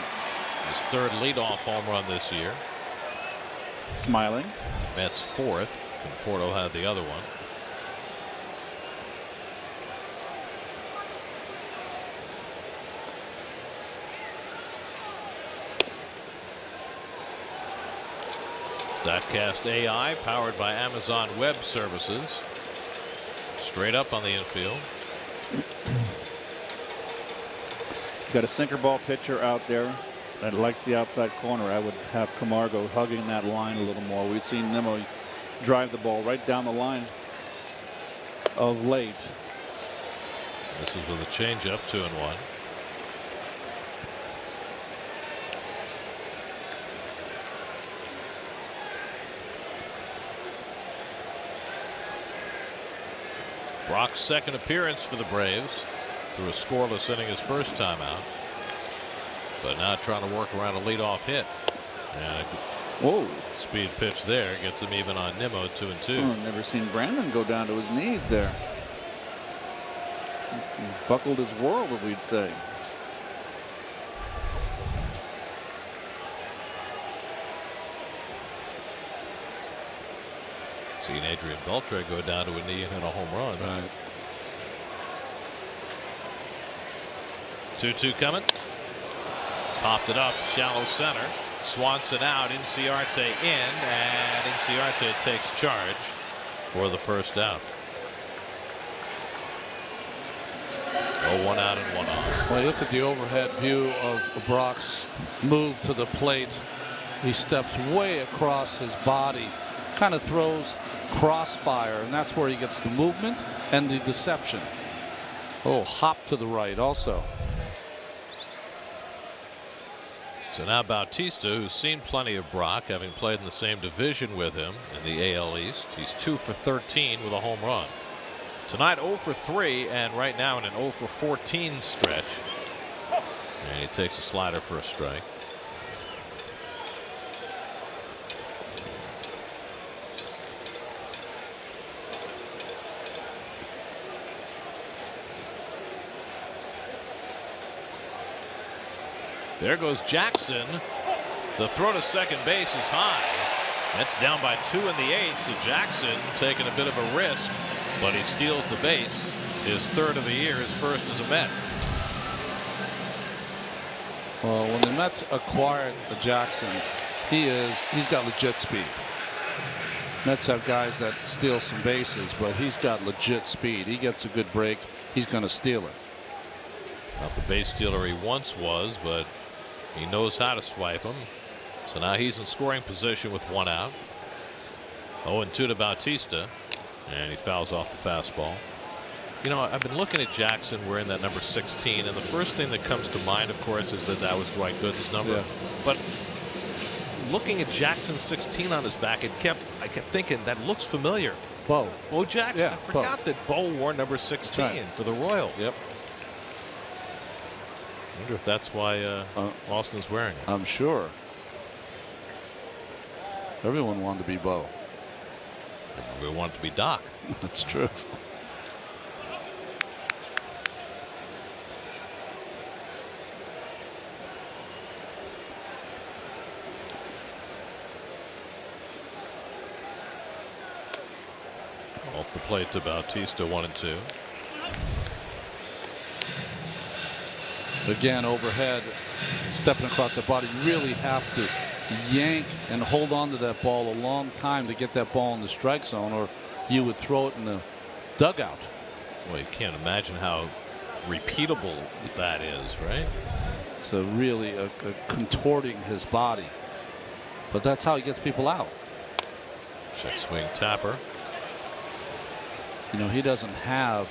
His 3rd leadoff home run this year. Smiling. Mets 4th. Conforto had the other one. Statcast AI powered by Amazon Web Services. Straight up on the infield. Got a sinker ball pitcher out there that likes the outside corner. I would have Camargo hugging that line a little more. We've seen Nimmo drive the ball right down the line of late. This is with a changeup, 2-1. Brock's 2nd appearance for the Braves, through a scoreless inning his first time out, but now trying to work around a leadoff hit. And a whoa, speed pitch there gets him even on Nimmo, 2-2. I've never seen Brandon go down to his knees there. Buckled his world, what we'd say. Seen Adrian Beltre go down to a knee and hit a home run. Right. 2-2 coming. Popped it up, shallow center. Swanson out, Inciarte in, and Inciarte takes charge for the first out. 1 out and 1 on. Well, you look at the overhead view of Brock's move to the plate. he steps way across his body, kind of throws crossfire, and that's where he gets the movement and the deception. Oh, hop to the right also. So now Bautista, who's seen plenty of Brock, having played in the same division with him in the AL East. He's 2 for 13 with a home run. Tonight 0 for 3, and right now in an 0 for 14 stretch. And he takes a slider for a strike. There goes Jackson. The throw to second base is high. That's down by 2 in the 8th. So Jackson taking a bit of a risk, but he steals the base. His 3rd of the year, his 1st as a Met. Well, when the Mets acquired Jackson, he's got legit speed. Mets have guys that steal some bases, but he's got legit speed. He gets a good break, he's going to steal it. Not the base stealer he once was, but he knows how to swipe him. So now he's in scoring position with 1 out. 0-2 to Bautista, and he fouls off the fastball. You know, I've been looking at Jackson wearing that number 16, and the first thing that comes to mind, of course, is that was Dwight Gooden's number. Yeah. But looking at Jackson's 16 on his back, I kept thinking that looks familiar. Bo Jackson. Yeah, I forgot that Bo wore number 16 right. for the Royals. Yep. I wonder if that's why Austin's wearing it. I'm sure. Everyone wanted to be Bo. We want it to be Doc. That's true. Off the plate to Bautista, 1-2. Again, overhead, stepping across the body. You really have to yank and hold on to that ball a long time to get that ball in the strike zone, or you would throw it in the dugout. Well, you can't imagine how repeatable that is, right? It's really contorting his body. But that's how he gets people out. Check swing tapper. You know, he doesn't have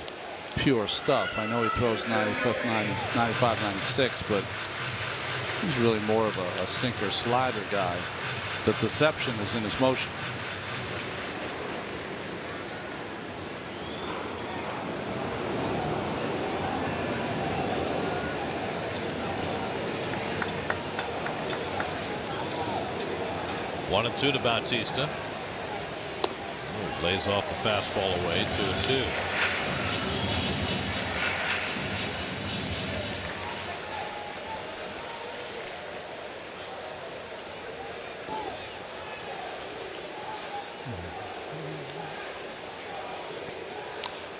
pure stuff. I know he throws 95, 96, but he's really more of a sinker slider guy. The deception is in his motion. One and 2 to Bautista. Lays off the fastball away, 2-2.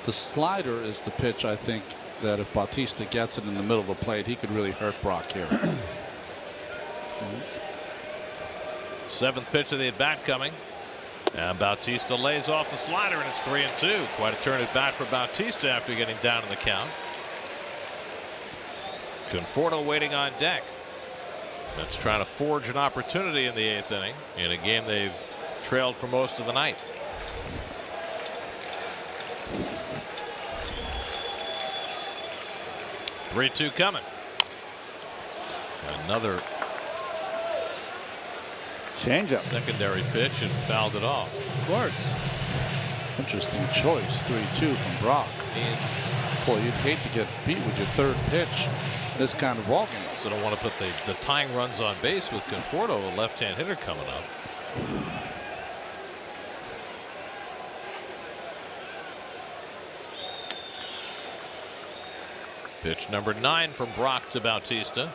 The slider is the pitch, I think, that if Bautista gets it in the middle of the plate, he could really hurt Brock here. 7th pitch of the at-bat coming. And Bautista lays off the slider, and it's 3-2. Quite a turn at bat for Bautista after getting down in the count. Conforto waiting on deck. That's trying to forge an opportunity in the 8th inning in a game they've trailed for most of the night. Three-two coming. Another changeup. Secondary pitch and fouled it off. Of course. Interesting choice. 3-2 from Brock. Boy, you'd hate to get beat with your 3rd pitch this kind of ball game. Also don't want to put the tying runs on base with Conforto, a left-hand hitter coming up. Pitch number 9 from Brock to Bautista.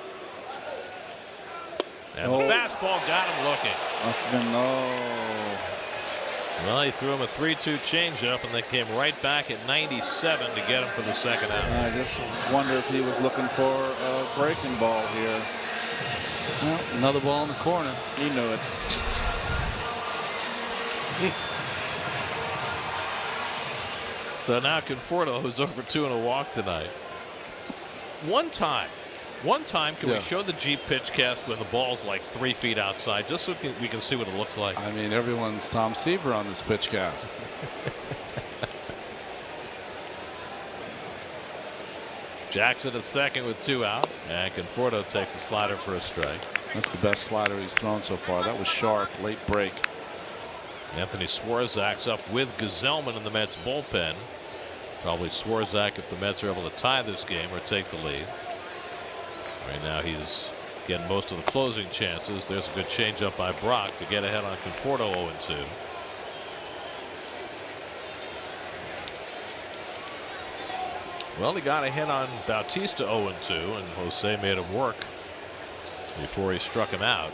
And the fastball got him looking. Must have been low. Well, he threw him a 3-2 changeup, and they came right back at 97 to get him for the 2nd out. I just wonder if he was looking for a breaking ball here. Well, another ball in the corner. He knew it. So now Conforto, who's over 2 and a walk tonight. One time One time, can we Yeah. show the Jeep pitch cast when the ball's like 3 feet outside, just so we can see what it looks like? I mean, everyone's Tom Seaver on this pitch cast. Jackson at second with 2 out, and Conforto takes the slider for a strike. That's the best slider he's thrown so far. That was sharp, late break. Anthony Swarzak's up with Gazelman in the Mets bullpen. Probably Swarzak if the Mets are able to tie this game or take the lead. Right now he's getting most of the closing chances. There's a good changeup by Brock to get ahead on Conforto 0-2. Well, he got ahead on Bautista 0-2, and Jose made him work before he struck him out.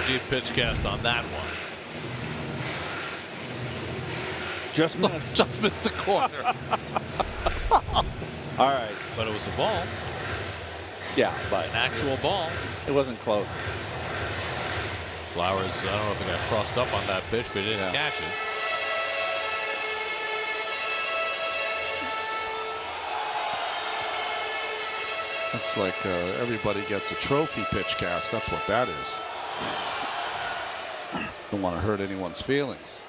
Jeep pitch cast on that one. Just missed. Just missed the corner. All right. But it was a ball, Yeah, but an actual ball. it wasn't close. Flowers, I don't know if he got crossed up on that pitch, but he didn't catch it. It's like everybody gets a trophy pitch cast. That's what that is. Don't want to hurt anyone's feelings.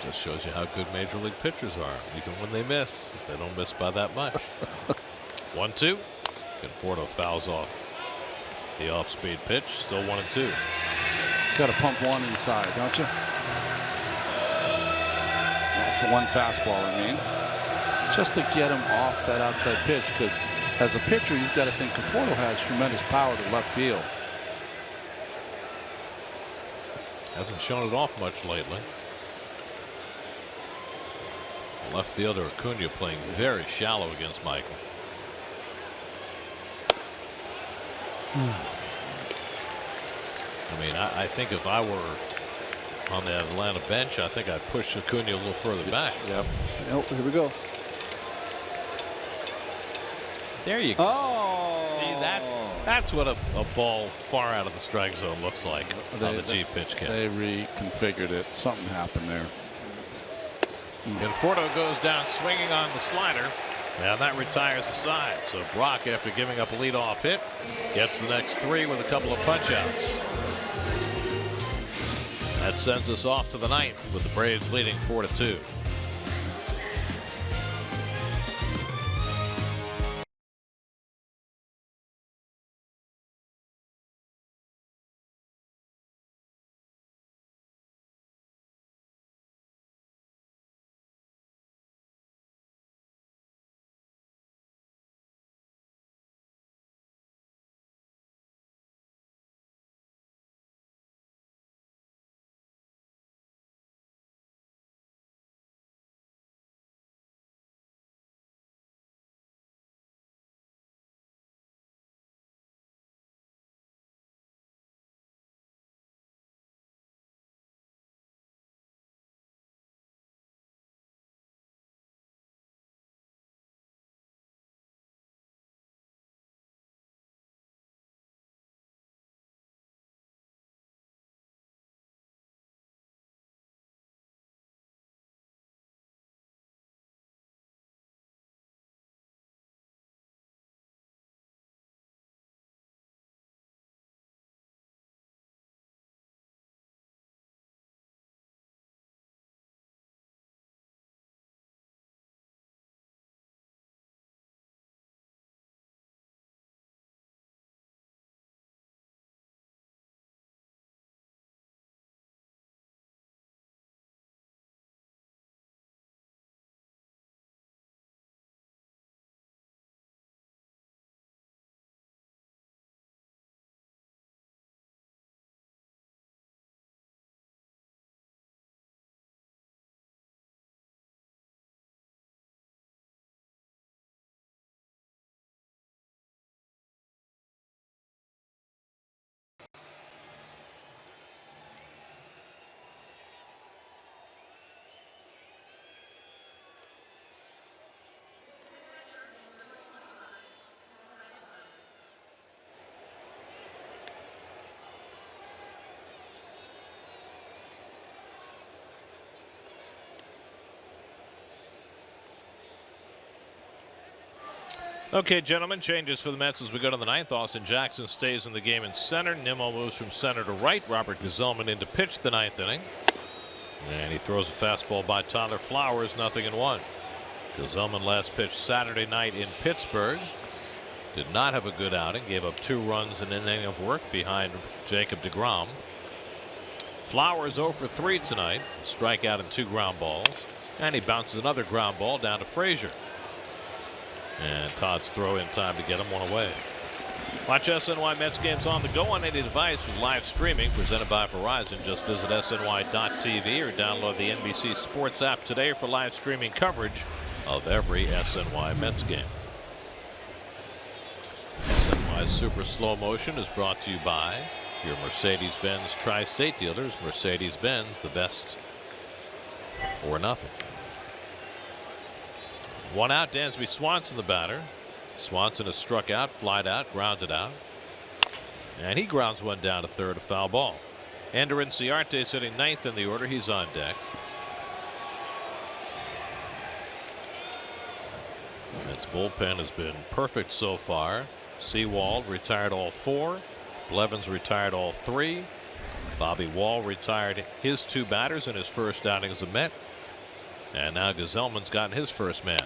Just shows you how good major league pitchers are. Even when they miss, they don't miss by that much. 1-2. Conforto fouls off the off-speed pitch. Still 1-2. Got to pump one inside, don't you? That's the one fastball, I mean. Just to get him off that outside pitch, because as a pitcher, you've got to think Conforto has tremendous power to left field. Hasn't shown it off much lately. Left fielder Acuna playing very shallow against Michael. I mean, I think if I were on the Atlanta bench, I think I'd push Acuna a little further back. Yep. Oh, here we go. There you go. Oh. See, that's what a ball far out of the strike zone looks like on the Jeep pitch cast. They reconfigured it. Something happened there. Conforto goes down swinging on the slider, and that retires the side. So Brock, after giving up a leadoff hit, gets the next 3 with a couple of punch-outs. That sends us off to the 9th with the Braves leading 4-2. Okay, gentlemen, changes for the Mets as we go to the ninth. Austin Jackson stays in the game in center. Nimmo moves from center to right. Robert Gazelman in to pitch the ninth inning. And he throws a fastball by Tyler Flowers, 0-1. Gazelman last pitched Saturday night in Pittsburgh. Did not have a good outing. Gave up 2 runs in an inning of work behind Jacob deGrom. Flowers 0 for 3 tonight. Strikeout and 2 ground balls. And he bounces another ground ball down to Frazier. And Todd's throw in time to get him one away. Watch SNY Mets games on the go on any device with live streaming presented by Verizon. Just visit SNY.TV or download the NBC Sports app today for live streaming coverage of every SNY Mets game. SNY Super Slow Motion is brought to you by your Mercedes-Benz Tri-State dealers. Mercedes-Benz, the best or nothing. 1 out, Dansby Swanson the batter. Swanson has struck out, flied out, grounded out. And he grounds one down to third, a foul ball. Ender Inciarte sitting 9th in the order. He's on deck. Mets bullpen has been perfect so far. Sewald retired all 4. Blevins retired all 3. Bobby Wall retired his 2 batters in his first outing as a Met. And now Gazelman's gotten his first man.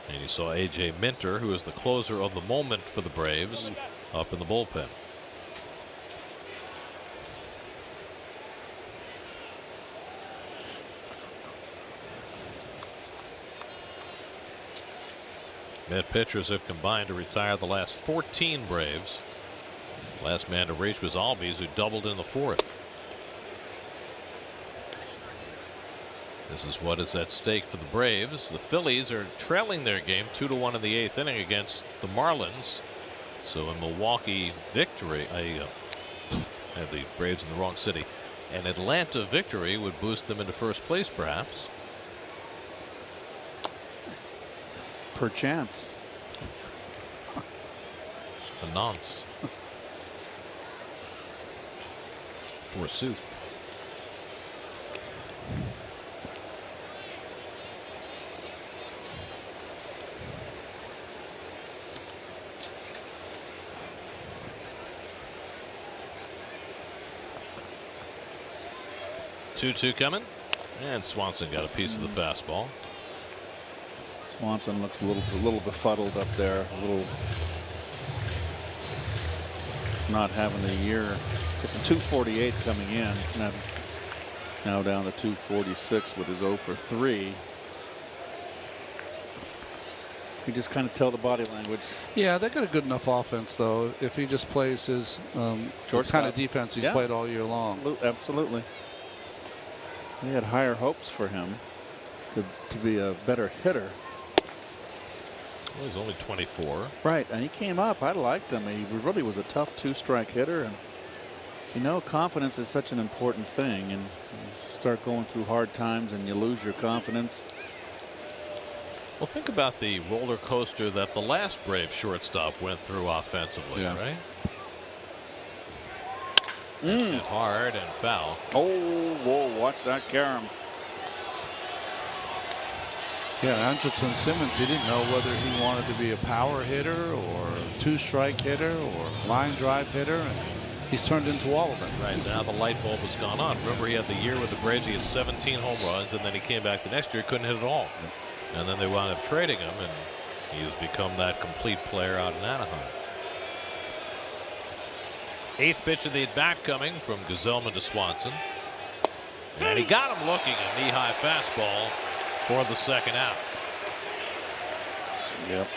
And you saw A.J. Minter, who is the closer of the moment for the Braves, up in the bullpen. Met pitchers have combined to retire the last 14 Braves. Last man to reach was Albies, who doubled in the 4th. This is what is at stake for the Braves. The Phillies are trailing their game 2-1 in the 8th inning against the Marlins. So a Milwaukee victory, I had the Braves in the wrong city. An Atlanta victory would boost them into first place, perhaps. Perchance. A nonce. Forsooth. Two coming, and Swanson got a piece of the fastball. Swanson looks a little befuddled up there, a little not having the year. 248 coming in, now down to 246 with his 0 for 3. You just kind of tell the body language. Yeah, they got a good enough offense, though, if he just plays his kind of defense he's played all year long. Absolutely. They had higher hopes for him to be a better hitter. Well, he's only 24. Right, and he came up. I liked him. He really was a tough 2-strike hitter, and you know, confidence is such an important thing. And you start going through hard times, and you lose your confidence. Well, think about the roller coaster that the last Braves shortstop went through offensively, right? That's hit hard and foul. Oh, whoa, watch that carom. Yeah, Andrelton Simmons, he didn't know whether he wanted to be a power hitter or a 2-strike hitter or line drive hitter, and he's turned into all of them. Right, now the light bulb has gone on. Remember, he had the year with the Braves, he had 17 home runs, and then he came back the next year, couldn't hit at all. And then they wound up trading him, and he has become that complete player out in Anaheim. 8th pitch of the at-bat coming from Gazelman to Swanson. And he got him looking, a knee-high fastball for the second out. Yep.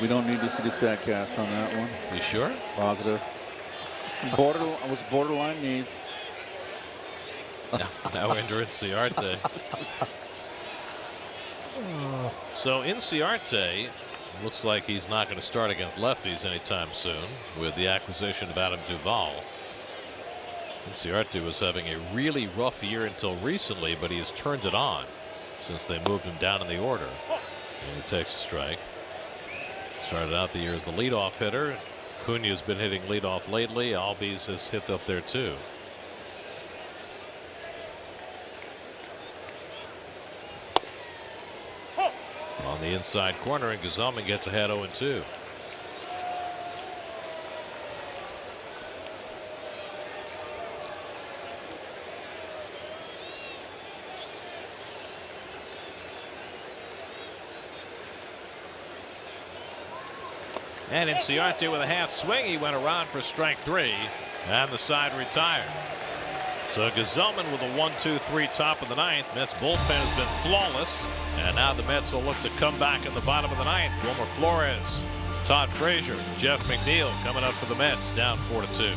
We don't need to see the StatCast on that one. You sure? Positive. Was borderline knees. Now Ender Inciarte. So Inciarte looks like he's not going to start against lefties anytime soon with the acquisition of Adam Duvall. Inciarte was having a really rough year until recently, but he has turned it on since they moved him down in the order. And he takes a strike. Started out the year as the leadoff hitter. Cunha's been hitting leadoff lately. Albies has hit up there too. on the inside corner, and Gazelman gets ahead 0-2. And Inciarte with a half swing. He went around for strike 3, and the side retired. So Gazelman with a 1-2-3 top of the ninth. Mets bullpen has been flawless, and now the Mets will look to come back in the bottom of the ninth. Wilmer Flores, Todd Frazier, Jeff McNeil coming up for the Mets, down 4-2.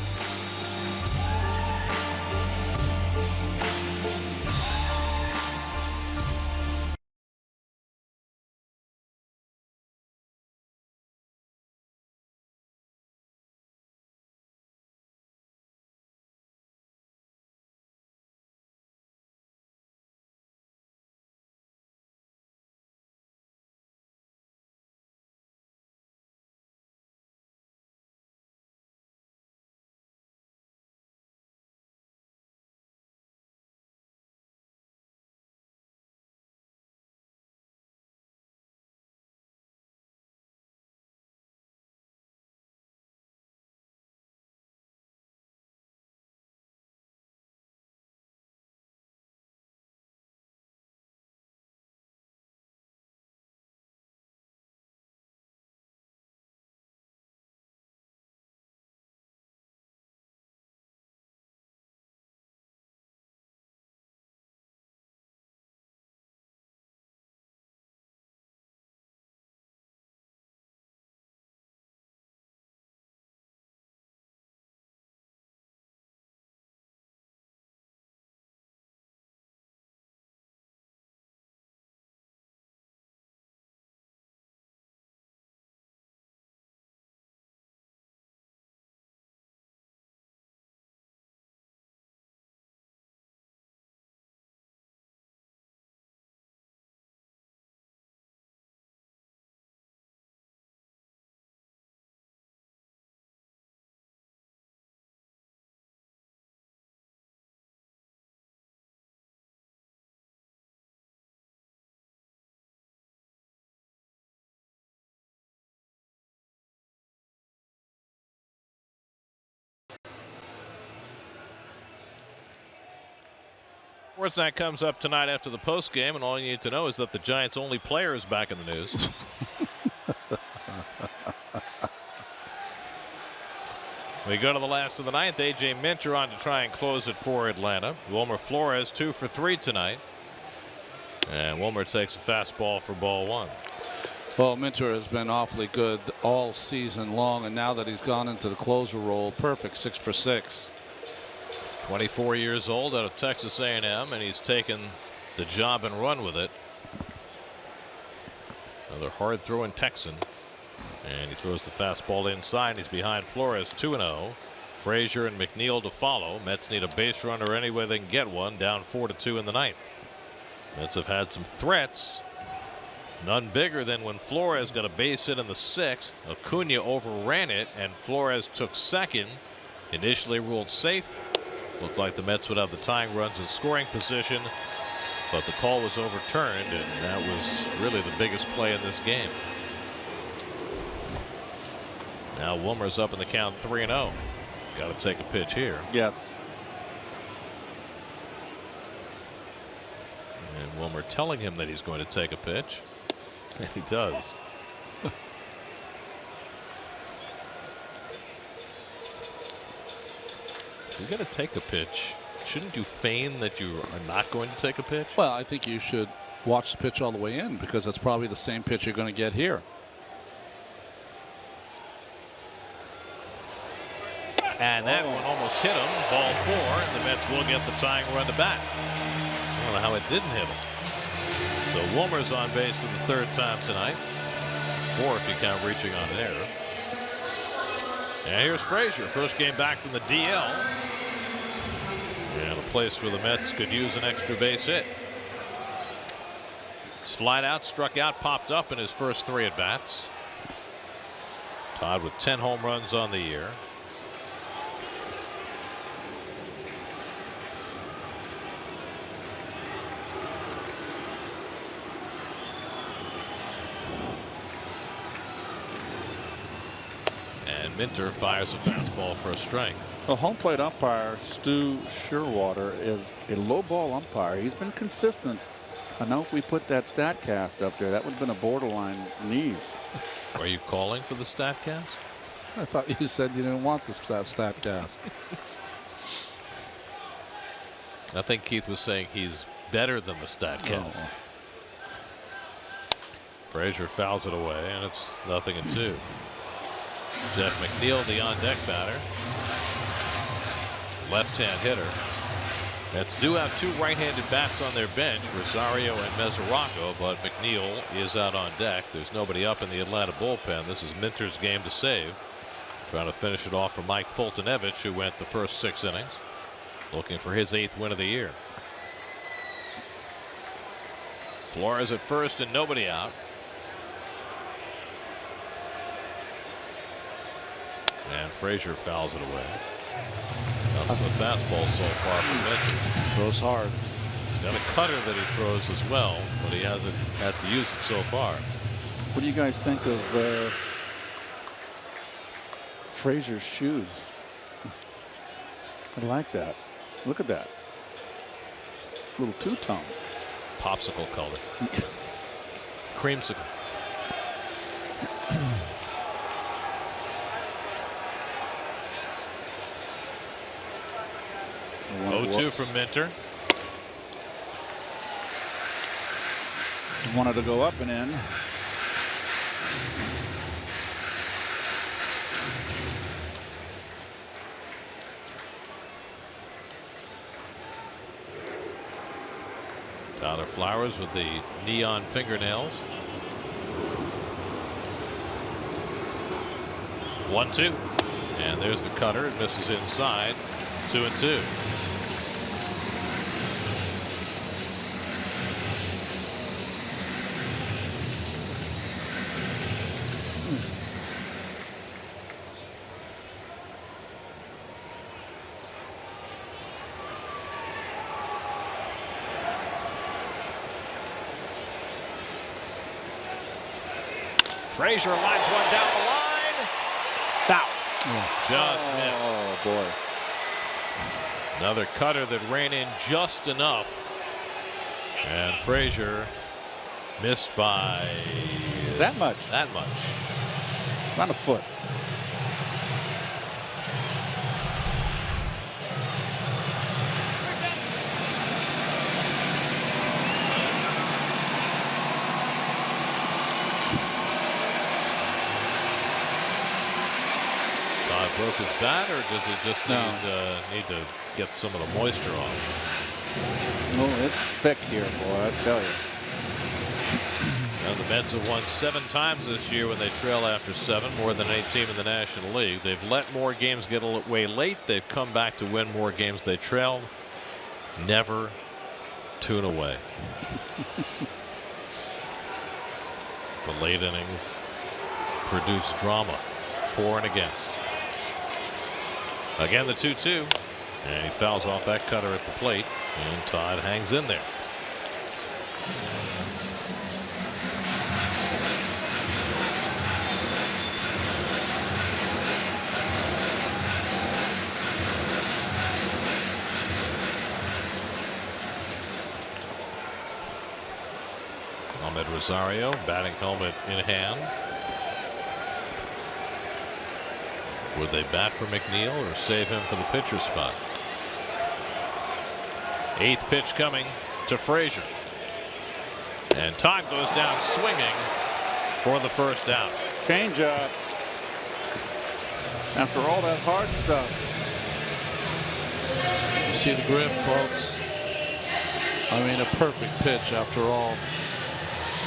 That comes up tonight after the post game, and all you need to know is that the Giants' only player is back in the news. We go to the last of the ninth. A.J. Minter on to try and close it for Atlanta. Wilmer Flores 2 for 3 tonight, and Wilmer takes a fastball for ball 1. Well, Minter has been awfully good all season long, and now that he's gone into the closer role, perfect 6 for 6. 24 years old, out of Texas A&M, and he's taken the job and run with it. Another hard throwing Texan, and he throws the fastball inside. He's behind Flores 2-0. Frazier and McNeil to follow. Mets need a base runner any way they can get one, down 4-2 in the ninth. Mets have had some threats, none bigger than when Flores got a base hit in the 6th. Acuna overran it, and Flores took second, initially ruled safe. Looked like the Mets would have the tying runs in scoring position, but the call was overturned, and that was really the biggest play in this game. Now Wilmer's up in the count 3-0. Got to take a pitch here. Yes. And Wilmer telling him that he's going to take a pitch, and he does. If you're going to take a pitch, shouldn't you feign that you are not going to take a pitch? Well, I think you should watch the pitch all the way in, because that's probably the same pitch you're going to get here. And that one almost hit him. Ball 4, and the Mets will get the tying run to bat. I don't know how it didn't hit him. So Wilmer's on base for the 3rd time tonight. 4 if you count reaching on air. And here's Frazier, first game back from the DL. And a place where the Mets could use an extra base hit. He's flied out, struck out, popped up in his first 3 at bats. Todd with 10 home runs on the year. Minter fires a fastball for a strike. The home plate umpire, Stu Sherwater, is a low ball umpire. He's been consistent. I know if we put that StatCast up there, that would have been a borderline knees. Are you calling for the StatCast? I thought you said you didn't want this StatCast. I think Keith was saying he's better than the StatCast. Oh. Frazier fouls it away, and it's 0-2. Jeff McNeil, the on-deck batter. Left-hand hitter. Mets do have two right-handed bats on their bench, Rosario and Mesoraco, but McNeil is out on deck. There's nobody up in the Atlanta bullpen. This is Minter's game to save. Trying to finish it off for Mike Fultonevich, who went the first 6 innings. Looking for his 8th win of the year. Flores at first and nobody out. And Frazier fouls it away. Nothing but fastball so far from Minter. Throws hard. He's got a cutter that he throws as well, but he hasn't had to use it so far. What do you guys think of Frazier's shoes? I like that. Look at that. Little two-tone. Popsicle color. Creamsicle. 0-2 from Minter. Wanted to go up and in. Tyler Flowers with the neon fingernails. 1-2. And there's the cutter. It misses inside. 2-2. Frazier lines one down the line. Foul. Just missed. Oh, boy. Another cutter that ran in just enough. And Frazier missed by that much. That much. Not a foot. Broke his bat, or does he just need to get some of the moisture off? Oh, it's thick here, boy, I tell you. And the Mets have won 7 times this year when they trail after 7, more than any team in the National League. They've let more games get away late. They've come back to win more games they trailed. Never tune away. The late innings produce drama, for and against. Again, the 2-2, and he fouls off that cutter at the plate, and Todd hangs in there. Ahmed Rosario, batting helmet in hand. Would they bat for McNeil or save him for the pitcher spot? 8th pitch coming to Frazier. And Todd goes down swinging for the first out. Change up. After all that hard stuff. You see the grip, folks. I mean, a perfect pitch after all.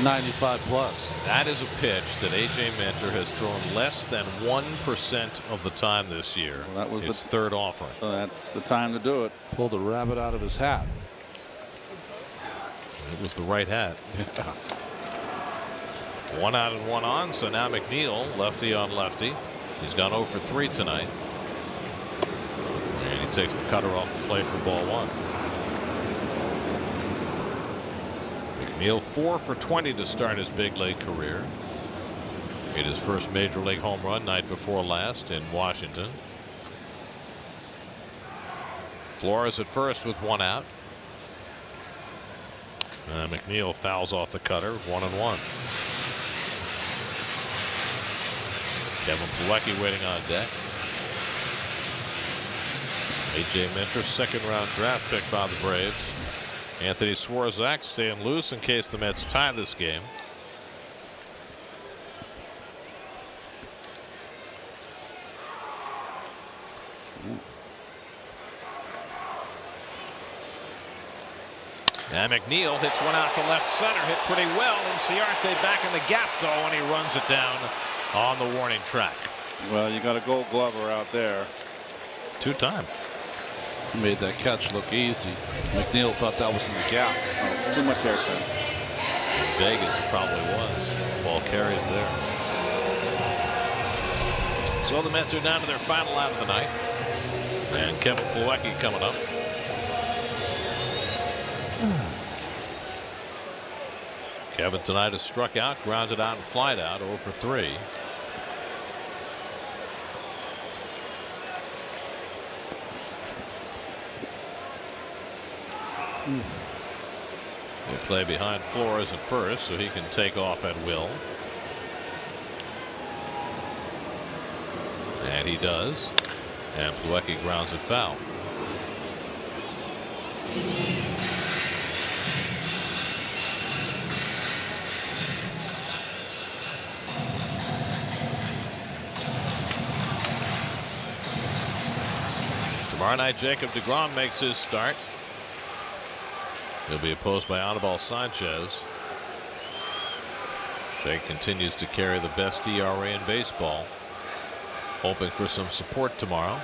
95 plus. That is a pitch that A.J. Minter has thrown less than 1% of the time this year. Well, that was his third offering. That's the time to do it. Pulled a rabbit out of his hat. It was the right hat. Yeah. 1 out and 1 on. So now McNeil, lefty on lefty. He's gone 0 for 3 tonight. And he takes the cutter off the plate for ball 1. McNeil 4 for 20 to start his big league career. Hit his first major league home run night before last in Washington. Flores at first with 1 out. McNeil fouls off the cutter, 1-1. Kevin Plawecki waiting on deck. A.J. Minter, second-round draft pick by the Braves. Anthony Swarzak staying loose in case the Mets tie this game. And McNeil hits one out to left center, hit pretty well, and Ciarte back in the gap though, and he runs it down on the warning track. Well, you got a Gold Glover out there. 2-time. He made that catch look easy. McNeil thought that was in the gap. Oh, too much airtime. Vegas it probably was. Ball carries there. So the Mets are down to their final out of the night. And Kevin Plawecki coming up. Kevin tonight has struck out, grounded out, and flied out, 0 for 3. They play behind Flores at first, so he can take off at will. And he does. And Plawecki grounds it foul. Tomorrow night, Jacob deGrom makes his start. He'll be opposed by Anibal Sanchez. Jake continues to carry the best ERA in baseball, hoping for some support tomorrow.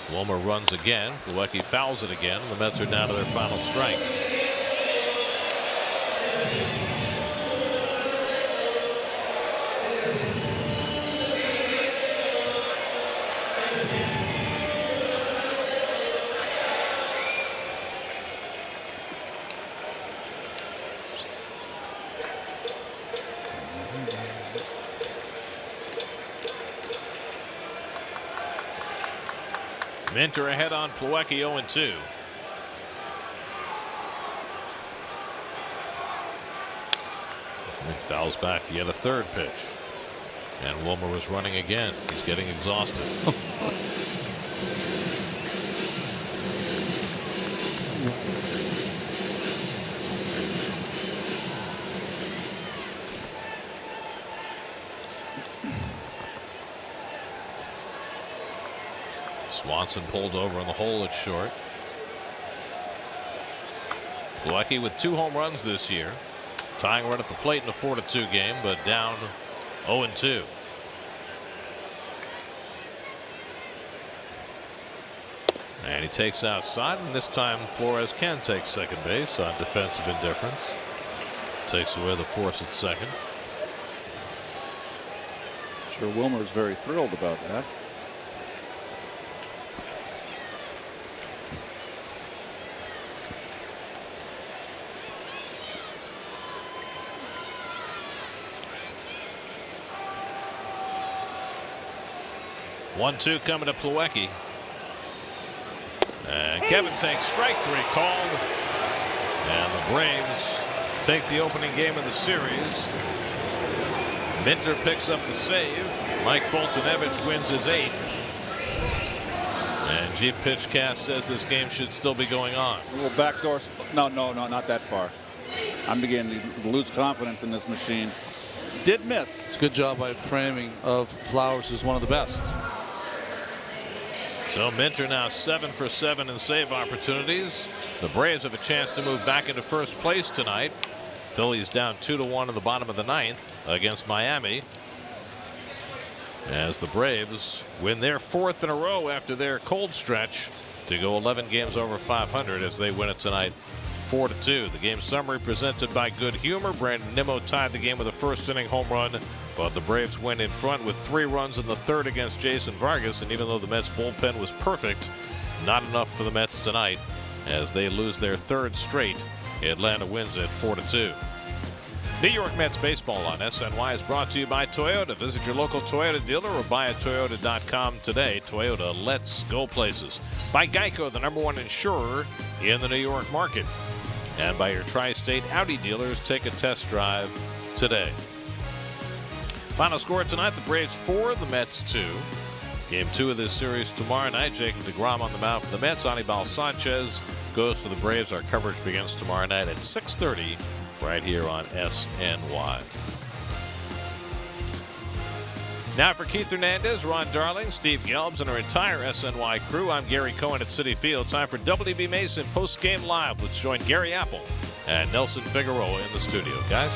Wilmer runs again. Plawecki fouls it again. The Mets are down to their final strike. Minter ahead on Plawecki, 0-2. He fouls back yet a third pitch. And Wilmer was running again. He's getting exhausted. Swanson pulled over in the hole at short. Plawecki with 2 home runs this year, tying run at the plate in a 4-2 game, but down 0-2. And he takes outside, and this time Flores can take second base on defensive indifference. Takes away the force at second. Sure, Wilmer's very thrilled about that. One-two coming to Plawecki. And Kevin takes strike 3 called. And the Braves take the opening game of the series. Minter picks up the save. Mike Foltynewicz wins his 8th. And Jeep Pitchcast says this game should still be going on. A little backdoor. No, not that far. I'm beginning to lose confidence in this machine. Did miss. It's a good job by framing of Flowers as one of the best. So Minter now 7 for 7 in save opportunities. The Braves have a chance to move back into first place tonight. Phillies down 2-1 in the bottom of the 9th against Miami, as the Braves win their 4th in a row after their cold stretch to go 11 games over 500 as they win it tonight 4-2. The game summary presented by Good Humor. Brandon Nimmo tied the game with a first-inning home run, but the Braves went in front with 3 runs in the 3rd against Jason Vargas, and even though the Mets bullpen was perfect, not enough for the Mets tonight as they lose their 3rd straight. Atlanta wins it 4-2. New York Mets baseball on SNY is brought to you by Toyota. Visit your local Toyota dealer or buy at Toyota.com today. Toyota, let's go places. By Geico, the #1 insurer in the New York market. And by your tri-state Audi dealers, take a test drive today. Final score tonight, the Braves 4, the Mets 2. Game 2 of this series tomorrow night. Jacob deGrom on the mound for the Mets. Anibal Sanchez goes for the Braves. Our coverage begins tomorrow night at 6:30 right here on SNY. Now for Keith Hernandez, Ron Darling, Steve Gelbs, and our entire SNY crew, I'm Gary Cohen at Citi Field. Time for WB Mason post-game live. Let's join Gary Apple and Nelson Figueroa in the studio. Guys?